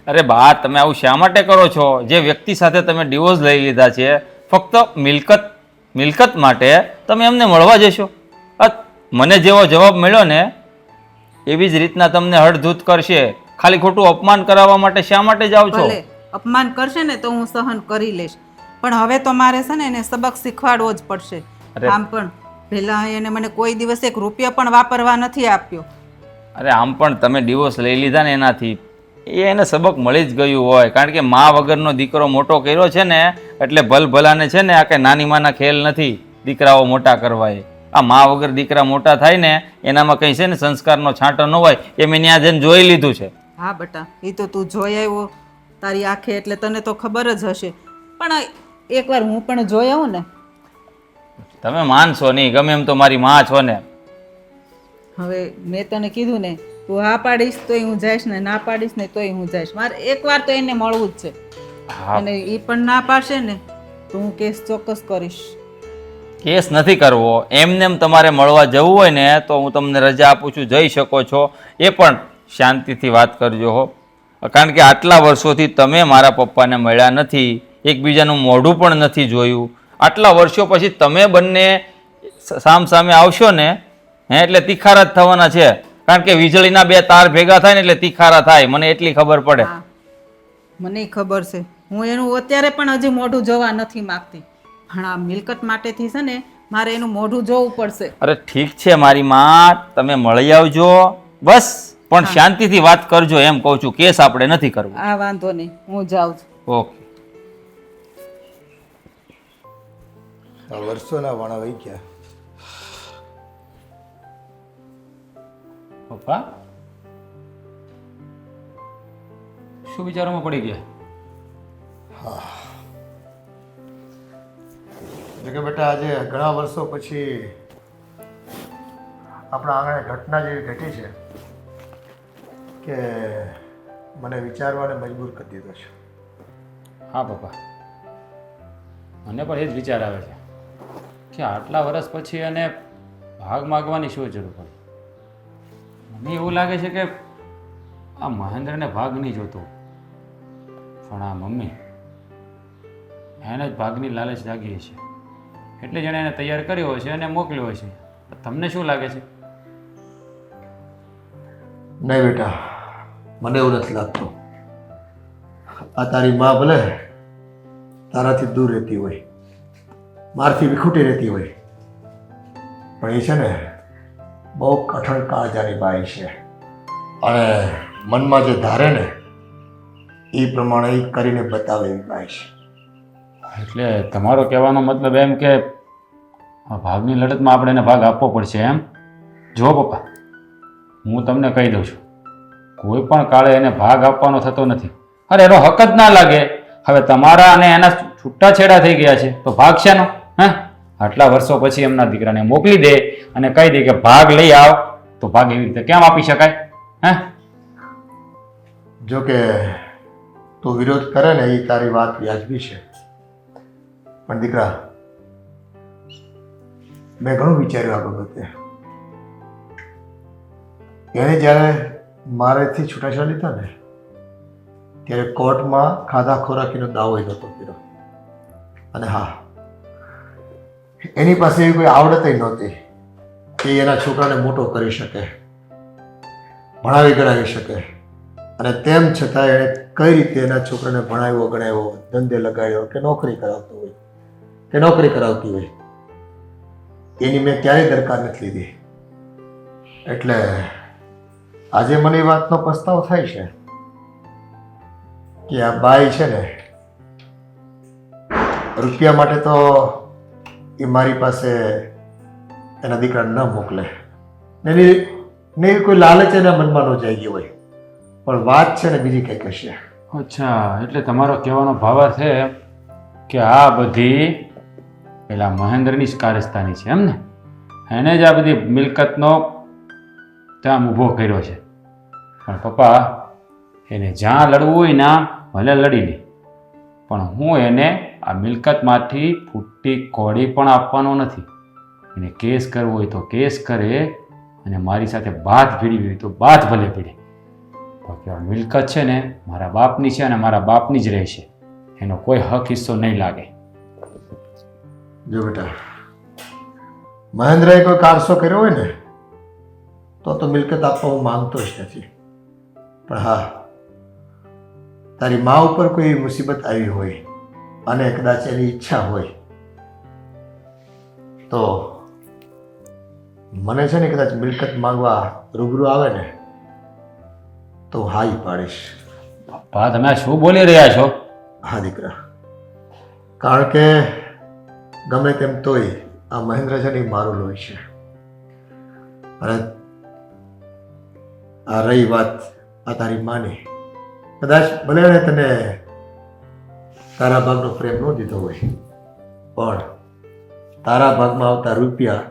અરે બા, તમે આવું શા માટે કરો છો? જે વ્યક્તિ સાથે તમે ડિવોર્સ લઈ લીધા છે, ફક્ત મિલકત માટે તમે એમને મળવા જશો? મને જેવો જવાબ મળ્યો ને એવી જ રીતના તમને હળધૂત કરશે. ખાલી ખોટું અપમાન કરાવવા માટે શા માટે જાઓ છો? ભલે અપમાન કરશે ને તો હું સહન કરી લઈશ, પણ હવે તો મારે છે ને એને સબક શીખવાડવો જ પડશે અરે. આમ પણ પહેલા એને મને કોઈ દિવસ એક રૂપિયો પણ વાપરવા નથી આપ્યો. અરે આમ પણ તમે ડિવોર્સ લઈ લીધા ને એનાથી એને સબક મળી જ ગયું હોય, કારણ કે મા વગરનો દીકરો મોટો કર્યો છે ને એટલે ભલભલાને છે ને આ કે નાની માના ખેલ નથી દીકરાઓ મોટા કરવા એ. આ મા વગર દીકરા મોટા થાય ને એનામાં કંઈ છે ને સંસ્કારનો છાંટો ન હોય એ મેં ત્યાં જઈને જોઈ લીધું છે. હા બટા, એ તો તું જોઈ આવ્યો તારી આંખે એટલે તને તો ખબર જ હશે. પણ એકવાર હું પણ જોઈ આવું ને. તમે માનશો નહીં, ગમે એમ તો મારી માં છો ને. હવે મેં તને કીધું ને, તું હા પાડીશ તોય હું જઈશ ને ના પાડીશ ને તોય હું જઈશ. મારે એકવાર તો એને મળવું જ છે. હા, અને એ પણ ના પાડશે ને તો હું કેસ ચોક્કસ કરીશ. કેસ નથી કરવો, એમને એમ તમારે મળવા જવું હોય ને તો હું તમને રજા આપું છું, જઈ શકો છો. એ પણ શાંતિથી વાત કરજો હો, કારણ કે આટલા વર્ષોથી તમે મારા પપ્પાને મળ્યા નથી, એકબીજાનું મોઢું પણ નથી જોયું. આટલા વર્ષો પછી તમે બંને સામ સામે આવશો ને એટલે તિખારા જ થવાના છે, કારણ કે વીજળીના બે તાર ભેગા થાય ને એટલે તિખારા થાય, મને એટલી ખબર પડે. હા, મને ખબર છે. હું એનું અત્યારે પણ હજી મોઢું જોવા નથી માંગતી, પણ આ મિલકત માટેથી છે ને મારે એનું મોઢું જોવું પડશે. અરે ઠીક છે મારી માં, તમે મળી આવજો બસ, પણ શાંતિથી વાત કરજો એમ કહું છું, કેસ આપણે નથી કરવો. આ વાંધો નહીં, હું જાઉં છું. ઓકે. વર્ષોના વાણા વહી ગયા. પપ્પા શું વિચારોમાં પડી ગયા? જો કે બેટા આજે ઘણા વર્ષો પછી આપણા આંગણે ઘટના જેવી ઘટી છે કે મને વિચારવાને મજબૂર કરી દીધો છે. હા પપ્પા, મને પણ એ જ વિચાર આવે છે કે આટલા વર્ષ પછી એને ભાગ માગવાની શું જરૂર પડી. મને એવું લાગે છે કે આ મહેન્દ્રને ભાગ નહીં જોતો, પણ આ મમ્મી એને જ ભાગની લાલચ લાગી છે એટલે જેણે એને તૈયાર કર્યો છે અને મોકલ્યો છે. તમને શું લાગે છે? નહીં બેટા, મને એવું નથી લાગતું. આ તારી માં ભલે તારાથી દૂર રહેતી હોય, મારથી વિખૂટી રહેતી હોય, પણ એ છે ને બહુ કઠણ કાળજાની બાઈ છે, અને મનમાં જે ધારે ને એ પ્રમાણે એ કરીને બતાવે એવી બાઈ છે. એટલે તમારો કહેવાનો મતલબ એમ કે આ ભાગની લડતમાં આપણે એને ભાગ આપવો પડશે એમ? જો પપ્પા, હું તમને કહી દઉં છું, કોઈ પણ કાળે એને ભાગ આપવાનો થતો નથી. અરે એનો હક જ ના લાગે. હવે તમારા અને એના છૂટાછેડા થઈ ગયા છે તો ભાગ શેનો? હે, આટલા વર્ષો પછી એમના દીકરાને મોકલી દે અને કહી દે કે ભાગ લઈ આવ, તો ભાગ એવી રીતે કેમ આપી શકાય? હે, જો કે તું વિરોધ કરે ને એ તારી વાત વ્યાજબી છે, પણ દીકરા મેં ઘણું વિચાર્યું આ બાબતે. એણે જ્યારે મારેથી છૂટાછેડા લીધા ને ત્યારે કોર્ટમાં ખાધા ખોરાકીનો દાવો નહોતો કર્યો, અને હા, એની પાસે એવી કોઈ આવડત નહોતી કે એના છોકરાને મોટો કરી શકે, ભણાવી ગણાવી શકે, અને તેમ છતાં એણે કઈ રીતે એના છોકરાને ભણાવ્યો ગણાવ્યો, ધંધે લગાડ્યો કે નોકરી કરાવતો હોય કે નોકરી કરાવતી હોય, એની મેં ક્યારેય દરકાર નથી લીધી. એટલે આજે મને એ વાતનો પસ્તાવો થાય છે કે આ બાઈ છે ને રૂપિયા માટે તો એ મારી પાસે એના દીકરાને ન મોકલે ને એવી કોઈ લાલચ એના મનમાં ન જાગી હોય, પણ વાત છે ને બીજી કંઈક હશે. અચ્છા, એટલે તમારો કહેવાનો ભાવાર્થ છે કે આ બધી પેલા મહેન્દ્રની જ કારસ્તાની છે એમ ને? એને જ આ બધી મિલકતનો ત્યાં ઊભો કર્યો છે. પણ પપ્પા, એને જ્યાં લડવું હોય ના ભલે લડી લે, પણ હું એને આ મિલકતમાંથી ફૂટી કોડી પણ આપવાનો નથી. એને કેસ કરવો હોય તો કેસ કરે, અને મારી સાથે બાથ ભીડવી હોય તો બાથ ભલે ભીડે. બાકી આ મિલકત છે ને મારા બાપની છે અને મારા બાપની જ રહેશે, એનો કોઈ હક હિસ્સો નહીં લાગે. જો બેટા, મહેન્દ્રએ કોઈ કારસો કર્યો હોય ને તો મિલકત આપવા હું માંગતો જ નથી, પણ હા, તારી મા ઉપર કોઈ મુસીબત આવી હોય અને કદાચ એની ઈચ્છા હોય તો મને છે ને કદાચ મિલકત માંગવા રૂબરૂ આવે ને તો હા ઈ પાડીશ. પપ્પા તમે આ શું બોલી રહ્યા છો? હા દીકરા, કારણ કે ગમે તેમ તોય આ મહેન્દ્ર છે ને ઈ મારું લોહી છે. અને આ રહી વાત આ તારી માની, કદાચ ભલે એણે તને તારા ભાગનો પ્રેમ ન દીધો હોય, પણ તારા ભાગમાં આવતા રૂપિયા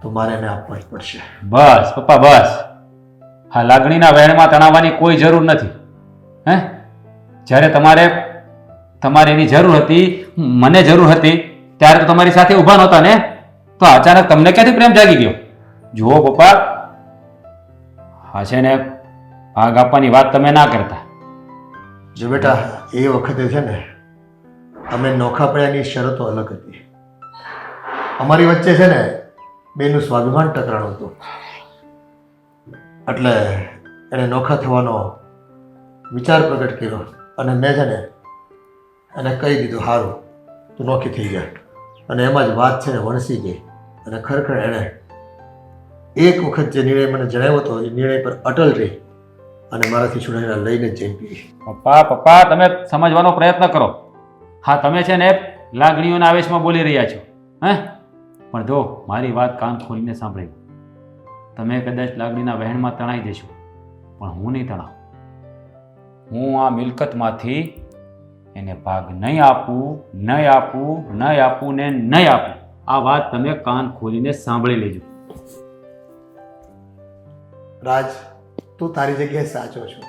તો મારે એને આપવા જ પડશે. બસ પપ્પા બસ, આ લાગણીના વહેણમાં તણાવવાની કોઈ જરૂર નથી. હે, જ્યારે તમારે એની જરૂર હતી, મને જરૂર હતી, ત્યારે તો તમારી સાથે ઊભા નહોતા ને, તો અચાનક તમને ક્યાંથી પ્રેમ જાગી ગયો? જુઓ પપ્પા, હા છે ને ભાગ આપવાની વાત તમે ના કરતા. જો બેટા, એ વખતે છે ને અમે નોખા પડ્યાની શરતો અલગ હતી. અમારી વચ્ચે છે ને બેનું સ્વાભિમાન ટકરાણું હતું. એટલે એણે નોખા થવાનો વિચાર પ્રગટ કર્યો અને મેં છે ને એને કહી દીધું, સારું તું નોખી થઈ ગયા. અને એમાં જ વાત છે ને વણસી ગઈ. અને ખરેખર એણે એક વખત જે નિર્ણય મને જણાવ્યો હતો એ નિર્ણય પર અટલ રહી અને મારાથી છુડાઈને લઈને જ જઈ પી. પપ્પા તમે સમજવાનો પ્રયત્ન કરો. હા તમે છે ને લાગણીઓના આવેશમાં બોલી રહ્યા છો. હે, પણ જો મારી વાત કાન ખોલીને સાંભળી, તમે કદાચ લાગણીના વહેણમાં તણાઈ જશો, પણ હું નહીં તણાવ. હું આ મિલકતમાંથી એને ભાગ નહીં આપું ને નહીં આપું. આ વાત તમે કાન ખોલીને સાંભળી લેજો. રાજ, તું તારી જગ્યાએ સાચો છો,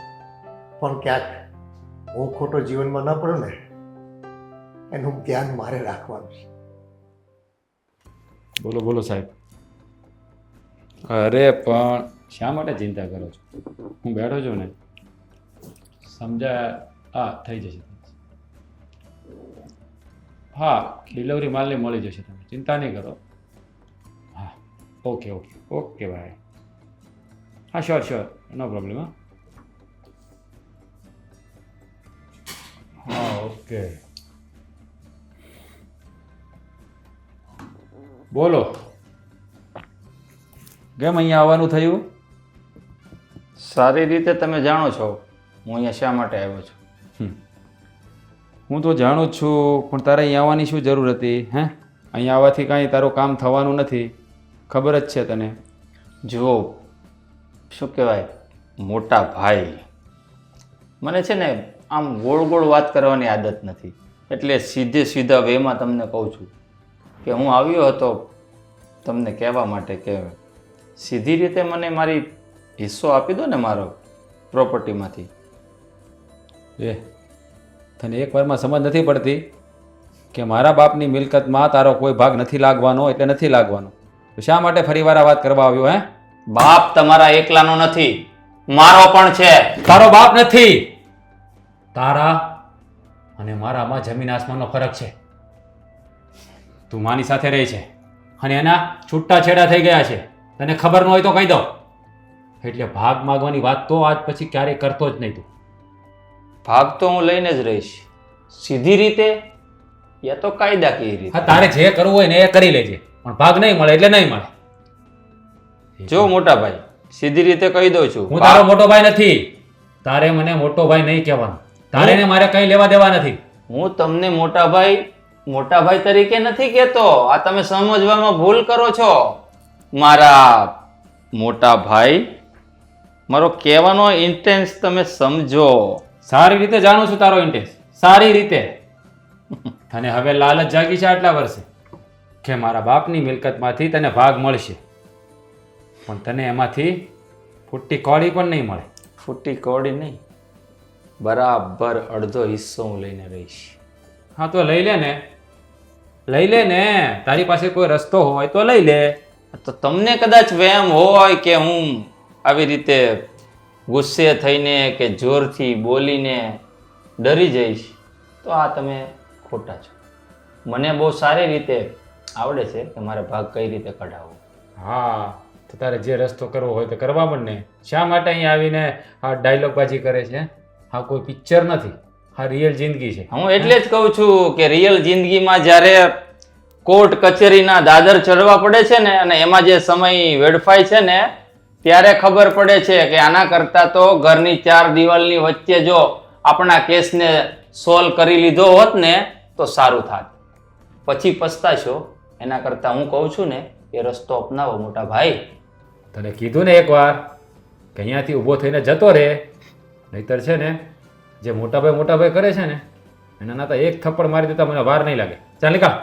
પણ ક્યાંક હું ખોટો જીવનમાં ન પડું ને એનું ધ્યાન મારે રાખવાનું છે. બોલો સાહેબ. અરે પણ શા માટે ચિંતા કરો છો? હું બેઠો છું ને, સમજાય. હા થઈ જશે. હા ડિલિવરી માલને મળી જશે, તમે ચિંતા નહીં કરો. હા ઓકે ભાઈ. હા શ્યોર નો પ્રોબ્લેમ. હા ઓકે. બોલો, કેમ અહીંયા આવવાનું થયું? સારી રીતે તમે જાણો છો હું અહીંયા શા માટે આવ્યો છું. હું તો જાણું જ છું, પણ તારે અહીંયા આવવાની શું જરૂર હતી? હે, અહીંયા આવવાથી કાંઈ તારું કામ થવાનું નથી, ખબર જ છે તને. જુઓ, શું કહેવાય, મોટા ભાઈ, મને છે ને આમ ગોળ વાત કરવાની આદત નથી, એટલે સીધા વેમાં તમને કહું છું કે હું આવ્યો હતો તમને કહેવા માટે કે સીધી રીતે મને મારી હિસ્સો આપી દો ને મારો પ્રોપર્ટીમાંથી. તને એક વારમાં સમજ નથી પડતી કે મારા બાપની મિલકતમાં તારો કોઈ ભાગ નથી લાગવાનો, એટલે નથી લાગવાનો. તો શા માટે ફરીવાર આ વાત કરવા આવ્યો? હે, બાપ તમારા એકલાનો નથી, મારો પણ છે. તારો બાપ નથી, તારા અને મારામાં જમીન આસમાનનો ફરક છે. તું માની સાથે રહી છે અને એના છૂટા છેડા થઈ ગયા છે, તને ખબર ન હોય તો કહી દો. એટલે ભાગ માગવાની વાત તો આજ પછી ક્યારેય કરતો જ નહીં તું. ભાગ તો હું લઈને જ રહીશ, સીધી રીતે યા તો કાયદાકીય રીતે. હા, તારે જે કરવું હોય ને એ કરી લેજે, પણ ભાગ નહીં મળે એટલે નહીં મળે. જો મોટા ભાઈ, સીધી રીતે કહી દઉં છું, હું તારો મોટો ભાઈ નથી, તારે મને મોટો ભાઈ નહીં કહેવાનો. તારે ને મારે કઈ લેવા દેવા નથી. હું તમને મોટા ભાઈ તરીકે નથી કહેતો, આ તમે સમજવામાં ભૂલ કરો છો. મારા મોટા ભાઈ, મારો કહેવાનો ઇન્ટેન્સ તમે સમજો. સારી રીતે જાણું છું તારો ઇન્ટેન્સ, સારી રીતે. તને હવે લાલચ જાગી છે આટલા વર્ષે કે મારા બાપની મિલકતમાંથી તને ભાગ મળશે, પણ તને એમાંથી ફૂટી કોડી પણ નહીં મળે. ફૂટી કોડી નહીં, બરાબર અડધો હિસ્સો હું લઈને રહીશ. હા તો લઈ લે ને, તારી પાસે કોઈ રસ્તો હોય તો લઈ લે. તો તમને કદાચ વહેમ હોય કે હું આવી રીતે ગુસ્સે થઈને કે જોરથી બોલીને ડરી જઈશ, તો આ તમે ખોટા છો. મને બહુ સારી રીતે આવડે છે કે મારે ભાગ કઈ રીતે કઢાવવો. હા, તો તારે જે રસ્તો કરવો હોય તો કરવા પણ ને. શા માટે અહીંયા આવીને આ ડાયલોગબાજી કરે છે? હા, કોઈ પિક્ચર નથી, આ રિયલ જિંદગી છે. હું એટલે જ કહું છું કે રિયલ જિંદગીમાં જ્યારે કોર્ટ કચેરીના દાદર ચડવા પડે છે ને અને એમાં જે સમય વેડફાય છે ને ત્યારે ખબર પડે છે કે આના કરતા તો ઘરની 4 દિવાલની વચ્ચે જો આપણા કેસને સોલ્વ કરી લીધો હોત ને તો સારું થાત. પછી પસ્તાશો. એના કરતા હું કહું છું ને એ રસ્તો અપનાવો મોટા ભાઈ. તને કીધું ને એકવાર કે અહીંયાથી ઊભો થઈને જતો રહે, નહીતર છે ને જે મોટાભાઈ કરે છે ને એના નાતા એક થપ્પડ મારી દેતા મને વાર નહીં લાગે. ચાલ નીકળ.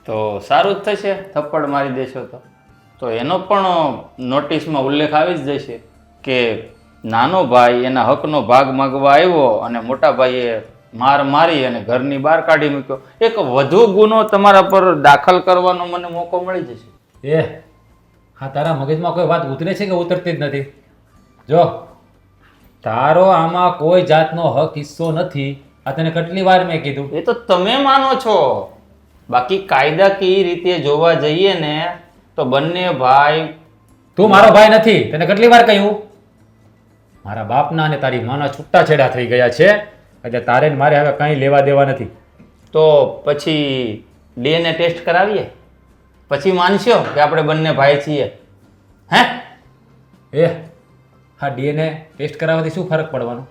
તો સારું જ થશે થપ્પડ મારી દેશો તો એનો પણ નોટિસમાં ઉલ્લેખ આવી જ જશે કે નાનો ભાઈ એના હકનો ભાગ માગવા આવ્યો અને મોટા ભાઈએ માર મારી અને ઘરની બહાર કાઢી મૂક્યો. એક વધુ ગુનો તમારા પર દાખલ કરવાનો મને મોકો મળી જશે. હા, તારા મગજમાં કોઈ વાત ઉતરે છે કે ઉતરતી જ નથી? જો, તારો આમાં કોઈ જાતનો હક હિસ્સો નથી. આ તને કેટલી વાર મેં કીધું? એ તો તમે માનો છો. બાકી કાયદાકીય રીતે જોવા જઈએ ને તો બંને ભાઈ. તું મારો ભાઈ નથી, તને કેટલી વાર કહ્યું? મારા બાપના અને તારી માના છૂટાછેડા થઈ ગયા છે એટલે તારે ને મારે હવે કંઈ લેવા દેવા નથી. તો પછી DNA ટેસ્ટ કરાવીએ, પછી માનશો કે આપણે બંને ભાઈ છીએ. હે હા, DNA ટેસ્ટ કરાવવાથી શું ફરક પડવાનો?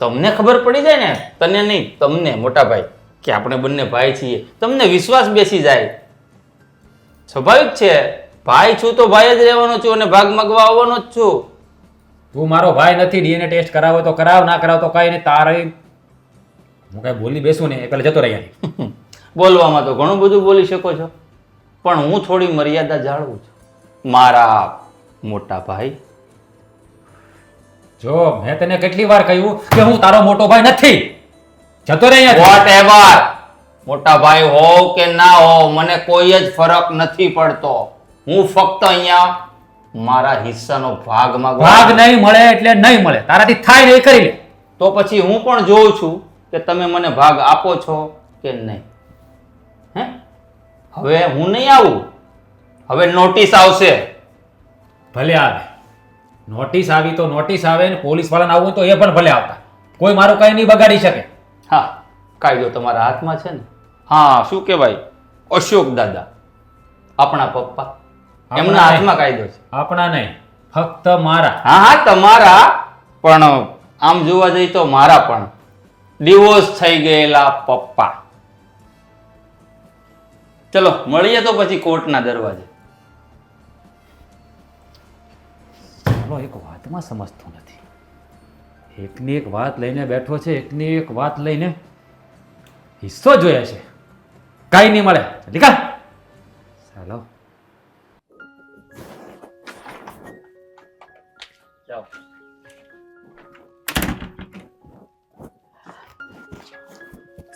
તમને ખબર પડી જાય ને, તને નહીં, તમને મોટા ભાઈ, કે આપણે બંને ભાઈ છીએ. તમને વિશ્વાસ બેસી જાય. સ્વાભાવિક છે, ભાઈ છું તો ભાઈ જ રહેવાનો છું અને ભાગ માગવા આવવાનો જ છું. તું મારો ભાઈ નથી. DNA ટેસ્ટ કરાવો તો કરાવ, ના કરાવ તો કાંઈ નહીં. તારે હું કાંઈ બોલી બેસું ને એ પહેલાં જતો રહી. બોલવામાં તો ઘણું બધું બોલી શકો છો, પણ હું થોડી મર્યાદા જાળવું છું મારા મોટા ભાઈ. જો, મેં તને કેટલી વાર કહ્યું કે હું તારો મોટો ભાઈ નથી. જતો રહે અહીંયાથી. વોટએવર, મોટા ભાઈ હોવ કે ના હોવ મને કોઈ જ ફરક નથી પડતો. હું ફક્ત અહીંયા મારા હિસ્સાનો ભાગ માંગવા. ભાગ નહીં મળે એટલે નહીં મળે. તારાથી થાય નહીં કરી લે. તો પછી હું પણ જોઉં છું કે તમે મને ભાગ આપો છો કે નહીં. હવે હું નહીં આવું, હવે નોટિસ આવશે. ભલે આવે. નોટિસ આવી તો નોટિસ આવે ને પોલીસ વાળાને આવવું તો એ પણ ભલે આવતા. કોઈ મારું કઈ નહીં બગાડી શકે. હા, કાયદો તમારા હાથમાં છે ને. હા, શું કહેવાય, અશોક દાદા આપણા પપ્પા, એમના હાથમાં કાયદો છે. આપણા નહીં, ફક્ત મારા. હા હા, તમારા પણ આમ જોવા જઈએ તો મારા પણ ડિવોર્સ થઈ ગયેલા પપ્પા. ચલો મળીએ તો પછી કોર્ટના દરવાજે. ચાલો, એક વાતમાં સમજતો નથી. એકની એક વાત લઈને બેઠો છે, એકની એક વાત લઈને હિસ્સો જોઈએ છે. કાંઈ નહીં મળે. નીકળ. ચાલો.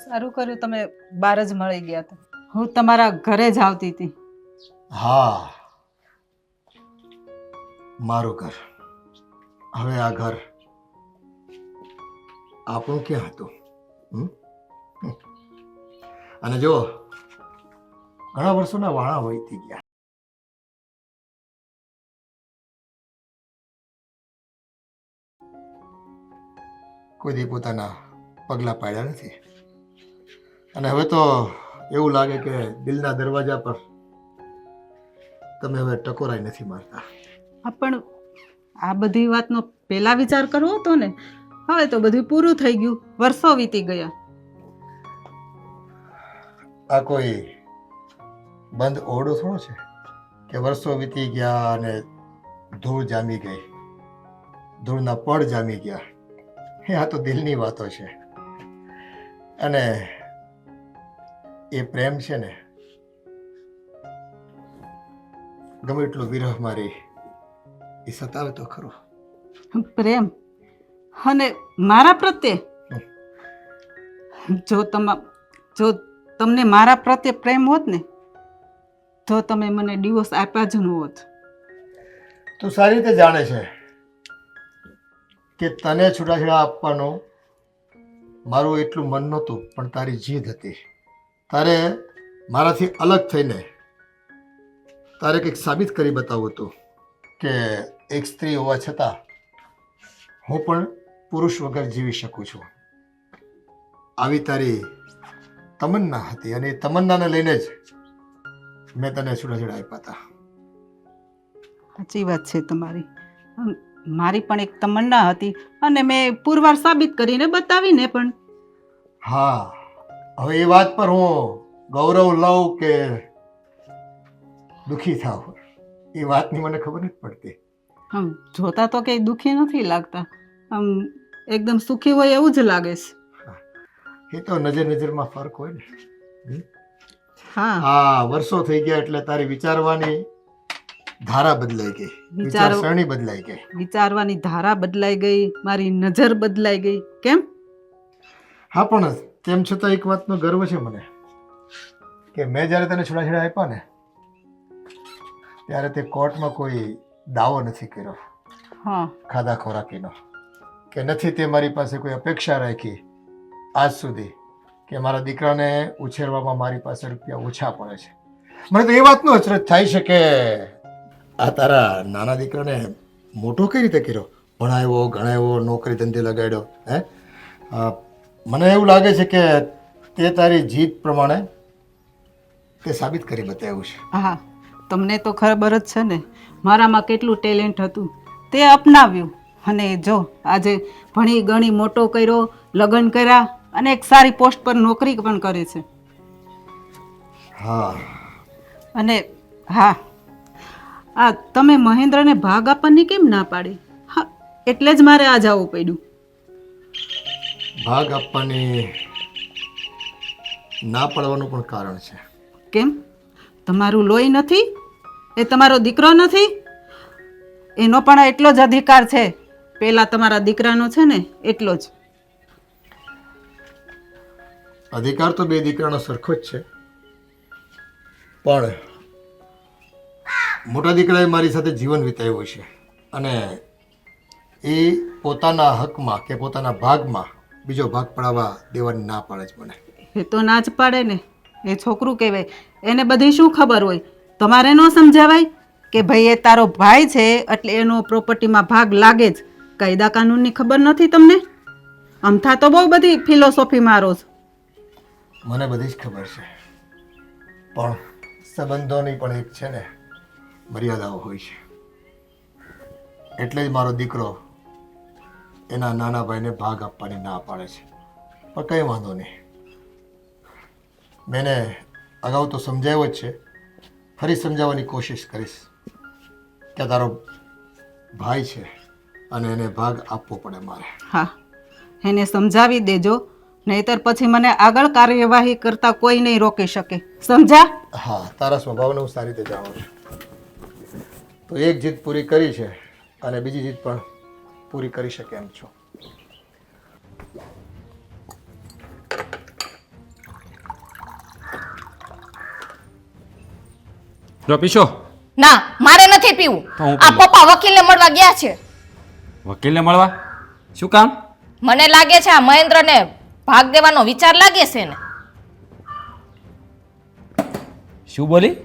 સારું કર્યું તમે બાર જ મળી ગયા હતા. હું તમારા ઘરે જ આવતી હતી. હા, મારું ઘર. હવે આ ઘર આપણું ક્યાં હતું? અને જો ઘણા વર્ષોના વાળા વહીતી ગયા. કોઈ દી પોતાના પગલા પાડ્યા નથી. અને હવે તો એવું લાગે કે દિલના દરવાજા પર તમે હવે ટકોરાઈ નથી મારતા. પણ આ બધી વાતનો પહેલા વિચાર કરવો હતો ને. હવે તો બધું પૂરું થઈ ગયું, વર્ષો વીતી ગયા. આ કોઈ બંધ ઓરડો થોડો છે કે વર્ષો વીતી ગયા અને ધૂળ જામી ગઈ, ધૂળના પડ જામી ગયા. આ તો દિલની વાતો છે. અને એ પ્રેમ છે ને, ગમે એટલો વિરહ મારી એ સતાવે તો ખરો. પ્રેમ અને મારા પ્રત્યે જો તમને મારા પ્રત્યે પ્રેમ હોત ને તો તમે મને ડિવોર્સ આપ્યા જ ન હોત. તું સારી રીતે જાણે છે કે તને છૂટાછેડા આપવાનું મારું એટલું મન નહોતું, પણ તારી જીદ હતી. તારે મારાથી અલગ થઈને તારે કંઈક સાબિત કરી બતાવવું હતું કે એક સ્ત્રી હોવા છતાં હું પણ પુરુષ વગર જીવી શકું છું. આવી તારી તમન્ના હતી અને એ તમન્નાને લઈને જ મેં તને છૂટાછેડા આપ્યા હતા. સાચી વાત છે તમારી. મારી પણ એક તમન્ના હતી અને મેં પુરવાર સાબિત કરીને બતાવીને પણ. હા, હવે એ વાત પર હું ગૌરવ લઉં કે દુઃખી થાવ એ વાતની મને ખબર નથી પડતી. આમ જોતા તો કંઈ દુઃખી નથી લાગતા, આમ એકદમ સુખી હોય એવું જ લાગે છે. એ તો નજરમાં ફરક હોય ને. હા, હા, વર્ષો થઈ ગયા એટલે તારી વિચારવાની ધારા બદલાઈ ગઈ, વિચારસરણી બદલાઈ ગઈ. વિચારવાની ધારા બદલાઈ ગઈ, મારી નજર બદલાઈ ગઈ. કેમ? હા, પણ તેમ છતાં એક વાતનો ગર્વ છે મને કે મેં જ્યારે તને છૂટાછેડા આપ્યા ને ત્યારે તે કોર્ટમાં કોઈ દાવો નથી કર્યો હા, ખાધા ખોરાકીનો, કે નથી તે મારી પાસે કોઈ અપેક્ષા રાખી આજ સુધી કે મારા દીકરાને ઉછેરવામાં મારી પાસે રૂપિયા ઓછા પડે છે. મને તો એ વાતનો અચરજ થાય છે કે આ તારા નાના દીકરાને મોટો કઈ રીતે કર્યો, ભણાવ્યો, ગણાવ્યો, નોકરી ધંધે લગાડ્યો. મને એવું લાગે છે કે તે તારી જીત પ્રમાણે તે સાબિત કરી બતાવ્યું છે. હા, તમને તો ખબર જ છે ને મારામાં કેટલું ટેલેન્ટ હતું, તે અપનાવ્યું અને જો આજે ભણી ગણી મોટો કર્યો, લગ્ન કર્યા અને એક સારી પોસ્ટ પર નોકરી પણ કરે છે. હા, અને હા, આ તમે મહેન્દ્રને ભાગ આપવાની કેમ ના પાડી? હા, એટલે જ મારે આ જવું પડ્યું. ભાગ આપવાની ના પાડવાનું પણ કારણ છે. કેમ? તમારું લોહી નથી? એ તમારો દીકરો નથી? એનો પણ એટલો જ અધિકાર છે, પેલા તમારા દીકરાનો છે ને એટલો જ. અધિકાર તો બે દીકરાનો સરખો જ છે, પણ મોટા દીકરાએ મારી સાથે જીવન વિતાવ્યું છે અને એ પોતાના હકમાં કે પોતાના ભાગમાં બીજો ભાગ પડાવવા દેવાની ના પાડે છે મને. એ તો ના જ પાડે ને, એ છોકરું કહેવાય, એને બધી શું ખબર હોય? તમારે ન સમજાવાય કે ભાઈ એ તારો ભાઈ છે એટલે એનો પ્રોપર્ટીમાં ભાગ લાગે જ. કાયદા કાનૂનની ખબર નથી તમને? અમથા તો બહુ બધી ફિલોસોફી મારો છો. મને બધી જ ખબર છે, પણ સંબંધોની પણ એક છે ને મર્યાદાઓ હોય છે. એટલે જ મારો દીકરો એના નાના ભાઈને ભાગ આપવાની ના પાડે છે. પણ કંઈ વાંધો નહીં, મેં અગાઉ તો સમજાવ્યો જ છે, ફરી સમજાવવાની કોશિશ કરીશ કે તારો ભાઈ છે અને એને ભાગ આપવો પડે મારે. હા, એને સમજાવી દેજો, નહીતર પછી મને આગળ કાર્યવાહી કરતા કોઈ નહીં રોકી શકે. સમજા? હા, તારા સ્વભાવને હું સારી રીતે જાણું છું. તો એક જીત પૂરી કરી છે અને બીજી જીત પણ પૂરી કરી શકે એમ છો. જો પીશો. ના, મારે નથી પીવું. તો હું આ પી લઉં. પપ્પા વકીલને મળવા ગયા છે. વકીલને મળવા? શું કામ? મને લાગે છે આ મહેન્દ્રને ભાગ દેવાનો વિચાર લાગે છે ને. શું બોલી?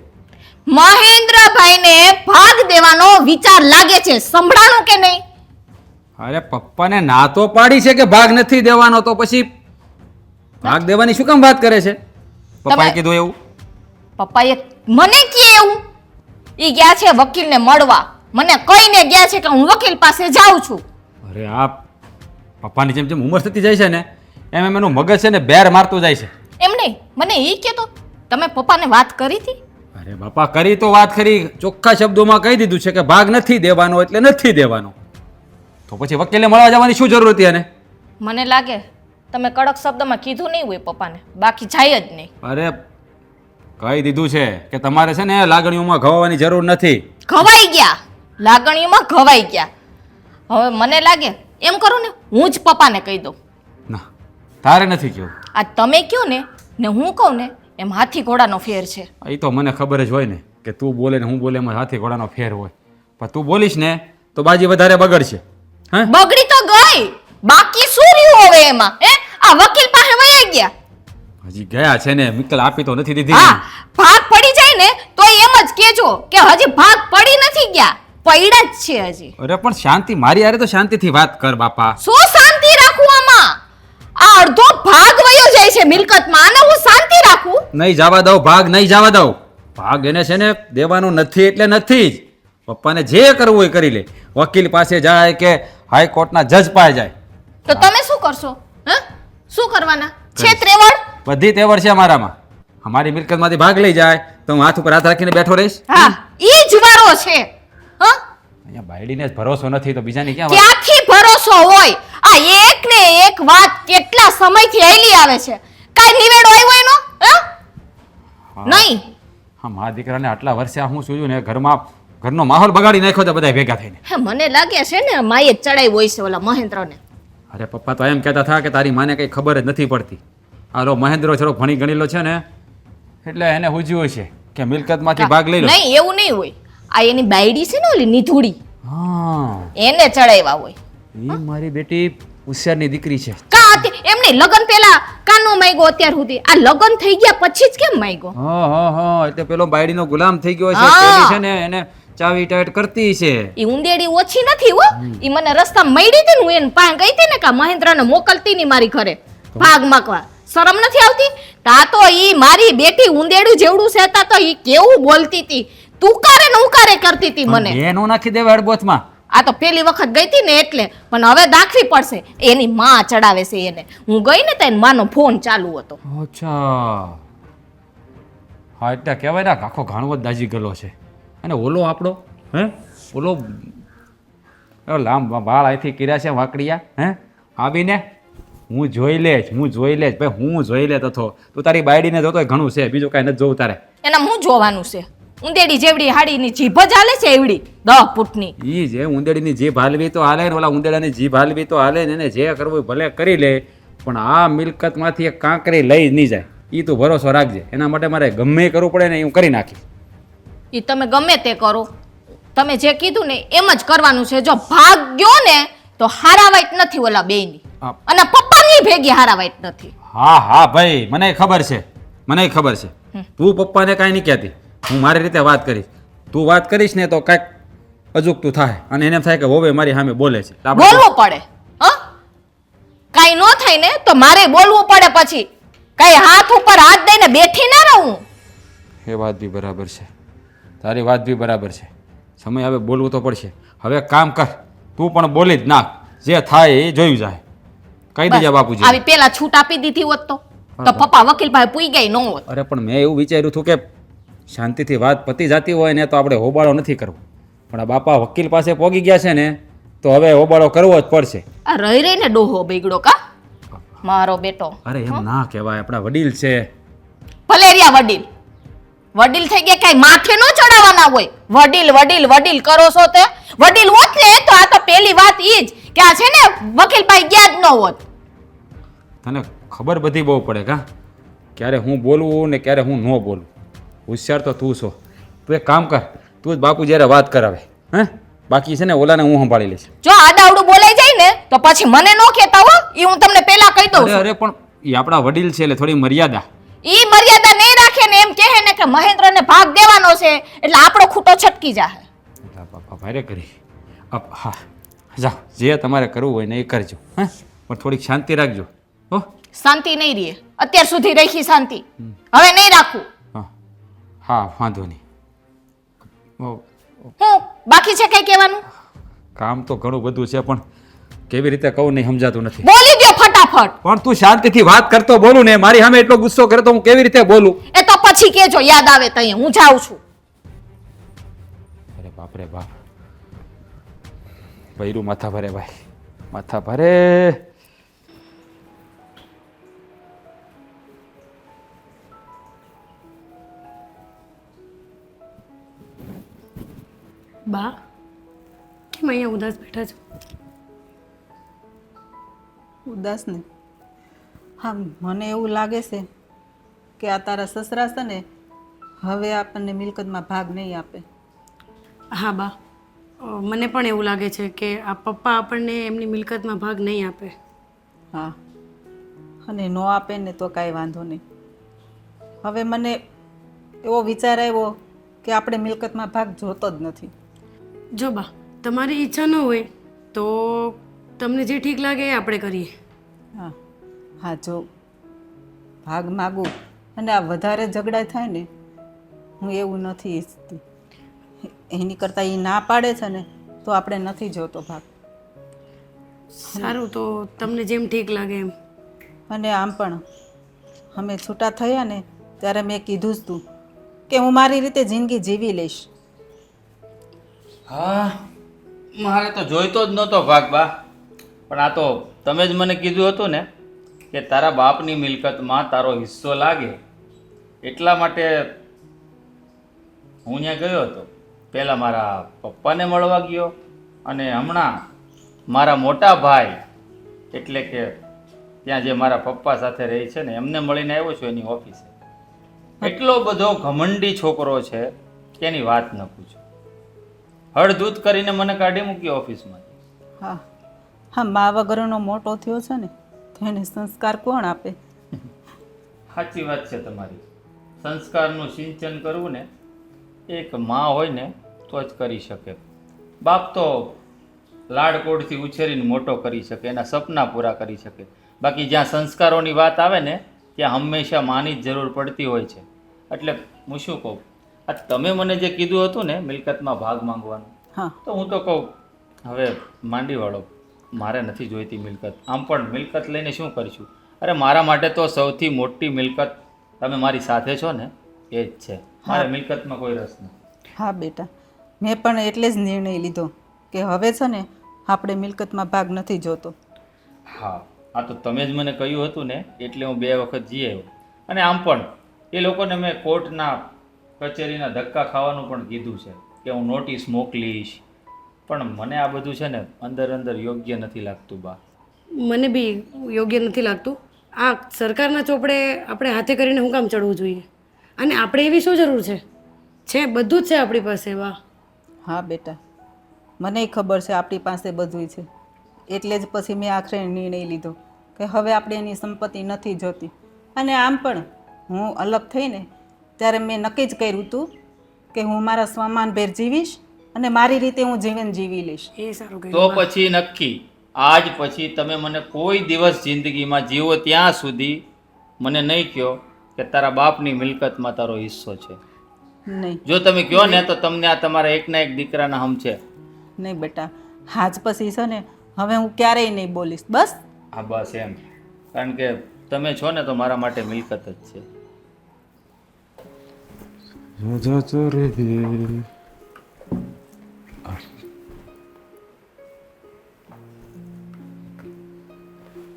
મહેન્દ્રભાઈને ભાગ દેવાનો વિચાર લાગે છે. સંભળાણું કે નહીં? અરે પપ્પાને ના તો પાડી છે કે ભાગ નથી દેવાનો, તો પછી ભાગ દેવાની શું કામ વાત કરે છે? પપ્પાએ તમે- કીધું એવું? પપ્પાએ મને કે એવું ઈ ગયા છે વકીલને મળવા. મને કહીને ગયા છે કે હું વકીલ પાસે જાઉં છું. અરે આ પપ્પાની જેમ જેમ ઉંમર થતી જાય છે ને એમ એમ એનું મગજ છે ને બેર મારતું જાય છે. એમ નહીં, મને ઈ કહેતો તમે પપ્પાને વાત કરી હતી? અરે બાપા, કરી તો વાત કરી, ચોખ્ખા શબ્દોમાં કહી દીધું છે કે ભાગ નથી દેવાનો એટલે નથી દેવાનો. તો પછી વકીલને મળવા જવાની શું જરૂર હતી એને? મને લાગે તમે કડક શબ્દમાં કીધું નહીં હોય પપ્પાને, બાકી જાય જ નહીં. અરે કહી દીધું છે કે તમારે છે ને લાગણીઓમાં ઘવાવાની જરૂર નથી. ઘવાઈ ગયા, લાગણીઓમાં ઘવાઈ ગયા. હવે મને લાગે એમ કરું ને, હું જ પપ્પાને કહી દઉં. ના, તારે નથી કેવું. આ તમે કયો ને હું કહું ને એમ હાથી ઘોડાનો ફેર છે. એ તો મને ખબર જ હોય ને કે તું બોલે ને હું બોલે એમાં હાથી ઘોડાનો ફેર હોય, પણ તું બોલીશ ને તો બાજી વધારે બગડશે. હા, બગડી તો ગઈ, બાકી શું રહ્યું હવે એમાં? હે, આ વકીલ પાસે વયા ગયા. હજી ગયા છે ને, મિત્તલ આપી તો નથી દીધી. હા, ભાગ પડી જાય ને તો એમ જ કેજો કે હજી ભાગ પડી નથી ગયા, પડ્યા જ છે હજી. અરે પણ શાંતિ, મારી યારે તો શાંતિથી વાત કર બાપા. શું શાંતિ રાખું આમાં? આ અડધો ભાગ વયો જાય છે મિલકતમાં અને હું શાંતિ રાખું. નહીં જવા દઉં ભાગ, નહીં જવા દઉં ભાગ. એને છે ને દેવાનું નથી એટલે નથી જ. પપ્પાને જે કરવું હોય કરી લે. વકીલ પાસે જાય કે હાઈકોર્ટના જજ પાસે જાય. તો તમે શું કરશો? હ શું કરવાના છે? ત્રેવડ બધી તેવડ છે અમારામાં. અમારી મિલકતમાંથી ભાગ લઈ જાય તો હું હાથ ઉપર હાથ રાખીને બેઠો રહીશ. હા ઈ જ વારો છે. હ અહીંયા બાયડીને જ ભરોસો નથી તો બીજાની ક્યાં વાત? ક્યાંથી ભરોસો હોય? આ એક ને એક વાત કેટલા સમયથી હેલી આવે છે, કાઈ નિવેડો આવ્યો એનો? નહીં. હા, મા દીકરાને આટલા વર્ષે આ હું જોયું ને ઘરનો માહોલ બગાડી નાખ્યો તો બધા ભેગા થઈને. હે મને લાગે છે ને માએ જ ચડાઈ હોય છે ઓલા મહેન્દ્રને. અરે પપ્પા તો એમ કહેતા હતા કે તારી માને કંઈ ખબર જ નથી પડતી. આલો મહેન્દ્ર થોડો ભણી ગણેલો છે ને એટલે એને હુજ્યું છે કે મિલકતમાંથી ભાગ લઈ લો. નહીં એવું નહીં હોય. આ એની બાયડી છે ને ઓલી નિધુડી, હા, એને ચડાવ્યા હોય. એ મારી બેટી હોશિયારની દીકરી છે. કા એમને લગન પેલા કાનો માંગ્યો અત્યાર સુધી? આ લગન થઈ ગયા પછી જ કેમ માંગ્યો? હા એટલે પેલો બાયડીનો ગુલામ થઈ ગયો છે. હા. પેલી છે ને એને ચાવી ટાઈટ કરતી છે. ઈ ઉંદેડી ઓછી નથી હો. ઈ મને રસ્તા મળી હતી ને હું એને પાસે ગઈ હતી ને કે મહેન્દ્રને મોકલતી ની મારી ઘરે ભાગ માંગવા. શરમ નથી આવતી? તા તો ઈ મારી બેટી ઉંદેડું જેવડું છે તા તો ઈ કેવું બોલતી હતી, તુકારે ને ઉકારે કરતી હતી મને. એ નો નાખી દેવા હડબોથમાં. આ તો પેલી વખત ગઈ હતી ને એટલે, પણ હવે દાખવી પડશે. એની માં ચડાવે છે એને. હું ગઈ ને તો એની માનો ફોન ચાલુ હતો. અચ્છા, હા એટલે કહેવાય ને આખો ઘાણવો જ દાજી ગયેલો છે. અને ઓલો આપણો ઓલો લાંબ વાળ અહીંથી કર્યા છે વાંકડિયા આવીને હું જોઈ લેજ ભાઈ, હું જોઈ લે તો તું તારી બાયડીને જોતો ઘણું છે, બીજું કાંઈ નથી જોવું તારે. એના હું જોવાનું છે? ઉંદેડી જેવડી હાડીની જીભ જ હાલે છે એવડી 10 ફૂટની. ઈ જે ઉંદેડીની જીભ હાલવી તો હાલે ને ઓલા ઉંદેડાની જીભ હાલવી તો હાલે ને, એને જે કરવું ભલે કરી લે, પણ આ મિલકતમાંથી એક કાંકરી લઈ નહીં જાય. ઈ તું ભરોસો રાખજે. એના માટે મારે ગમે કરવું પડે ને એ હું કરી નાખીશ. ઈ તમે ગમે તે કરો, તમે જે કીધું ને એમ જ કરવાનું છે. જો ભાગ ગયો ને તો હારાવાઈટ નથી ઓલા બેયની, અને પપ્પાની ભેગી હારાવાઈટ નથી. હા ભાઈ, મને ખબર છે. તું પપ્પાને કાંઈ નહીં કહેતી, હું મારી રીતે વાત કરીશ. તું વાત કરીશ ને તો કાંઈક અજુગતું થાય અને એને એમ થાય કે હોવે મારી સામે બોલે છે. બોલવું પડે. કાઈ નો થાય ને તો મારે બોલવું પડે. પછી કઈ હાથ ઉપર હાથ દઈને બેઠી ના રહું. એ વાત બી બરાબર છે, તારી વાત બી બરાબર છે. સમય હવે બોલવું તો પડશે. હવે કામ કર, તું પણ બોલી જ નાખ. જે થાય એ જોયું જાય. કહી દેજે બાપુજી. આવી પેલા છૂટ આપી દીધી હોત તો પપ્પા વકીલ પાસે પૂઈ ગઈ ન હોત. અરે પણ મેં એવું વિચાર્યું હતું કે શાંતિથી વાત પતી જતી હોય ને તો આપણે હોબાળો નથી કરવો, પણ આ બાપા વકીલ પાસે પોગી ગયા છે ને તો હવે હોબાળો કરવો જ પડશે. આ રહી રહીને ડોહો બગડો કા મારો બેટો. અરે એમ ના કહેવાય, આપણા વડીલ છે. ભલે રહ્યા વડીલ થઈ ગયા, કઈ માથે નો ચડાવવાના હોય. વડીલ કરો છો તે વડીલ હોત ને તો આ તો પેલી વાત ઈ જ કે આ છે ને વકીલ પાસે ગયા જ ન હોત. તને ખબર બધી બહુ પડે કા, ક્યારે હું બોલવું ને ક્યારે હું ન બોલું. હોશિયાર તો તું છો. તું એક કામ કર, તું જ બાપુ જ્યારે વાત કરાવે બાકી છે ને ઓલાને હું સંભાળી લઈશ. જો આડાવડું બોલાઈ જાય ને તો પછી મને નો કહેતા હો, ઈ હું તમને પહેલા કહી દઉં છું. અરે પણ એ આપણા વડીલ છે એટલે થોડી મર્યાદા. ઈ મર્યાદા નહીં રાખે ને એમ કહે ને કે મહેન્દ્રને ભાગ દેવાનો છે એટલે આપણો ખૂટો છટકી જાહે. બાપા ભારે કરી. હા જા, જે તમારે કરવું હોય ને એ કરજો. પણ થોડીક શાંતિ રાખજો. હો, શાંતિ નહીં રહે. અત્યાર સુધી રાખી શાંતિ, હવે નહીં રાખું. હા વાંધો નહીં. હું બાકી છે કઈ કહેવાનું? કામ તો ઘણું બધું છે પણ કેવી રીતે કહું નહીં સમજાતું નથી. બોલી દો ફટાફટ. પણ તું શાંતિથી વાત કરતો બોલું ને, મારી સામે એટલો ગુસ્સો કરે તો હું કેવી રીતે બોલું? એ તો પછી કેજો, યાદ આવે તો અહીંયા હું જાઉં છું. અરે બાપ રે બાપ, બૈરું માથા ભરે ભાઈ, માથા ભરે. બા કેમ અહીંયા ઉદાસ બેઠા છો? ઉદાસ ને? હા, મને એવું લાગે છે કે આ તારા સસરા છે ને હવે આપણને મિલકતમાં ભાગ નહીં આપે. હા બા, મને પણ એવું લાગે છે કે આ પપ્પા આપણને એમની મિલકતમાં ભાગ નહીં આપે. હા, અને ન આપે ને તો કાંઈ વાંધો નહીં. હવે મને એવો વિચાર આવ્યો કે આપણે મિલકતમાં ભાગ જોતો જ નથી. જો બા, તમારી ઈચ્છા ન હોય તો તમને જે ઠીક લાગે એ આપણે કરીએ. હા, હા જો ભાગ માગું અને આ વધારે ઝઘડા થાય ને હું એવું નથી ઈચ્છતી. એની કરતાં એ ના પાડે છે ને તો આપણે નથી જોતો ભાગ. સારું, તો તમને જેમ ઠીક લાગે એમ. અને આમ પણ અમે છૂટા થયા ને ત્યારે મેં કીધું જ તું કે હું મારી રીતે જિંદગી જીવી લઈશ. હા, મારે તો જોઈતો જ નહોતો ભાગ બા, પણ આ તો તમે જ મને કીધું હતું ને કે તારા બાપની મિલકતમાં તારો હિસ્સો લાગે, એટલા માટે હું ત્યાં ગયો હતો. પહેલાં મારા પપ્પાને મળવા ગયો અને હમણાં મારા મોટા ભાઈ એટલે કે ત્યાં જે મારા પપ્પા સાથે રહે છે ને એમને મળીને આવ્યો છું એની ઓફિસે. એટલો બધો ઘમંડી છોકરો છે કે એની વાત ન પૂછો. હળધૂત કરીને મને કાઢી મૂક્યો ઓફિસમાં. હા હા, મા વગરનો મોટો થયો છે ને તો એને સંસ્કાર કોણ આપે? સાચી વાત છે તમારી. સંસ્કારનું સિંચન કરવું ને એક માં હોય ને તો જ કરી શકે. બાપ તો લાડકોડથી ઉછેરીને મોટો કરી શકે, એના સપના પૂરા કરી શકે. બાકી જ્યાં સંસ્કારોની વાત આવે ને ત્યાં હંમેશા માની જ જરૂર પડતી હોય છે. એટલે હું શું કહું, આ તમે મને જે કીધું હતું ને મિલકતમાં ભાગ માંગવાનું, હા તો હું તો કહું હવે માંડી વાળો, મારે નથી જોઈતી મિલકત. આમ પણ મિલકત લઈને શું કરીશું? અરે મારા માટે તો સૌથી મોટી મિલકત તમે મારી સાથે છો ને એ જ છે. મારે મિલકતમાં કોઈ રસ નથી. હા બેટા, મેં પણ એટલે જ નિર્ણય લીધો કે હવે છે ને આપણે મિલકતમાં ભાગ નથી જોતો. હા, આ તો તમે જ મને કહ્યું હતું ને એટલે હું 2 વખત જઈ આવ્યો. અને આમ પણ એ લોકોને મેં કોર્ટના કચેરીના ધક્કા ખાવાનું પણ કીધું છે કે હું નોટિસ મોકલીશ, પણ મને આ બધું છે ને અંદર અંદર યોગ્ય નથી લાગતું બા. મને બી યોગ્ય નથી લાગતું. આ સરકારના ચોપડે આપણે હાથે કરીને શું કામ ચડવું જોઈએ? અને આપણે એવી શું જરૂર છે બધું જ છે આપણી પાસે. વાહ. હા બેટા, મને ખબર છે આપણી પાસે બધુંય છે, એટલે જ પછી મેં આખરે નિર્ણય લીધો કે હવે આપણે એની સંપત્તિ નથી જોતી. અને આમ પણ હું અલગ થઈને ત્યારે મેં નક્કી જ કર્યું હતું કે હું મારા સ્વમાનભેર જીવીશ અને મારી રીતે હું જીવન જીવી લઈશ. એ સારું તો કર્યું. પછી નક્કી આજ પછી તમે મને કોઈ દિવસ જિંદગીમાં જીવો ત્યાં સુધી મને નહીં કહો કે તારા બાપની મિલકતમાં તારો હિસ્સો છે. નહીં જો તમે કહો ને તો તમને આ તમારા એકના એક દીકરાના હમ છે. નહીં બેટા, આજ પછી છે ને હવે હું ક્યારેય નહીં બોલીશ. બસ. હા બસ એમ, કારણ કે તમે છો ને તો મારા માટે મિલકત જ છે.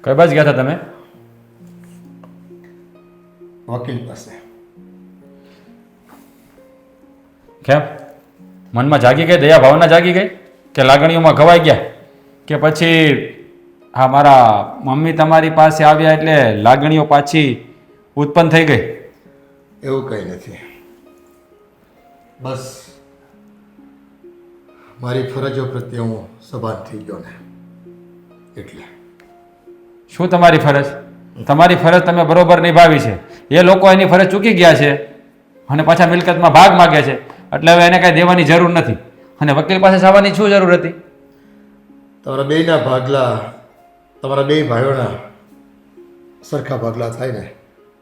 કઈ બાજુ ગયા હતા તમે? વકીલ પાસે. કેમ મનમાં જાગી ગઈ દયા ભાવના જાગી ગઈ કે લાગણીઓમાં ઘવાઈ ગયા કે પછી હા મારા મમ્મી તમારી પાસે આવ્યા એટલે લાગણીઓ પાછી ઉત્પન્ન થઈ ગઈ? એવું કંઈ નથી, બસ મારી ફરજો પ્રત્યે હું સભાન થઈ ગયો ને એટલે. શું તમારી ફરજ? તમારી ફરજ તમે બરોબર નિભાવી છે. એ લોકો એની ફરજ ચૂકી ગયા છે અને પાછા મિલકતમાં ભાગ માગે છે, એટલે હવે એને કાંઈ દેવાની જરૂર નથી. અને વકીલ પાસે જવાની શું જરૂર હતી? તમારા બેયના ભાગલા, તમારા 2 ભાઈઓના સરખા ભાગલા થાય ને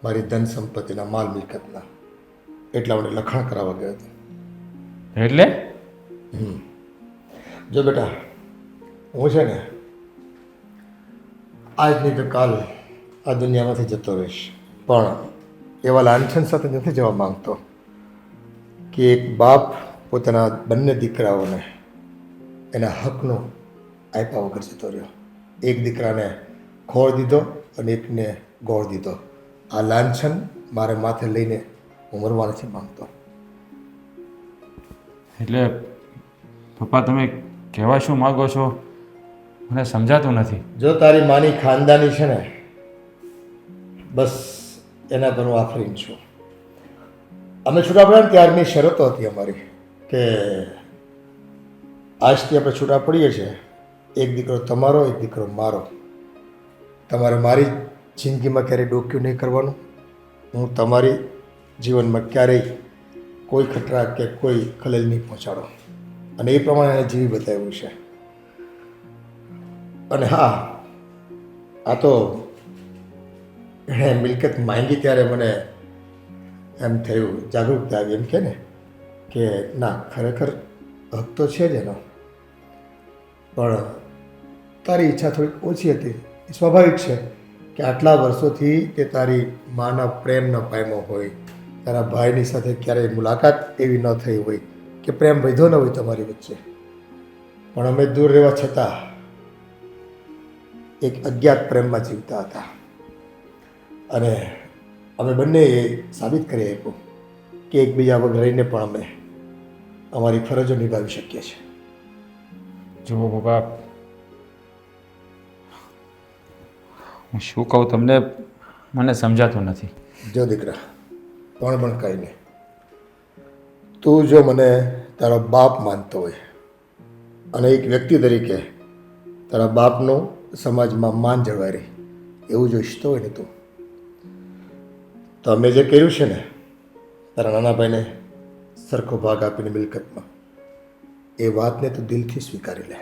મારી ધન સંપત્તિના, માલ મિલકતના, એટલા માટે લખાણ કરાવવા ગયો હતો. એટલે જો બેટા, હું છે ને આજ નહીં તો કાલ આ દુનિયામાંથી જતો રહીશ, પણ એવા લાંછન સાથે નથી જવા માંગતો કે એક બાપ પોતાના બંને દીકરાઓને એના હકનો આપ્યા વગર જતો રહ્યો. એક દીકરાને ખોળ દીધો અને એકને ગોળ દીધો. આ લાંછન મારે માથે લઈને હું મરવા નથી માંગતો. એટલે પપ્પા તમે કહેવા શું માગો છો મને સમજાતું નથી. જો તારી માની ખાનદાની છે ને, બસ એના પર હું આફરીન છું. અમે છૂટા પડ્યા ને ત્યારની શરતો હતી અમારી કે આજથી આપણે છૂટા પડીએ છીએ, એક દીકરો તમારો, એક દીકરો મારો. તમારે મારી જિંદગીમાં ક્યારેય ડોક્યું નહીં કરવાનું, હું તમારી જીવનમાં ક્યારેય કોઈ ખતરા કે કોઈ ખલેલ નહીં પહોંચાડો. અને એ પ્રમાણે એને જીવી બતાવ્યું છે. અને હા, આ તો એણે મિલકત માંગી ત્યારે મને એમ થયું, જાગૃતતા આવી, એમ કે ને કે ના ખરેખર હક તો છે જ એનો, પણ તારી ઈચ્છા થોડીક ઓછી હતી. એ સ્વાભાવિક છે કે આટલા વર્ષોથી તે તારી માના પ્રેમ ન પામ્યો હોય, તારા ભાઈની સાથે ક્યારેય મુલાકાત એવી ન થઈ હોય કે પ્રેમ વધ્યો ન હોય તમારી વચ્ચે. પણ અમે દૂર રહેવા છતાં એક અજ્ઞાત પ્રેમમાં જીવતા હતા અને અમે બંને એ સાબિત કરી આપ્યું કે એકબીજા વગર રહીને પણ અમે અમારી ફરજો નિભાવી શકીએ છીએ. જુઓ પપ્પા, હું શું કહું તમને, મને સમજાતું નથી. જો દીકરા, પણ કાંઈ નહીં. તું જો મને તારો બાપ માનતો હોય અને એક વ્યક્તિ તરીકે તારા બાપનું સમાજમાં માન જળવાઈ રહે એવું જો ઈચ્છતો હોય ને તું, તો અમે જે કર્યું છે ને તારા નાના ભાઈને સરખો ભાગ આપીને મિલકતમાં, એ વાતને તું દિલથી સ્વીકારી લે.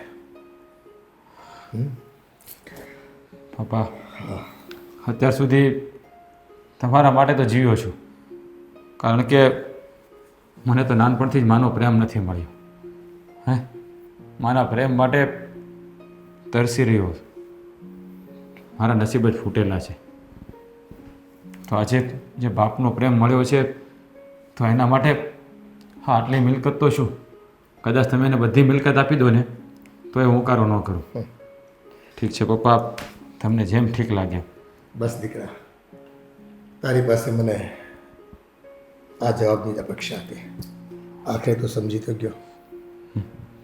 પપ્પા, અત્યાર સુધી તમારા માટે તો જીવ્યો છું, કારણ કે મને તો નાનપણથી જ માનો પ્રેમ નથી મળ્યો. હે, મારા પ્રેમ માટે તરસી રહ્યો. મારા નસીબ જ ફૂટેલા છે. તો આજે જે બાપનો પ્રેમ મળ્યો છે, તો એના માટે હા આટલી મિલકત તો શું, કદાચ તમે એને બધી મિલકત આપી દો ને તો એ હુંકારો ન કરું. ઠીક છે પપ્પા, તમને જેમ ઠીક લાગે. બસ દીકરા, તારી પાસે મને આ જવાબની અપેક્ષા હતી. આખરે તો સમજી તો ગયો.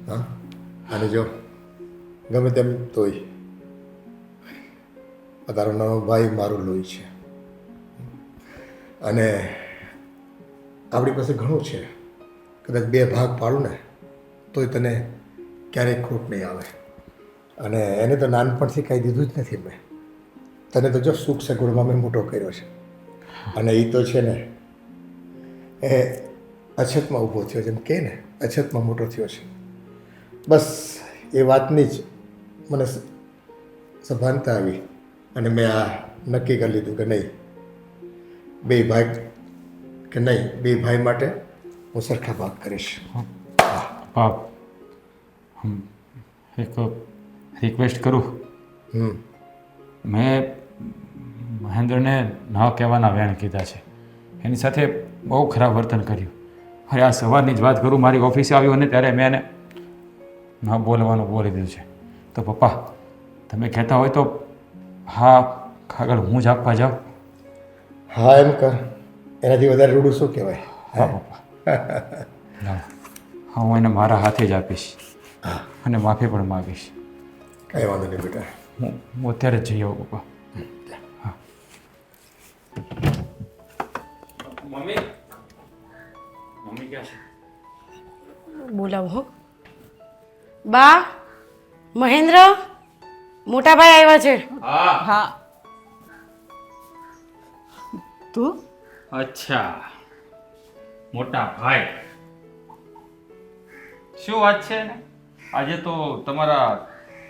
હા, અને જો ગમે તેમ તોય આ તારો નાનો ભાઈ મારું લોહી છે અને આપણી પાસે ઘણું છે. કદાચ 2 ભાગ પાડું ને તોય તને ક્યારેય ખોટ નહીં આવે. અને એને તો નાનપણથી કાંઈ દીધું જ નથી મેં. તને તો જો સુખ સગવડમાં મેં મોટો કર્યો છે અને એ તો છે ને એ અછતમાં ઊભો થયો, જેમ કહે ને અછતમાં મોટો થયો છે. બસ એ વાતની જ મને સભાનતા આવી અને મેં આ નક્કી કરી લીધું કે નહીં, બે ભાઈ માટે હું સરખા ભાગ કરીશ. બાપ, એક રિક્વેસ્ટ કરું. મેં મહેન્દ્રને ન કહેવાના વેણ કીધા છે, એની સાથે બહુ ખરાબ વર્તન કર્યું. અરે આ સવારની જ વાત કરું, મારી ઓફિસે આવ્યો અને ત્યારે મેં એને ન બોલવાનું બોલી દીધું છે. તો પપ્પા, તમે કહેતા હોય તો હા આગળ હું જ આપવા જાઉં. હા એમ કર, એનાથી વધારે રૂડું શું કહેવાય. હા પપ્પા, હા હું એને મારા હાથે જ આપીશ અને માફી પણ માગીશ. કાંઈ વાંધો નહીં બેટા, હું અત્યારે જ જઈ આવું પપ્પા. હા મમ્મી, મમ્મી ક્યાં છે? બોલાવો હો. બા, મહેન્દ્ર, મોટા ભાઈ આવ્યા છે. હા. હા, તું અચ્છા, મોટા ભાઈ, શું વાત છે ને? આજે તો તમારા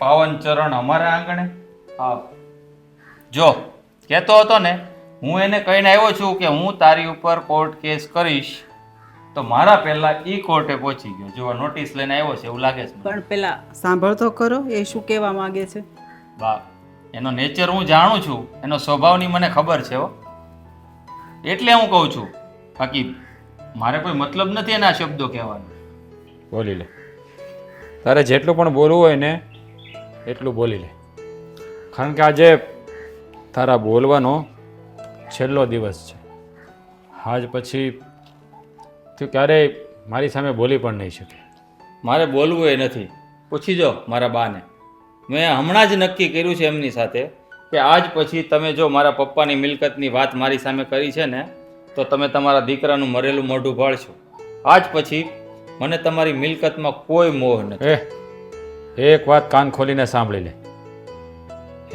પાવન ચરણ અમારા આંગણે. હા, જો કહેતો હતો ને, હું એને કહીને આવ્યો છું કે હું તારી ઉપર કોર્ટ કેસ કરીશ, તો મારા પહેલા ઈ કોર્ટે પહોંચી ગયો. જો નોટિસ લઈને આવ્યો છે એવું લાગે છે મને. પણ પેલા સાંભળ તો ખરો, એ શું કહેવા માંગે છે. બા, એનો નેચર હું જાણું છું, એનો સ્વભાવની મને ખબર છે હો, એટલે હું કહું છું. બાકી મારે કોઈ મતલબ નથી એના શબ્દો કહેવાનો. બોલી લે, તારે જેટલું પણ બોલવું હોય ને એટલું બોલી લે, કારણ કે આજે તારા બોલવાનો છેલ્લો દિવસ છે. આજ પછી તું ક્યારેય મારી સામે બોલી પણ નહીં શકે. મારે બોલવું એ નથી, પૂછી જો મારા બાને. મેં હમણાં જ નક્કી કર્યું છે એમની સાથે કે આજ પછી તમે જો મારા પપ્પાની મિલકતની વાત મારી સામે કરી છે ને, તો તમે તમારા દીકરાનું મરેલું મોઢું ભાળશો. આજ પછી મને તમારી મિલકતમાં કોઈ મોહ નથી. એક વાત કાન ખોલીને સાંભળી લે,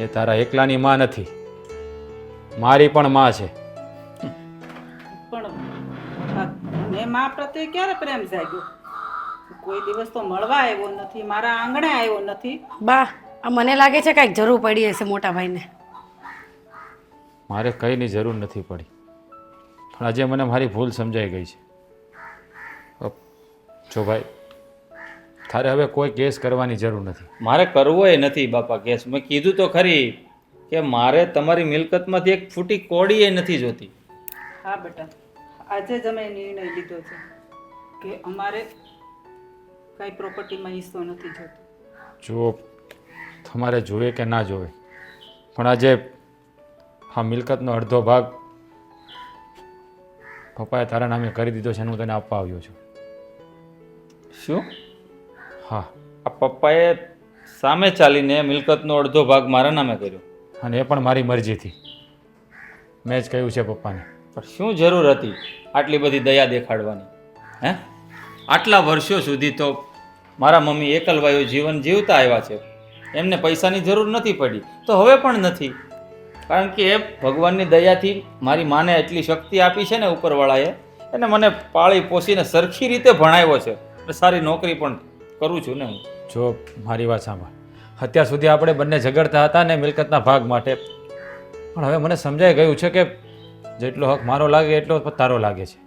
એ તારા એકલાની માં નથી, મારી પણ માં છે. પણ મને મા પ્રત્યે ક્યારે પ્રેમ જાગ્યો? કોઈ દિવસ તો મળવા આવ્યો નથી, મારા આંગણે આવ્યો નથી. બા, આ મને લાગે છે કાંઈક જરૂર પડી હશે મોટા ભાઈને. મારે કંઈની જરૂર નથી પડી, પણ આજે મને મારી ભૂલ સમજાઈ ગઈ છે. જો ભાઈ, તારે હવે કોઈ કેસ કરવાની જરૂર નથી. મારે કરવો એ નથી બાપા કેસ. મેં કીધું તો ખરી કે મારે તમારી મિલકતમાંથી એક ફૂટી કોડી એ નથી જોતી. હા બેટા, આજે જ અમે નિર્ણય લીધો છે કે અમારે કાંઈ પ્રોપર્ટીમાં હિસ્સો નથી જોતો. જો તમારે જોવે કે ના જોવે, પણ આજે આ મિલકતનો અડધો ભાગ પપ્પાએ તારા નામે કરી દીધો છે અને હું તને આપવા આવ્યો છું. શું? હા, આ પપ્પાએ સામે ચાલીને મિલકતનો અડધો ભાગ મારા નામે કર્યો? અને એ પણ મારી મરજીથી. મેં જ કહ્યું છે પપ્પાને. પણ શું જરૂર હતી આટલી બધી દયા દેખાડવાની? હે, આટલા વર્ષો સુધી તો મારા મમ્મી એકલવાયું જીવન જીવતા આવ્યા છે, એમને પૈસાની જરૂર નથી પડી, તો હવે પણ નથી. કારણ કે એ ભગવાનની દયાથી મારી માને એટલી શક્તિ આપી છે ને ઉપરવાળાએ, એને મને પાળી પોસીને સરખી રીતે ભણાવ્યો છે, અને સારી નોકરી પણ કરું છું ને હું. જો મારી વાત સાંભળ, અત્યાર સુધી આપણે બંને ઝઘડતા હતા ને મિલકતના ભાગ માટે, પણ હવે મને સમજાઈ ગયું છે કે જેટલો હક મારો લાગે એટલો તારો લાગે છે.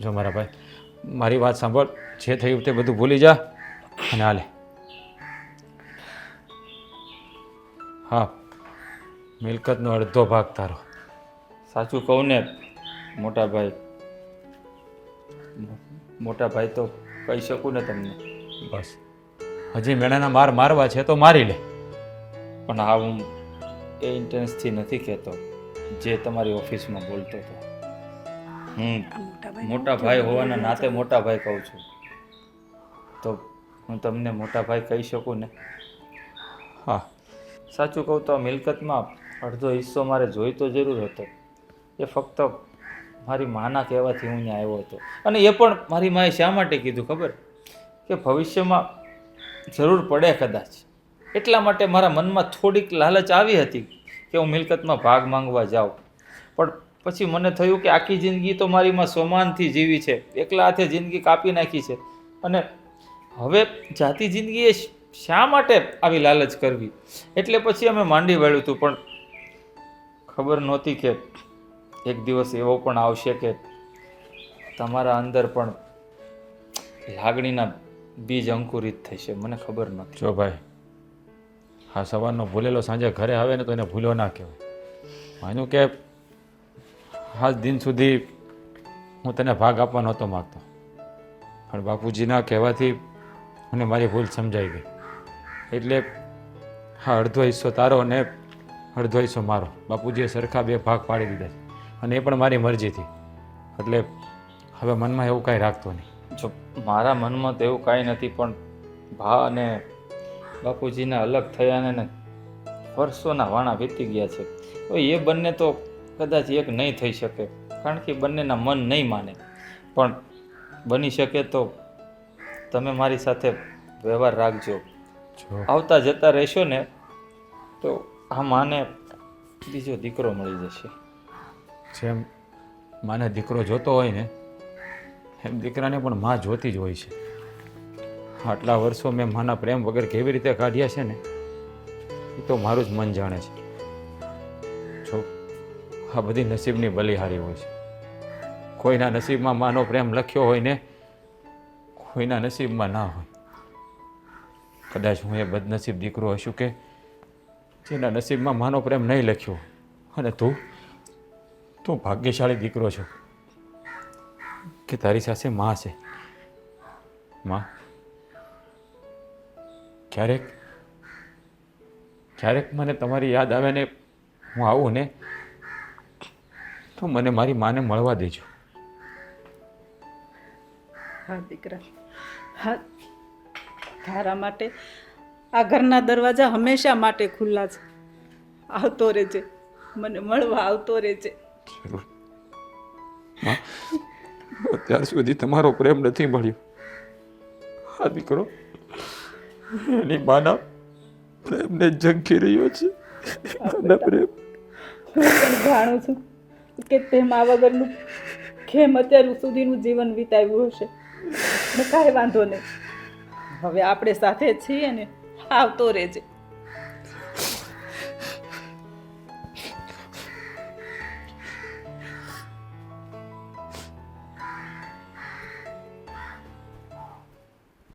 જો મારા ભાઈ, મારી વાત સાંભળ, જે થયું તે બધું ભૂલી જા અને હાલે. હા, મિલકતનો અડધો ભાગ તારો. સાચું કહું ને મોટા ભાઈ, મોટા ભાઈ તો કહી શકું ને તમને. બસ હજી મેણાના માર મારવા છે તો મારી લે. પણ હા, હું એ ઇન્ટેન્સથી નથી કહેતો જે તમારી ઓફિસમાં બોલતો હતો. હું મોટા ભાઈ હોવાના નાતે મોટા ભાઈ કહું છું, તો હું તમને મોટા ભાઈ કહી શકું ને. હા, સાચું કહું તો આ મિલકતમાં અડધો હિસ્સો મારે જોઈતો જરૂર હતો. એ ફક્ત મારી માના કહેવાથી હું ત્યાં આવ્યો હતો. અને એ પણ મારી માએ શા માટે કીધું ખબર? કે ભવિષ્યમાં જરૂર પડે કદાચ, એટલા માટે મારા મનમાં થોડીક લાલચ આવી હતી કે હું મિલકતમાં ભાગ માંગવા જાઉં. પણ પછી મને થયું કે આખી જિંદગી તો મારી માં સોમાનથી જીવી છે, એકલા હાથે જિંદગી કાપી નાખી છે, અને હવે જાતી જિંદગીએ શા માટે આવી લાલચ કરવી? એટલે પછી અમે માંડી વળ્યું હતું. પણ ખબર નહોતી કે એક દિવસ એવો પણ આવશે કે તમારા અંદર પણ લાગણીના બીજ અંકુરિત થશે. મને ખબર નથી. જો ભાઈ, હા, સવારનો ભૂલેલો સાંજે ઘરે આવે ને તો એને ભૂલો ના કહેવાય. માન્યું કે આજ દિન સુધી હું તને ભાગ આપવા નહોતો માગતો, પણ બાપુજીના કહેવાથી મને મારી ભૂલ સમજાઈ ગઈ. એટલે હા, અડધો હિસ્સો તારો અને અડધો હિસ્સો મારો. બાપુજીએ સરખા બે ભાગ પાડી દીધા છે, અને એ પણ મારી મરજીથી. એટલે હવે મનમાં એવું કાંઈ રાખતો નહીં. જો મારા મનમાં તો એવું કાંઈ નથી, પણ ભા અને બાપુજીના અલગ થયાને ને વર્ષોના વાણા વીતી ગયા છે. હવે એ બંને તો કદાચ એક નહીં થઈ શકે, કારણ કે બંનેના મન નહીં માને. પણ બની શકે તો તમે મારી સાથે વ્યવહાર રાખજો. જો આવતા જતા રહેશો ને તો આ માને બીજો દીકરો મળી જશે. જેમ માને દીકરો જોતો હોય ને, એમ દીકરાને પણ માં જોતી જ હોય છે. આટલા વર્ષો મેં માના પ્રેમ વગર કેવી રીતે કાઢ્યા છે ને, એ તો મારું જ મન જાણે છે. જો આ બધી નસીબની બલિહારી હોય છે. કોઈના નસીબમાં માનો પ્રેમ લખ્યો હોય ને, કોઈના નસીબમાં ના હોય. કદાચ હું એ બદનસીબ દીકરો હશું કે જેના નસીબમાં માનો પ્રેમ નહીં લખ્યો, અને તું ભાગ્યશાળી દીકરો છો કે તારી સાથે માં છે. માં, ક્યારેક મને તમારી યાદ આવે ને હું આવું ને, તો મને મારી માને મળવા દેજો. હા દીકરા, હા, તારા માટે આ ઘરના દરવાજા હંમેશા માટે ખુલ્લા છે. આવતો રહેજે, મને મળવા આવતો રહેજે. જરૂર. માં, અત્યાર સુધી તમારો પ્રેમ નથી મળ્યો. આ દીકરો એની માના પ્રેમને ઝંખી રહ્યો છે. માના પ્રેમ. હું પણ જાણું છું કે તેમ આ વગરનું કેમ અત્યાર સુધીનું જીવન વિતાવ્યું હશે. ને કાંઈ વાંધો નહીં, હવે આપણે સાથે જ છીએ ને, આવતો રહેજે.